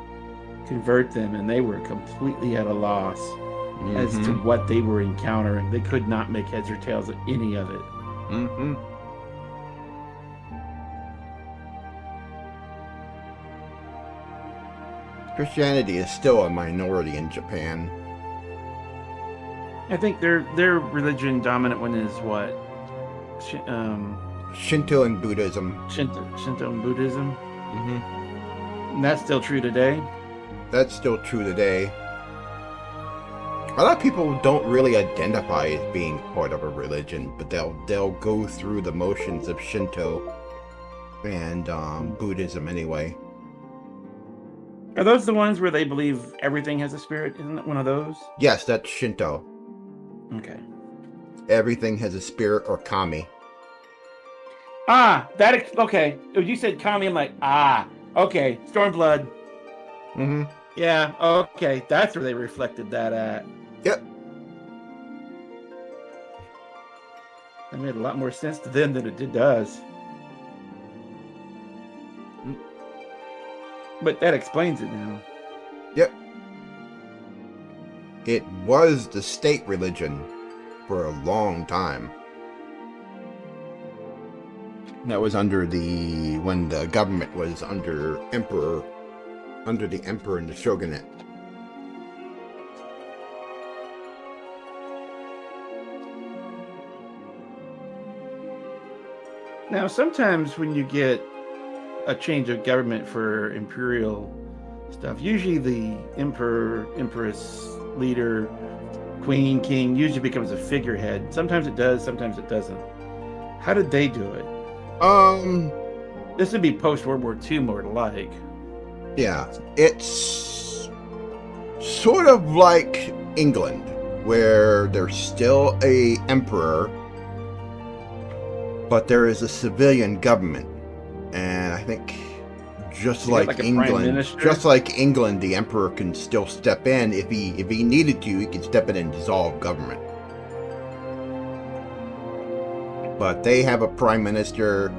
convert them, and they were completely at a loss as to what they were encountering. They could not make heads or tails of any of it. Mm-hmm. Christianity is still a minority in Japan. I think their religion dominant one is what? Shinto and Buddhism. Shinto and Buddhism. Mm-hmm. And that's still true today? That's still true today. A lot of people don't really identify as being part of a religion, but they'll go through the motions of Shinto and Buddhism anyway. Are those the ones where they believe everything has a spirit? Isn't it one of those? Yes, that's Shinto. Okay. Everything has a spirit, or kami. Okay. You said kami, I'm like, okay. Stormblood. Mm-hmm. Yeah, okay. That's where they reflected that at. Yep. That made a lot more sense to them than it did to us. But that explains it now. Yep. It was the state religion for a long time. That was when the government was under the emperor and the shogunate. Now, sometimes when you get a change of government for imperial stuff, usually the emperor, empress, leader, queen, king usually becomes a figurehead. Sometimes it does, sometimes it doesn't. How did they do it? This would be post World War II more like. Yeah, it's sort of like England, where there's still a emperor, but there is a civilian government. And I think just like England, the emperor can still step in if he needed to. He could step in and dissolve government. But they have a prime minister.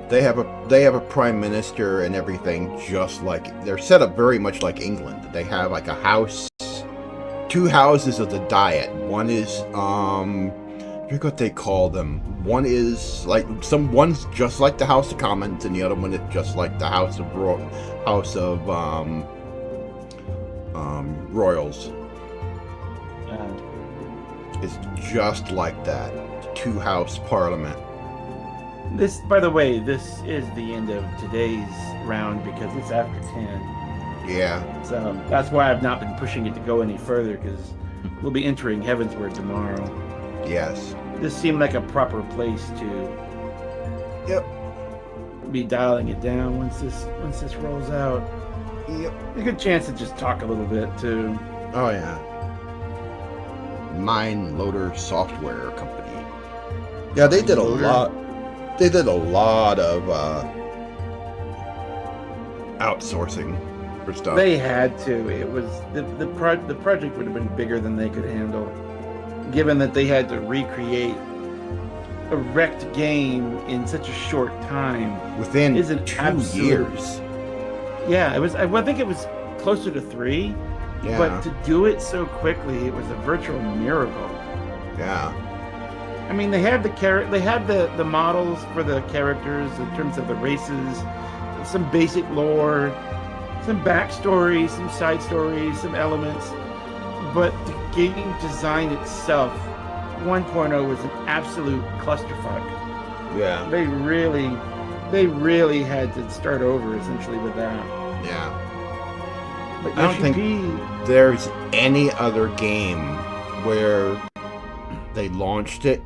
They have a prime minister and everything, just like they're set up very much like England. They have like a house, two houses of the Diet. One is I forget what they call them. One's just like the House of Commons, and the other one is just like the House of Royals. It's just like that. Two-house parliament. This, by the way, this is the end of today's round because it's after 10. Yeah. So that's why I've not been pushing it to go any further, because we'll be entering Heavensward tomorrow. Yes. This seemed like a proper place to be dialing it down once this rolls out. Yep. A good chance to just talk a little bit too. Oh yeah. Mine Loader Software Company. Yeah, they did a lot. They did a lot of outsourcing for stuff. They had to. It was the project would have been bigger than they could handle, given that they had to recreate a wrecked game in such a short time. Within isn't 2 years. Yeah, it was. I think it was closer to 3. Yeah. But to do it so quickly, it was a virtual miracle. Yeah. I mean, they had the models for the characters in terms of the races, some basic lore, some backstory, some side stories, some elements. But the game design itself 1.0 was an absolute clusterfuck. Yeah. They really had to start over essentially with that. Yeah. But I don't think there's any other game where they launched it,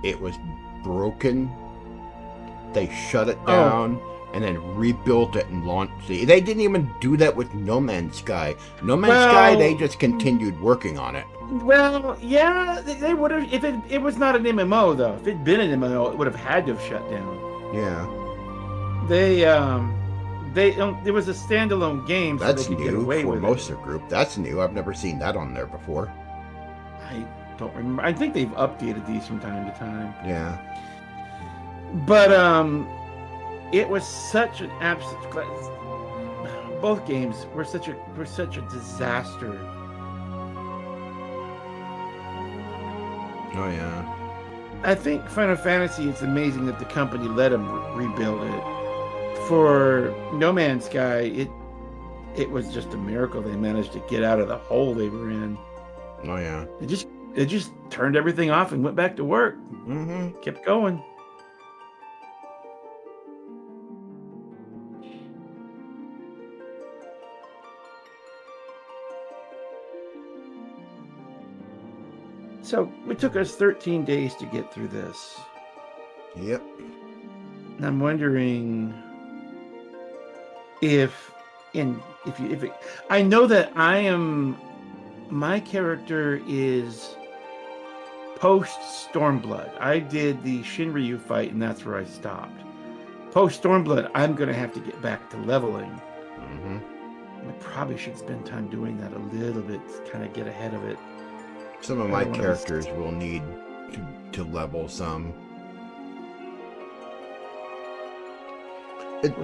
it was broken, they shut it down, and then rebuilt it and launched it. They didn't even do that with No Man's Sky. No Man's Sky, they just continued working on it. Well, yeah, they would have, if it was not an MMO though. If it'd been an MMO, it would have had to have shut down. Yeah. It was a standalone game, so That's they could get new away for with most it. of the group. That's new. I've never seen that on there before. I don't remember. I think they've updated these from time to time. Yeah. But it was such an absolute. Both games were such a disaster. Oh yeah. I think Final Fantasy, it's amazing that the company let them rebuild it. For No Man's Sky, it was just a miracle they managed to get out of the hole they were in. Oh yeah. It just turned everything off and went back to work. Mm-hmm. Kept going. So it took us 13 days to get through this. Yep. And I'm wondering I know that my character is post Stormblood. I did the Shinryu fight and that's where I stopped. Post Stormblood, I'm going to have to get back to leveling. Mm-hmm. I probably should spend time doing that a little bit to kind of get ahead of it. Some of my characters will need to level some.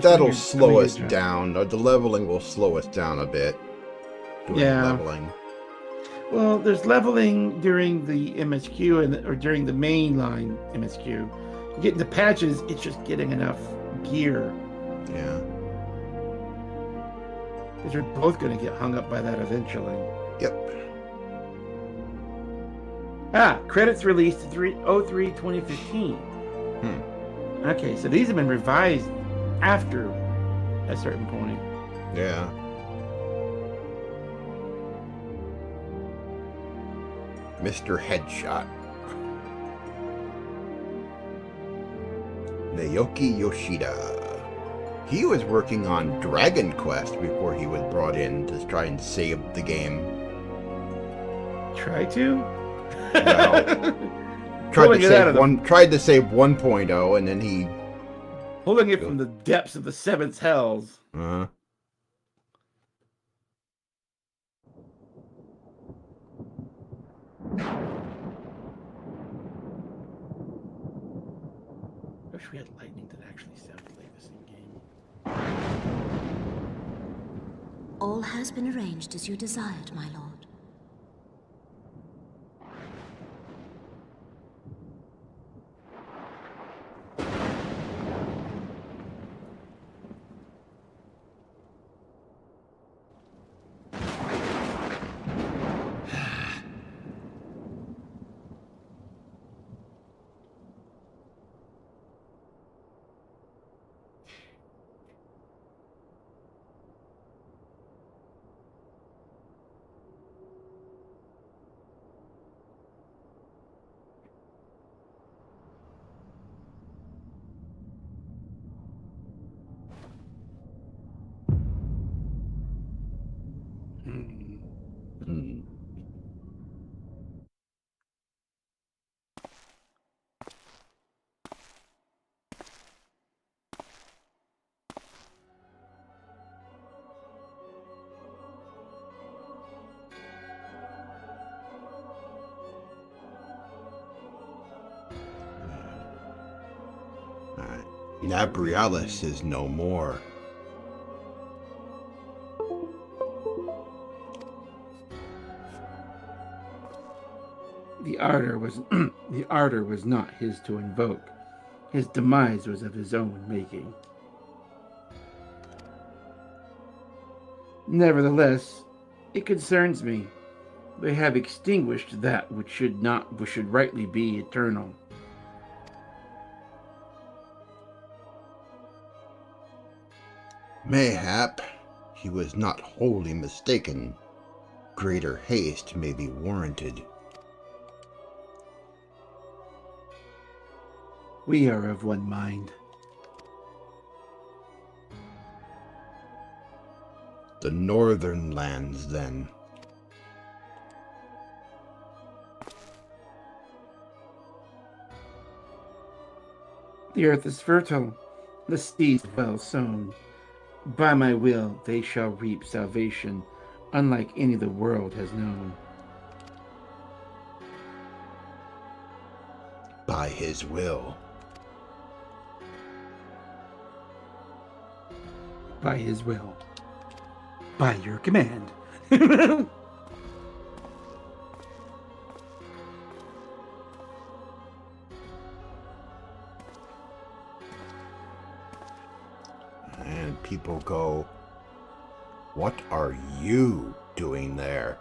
That'll slow us down. The leveling will slow us down a bit. Leveling. Well, there's leveling during the MSQ or during the mainline MSQ. You get the patches, it's just getting enough gear. Yeah. Because you're both going to get hung up by that eventually. Yep. Credits released 3/03/2015. Okay, so these have been revised after a certain point. Yeah. Mr. Headshot. Naoki Yoshida. He was working on Dragon Quest before he was brought in to try and save the game. Try to? Well, tried to save 1.0 and then he pulling it from the depths of the seventh hells. Uh-huh. Wish we had lightning that actually sounded like this in game. All has been arranged as you desired, my lord. Nabrialis is no more. The ardor was not his to invoke. His demise was of his own making. Nevertheless, it concerns me. They have extinguished that which should rightly be eternal. Mayhap he was not wholly mistaken. Greater haste may be warranted. We are of one mind. The northern lands, then. The earth is fertile, the seeds well sown. By my will they shall reap salvation, unlike any the world has known. By his will. By his will. By your command. And people go, "What are you doing there?"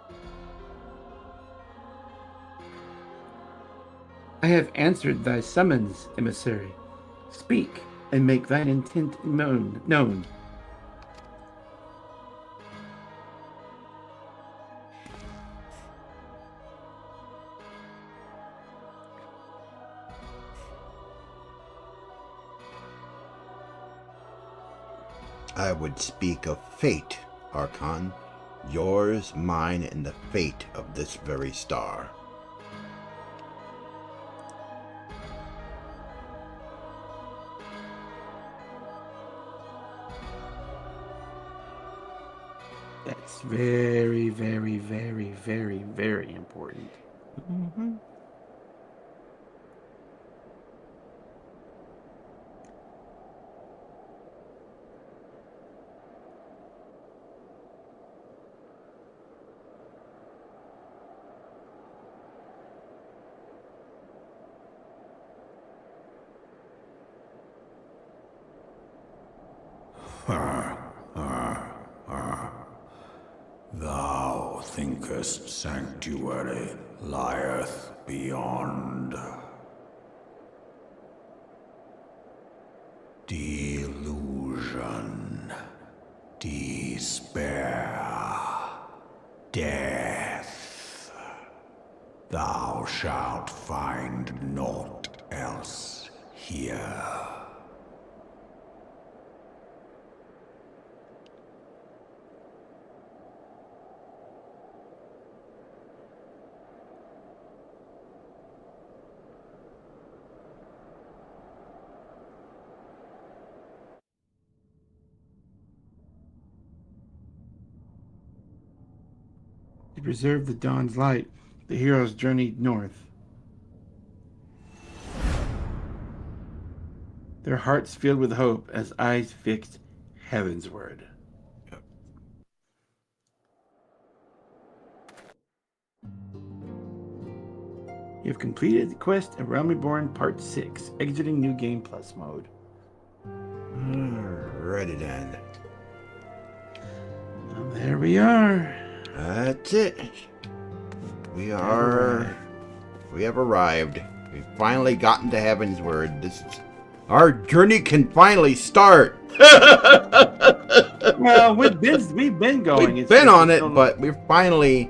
I have answered thy summons, emissary. Speak, and make thine intent known. I would speak of fate, Archon. Yours, mine, and the fate of this very star. That's very, very, very, very, very important. Mm-hmm. Thou thinkest sanctuary lieth beyond. Delusion, despair, death. Thou shalt find naught else here. To preserve the dawn's light, the heroes journeyed north. Their hearts filled with hope as eyes fixed heavensward. You have completed the quest of Realm Reborn Part 6, exiting New Game Plus mode. Alrighty then. Well, there we are. That's it. We have arrived. We've finally gotten to Heavensward. Our journey can finally start. Well, we've been going. We've been on it, but we're finally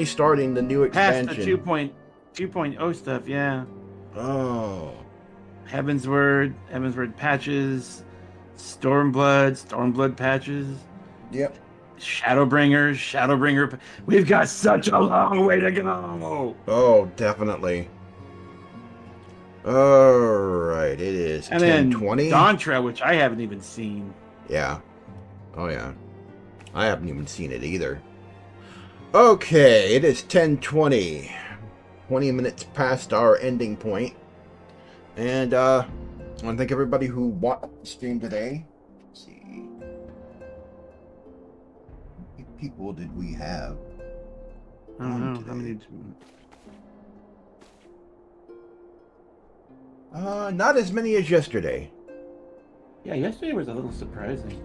starting the new expansion. Past the 2.0 stuff, yeah. Oh. Heavensward patches, Stormblood patches. Yep. Shadowbringer. We've got such a long way to go. Oh, definitely. Alright, it is 10:20. Dawn Trail, which I haven't even seen. Yeah. Oh, yeah. I haven't even seen it either. Okay, it is 10:20. 20 minutes past our ending point. And, I want to thank everybody who watched the stream today. Let's see. How many people did we have? I don't know. How many? Not as many as yesterday. Yeah, yesterday was a little surprising.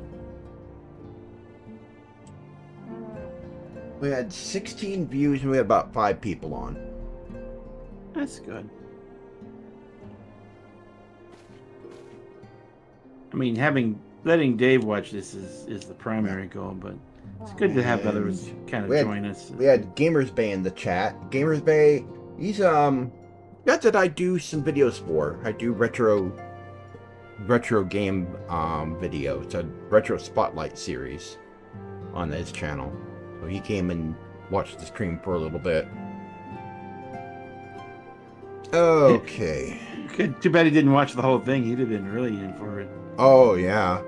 We had 16 views and we had about 5 people on. That's good. I mean, letting Dave watch this is the primary goal, but it's good to have others kind of join us. We had Gamers Bay in the chat. Gamers Bay, he's not that I do some videos for. I do retro game videos. It's a retro spotlight series on his channel. So he came and watched the stream for a little bit. Okay. Too bad he didn't watch the whole thing. He'd have been really in for it. Oh yeah.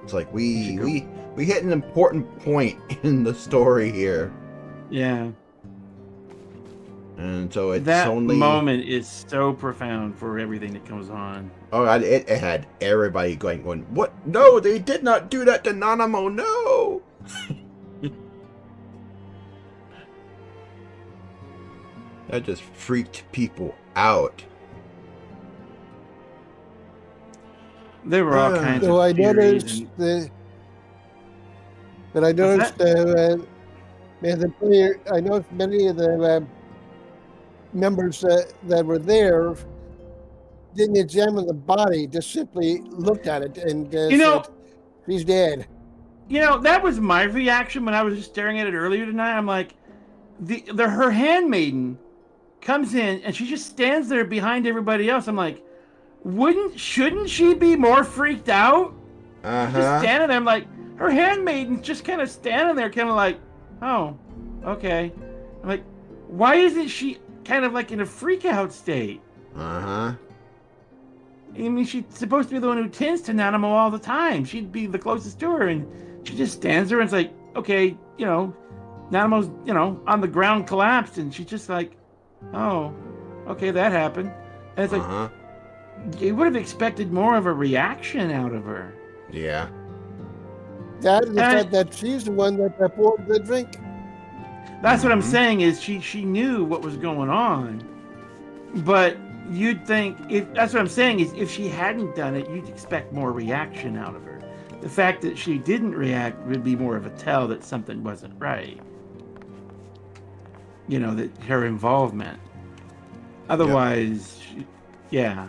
It's like we hit an important point in the story here. Yeah. And so it's that only... moment is so profound for everything that goes on. Oh, it had everybody going, what? No, they did not do that to Nanamo, no! That just freaked people out. There were all kinds so of I theories. noticed that I noticed I noticed many of the members that were there didn't examine the body, just simply looked at it and said, he's dead. You know, that was my reaction when I was just staring at it earlier tonight. I'm like, her handmaiden comes in and she just stands there behind everybody else. I'm like, shouldn't she be more freaked out? Just standing there. I'm like, her handmaiden's just kind of standing there, kind of like, oh, okay. I'm like, why isn't she kind of like in a freak out state? I mean, she's supposed to be the one who tends to Nanamo all the time. She'd be the closest to her, and she just stands there and it's like, okay, Nanamo's, on the ground collapsed, and she's just like, oh, okay, that happened. And it's like, you would have expected more of a reaction out of her. Yeah. That and the fact that she's the one that poured the drink. That's what I'm saying is she knew what was going on, but you'd think that's what I'm saying is if she hadn't done it, you'd expect more reaction out of her. The fact that she didn't react would be more of a tell that something wasn't right. That her involvement. Otherwise, yeah.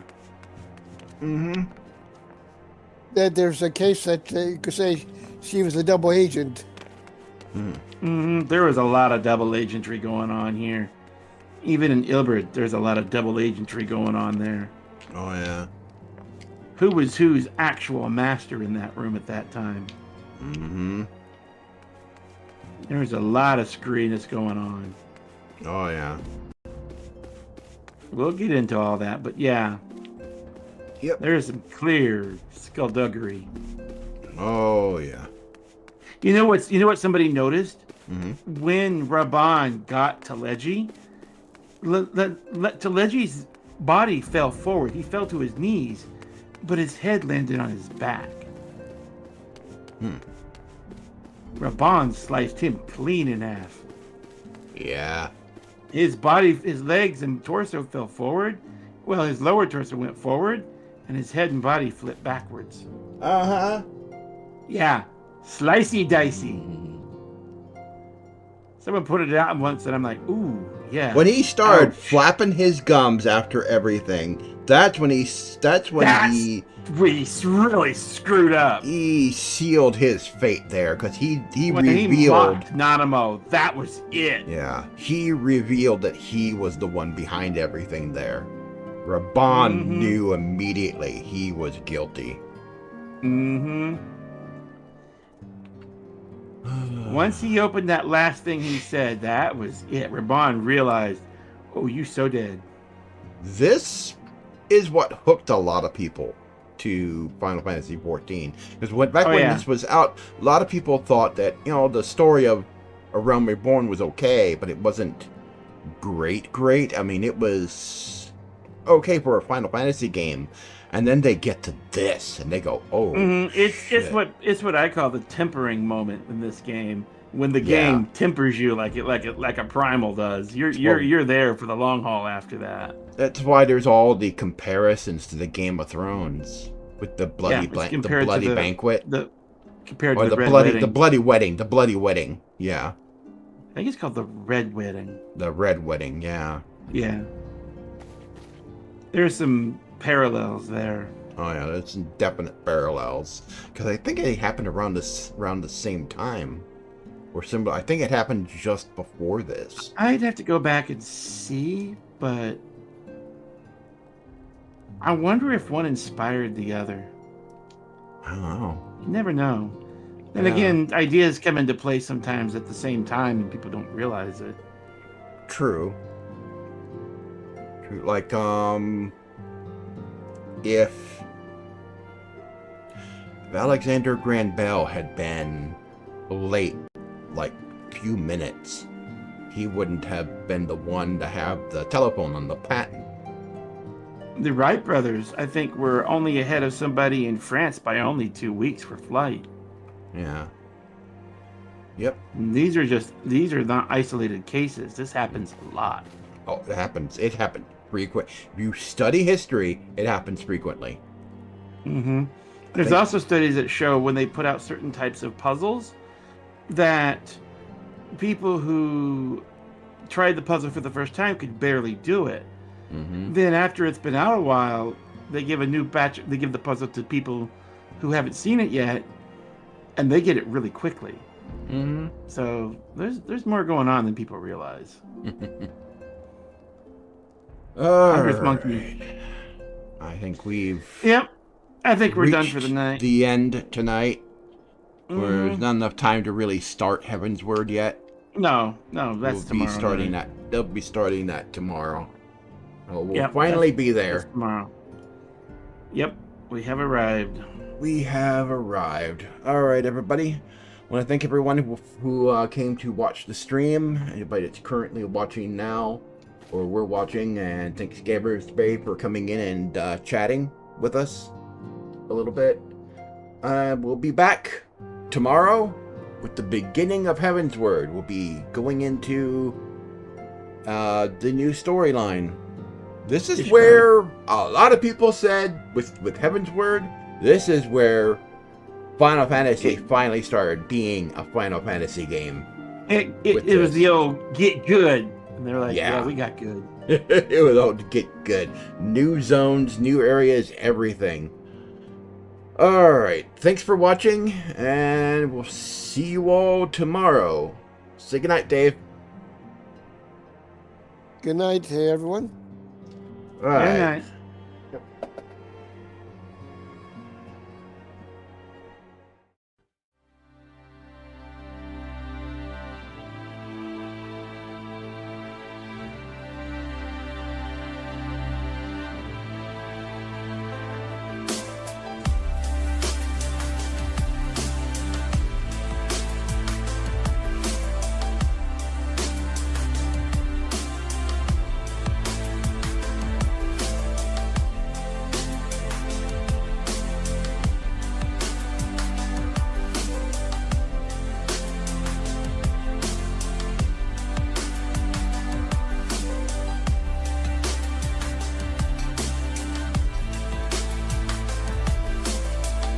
That there's a case that you could say she was a double agent. There was a lot of double agentry going on here. Even in Ilberd, there's a lot of double agentry going on there. Oh, yeah. Who was whose actual master in that room at that time? There was a lot of screwiness going on. Oh, yeah. We'll get into all that, but yeah. Yep. There's some clear skullduggery. Oh, yeah. You know what somebody noticed? When Raban got Teleji, Teleji's body fell forward. He fell to his knees, but his head landed on his back. Raban sliced him clean in half. Yeah. His body, his legs and torso fell forward. Well, his lower torso went forward, and his head and body flipped backwards. Yeah. Slicey dicey. Someone put it out once, and I'm like, ooh, yeah. When he started flapping his gums after everything, that's when he really screwed up. He sealed his fate there because he when revealed he mocked Nanamo. That was it. Yeah, he revealed that he was the one behind everything there. Raban knew immediately he was guilty. Once he opened that last thing he said, that was it. Raban realized, oh, you so dead. This is what hooked a lot of people to Final Fantasy XIV. Because when this was out, a lot of people thought that, the story of A Realm Reborn was okay, but it wasn't great. I mean, it was okay for a Final Fantasy game. And then they get to this, and they go, "Oh, it's what I call the tempering moment in this game. When the game tempers you like a primal does. You're there for the long haul after that. That's why there's all the comparisons to the Game of Thrones with the bloody banquet, compared to the bloody wedding. Yeah. think it's called the Red Wedding. The Red Wedding, yeah. Yeah. There's some parallels there. Oh yeah, there's some definite parallels. Because I think it happened around the same time. Or similar. I think it happened just before this. I'd have to go back and see, but I wonder if one inspired the other. I don't know. You never know. And again, ideas come into play sometimes at the same time and people don't realize it. True. Like, if Alexander Graham Bell had been late, like, few minutes, he wouldn't have been the one to have the telephone on the patent. The Wright brothers, I think, were only ahead of somebody in France by only 2 weeks for flight. Yeah. Yep. And these are not isolated cases. This happens a lot. Oh, it happens. It happened frequent. If you study history, it happens frequently. Mm-hmm. There's also studies that show when they put out certain types of puzzles that people who tried the puzzle for the first time could barely do it. Mm-hmm. Then after it's been out a while, they give the puzzle to people who haven't seen it yet, and they get it really quickly. Mm-hmm. So there's more going on than people realize. Hunter's Monkey. I think we've... Yep. I think we're done for the night. The end tonight. Where there's not enough time to really start Heaven's Word yet. No, that's tomorrow. They'll be starting that tomorrow. We'll finally be there. Tomorrow. Yep, we have arrived. We have arrived. All right, everybody. I want to thank everyone who came to watch the stream. Anybody that's currently watching now, or we're watching, and thanks Gabbers Bay for coming in and chatting with us a little bit. We'll be back tomorrow with the beginning of Heaven's Word. We'll be going into the new storyline. This is where a lot of people said, with Heaven's Word, this is where Final Fantasy finally started being a Final Fantasy game. It was the old get good. And they're like, yeah we got good. It was all to get good. New zones, new areas, everything. Alright, thanks for watching, and we'll see you all tomorrow. Say goodnight, Dave. Good night, everyone. All right. Good night. Yep.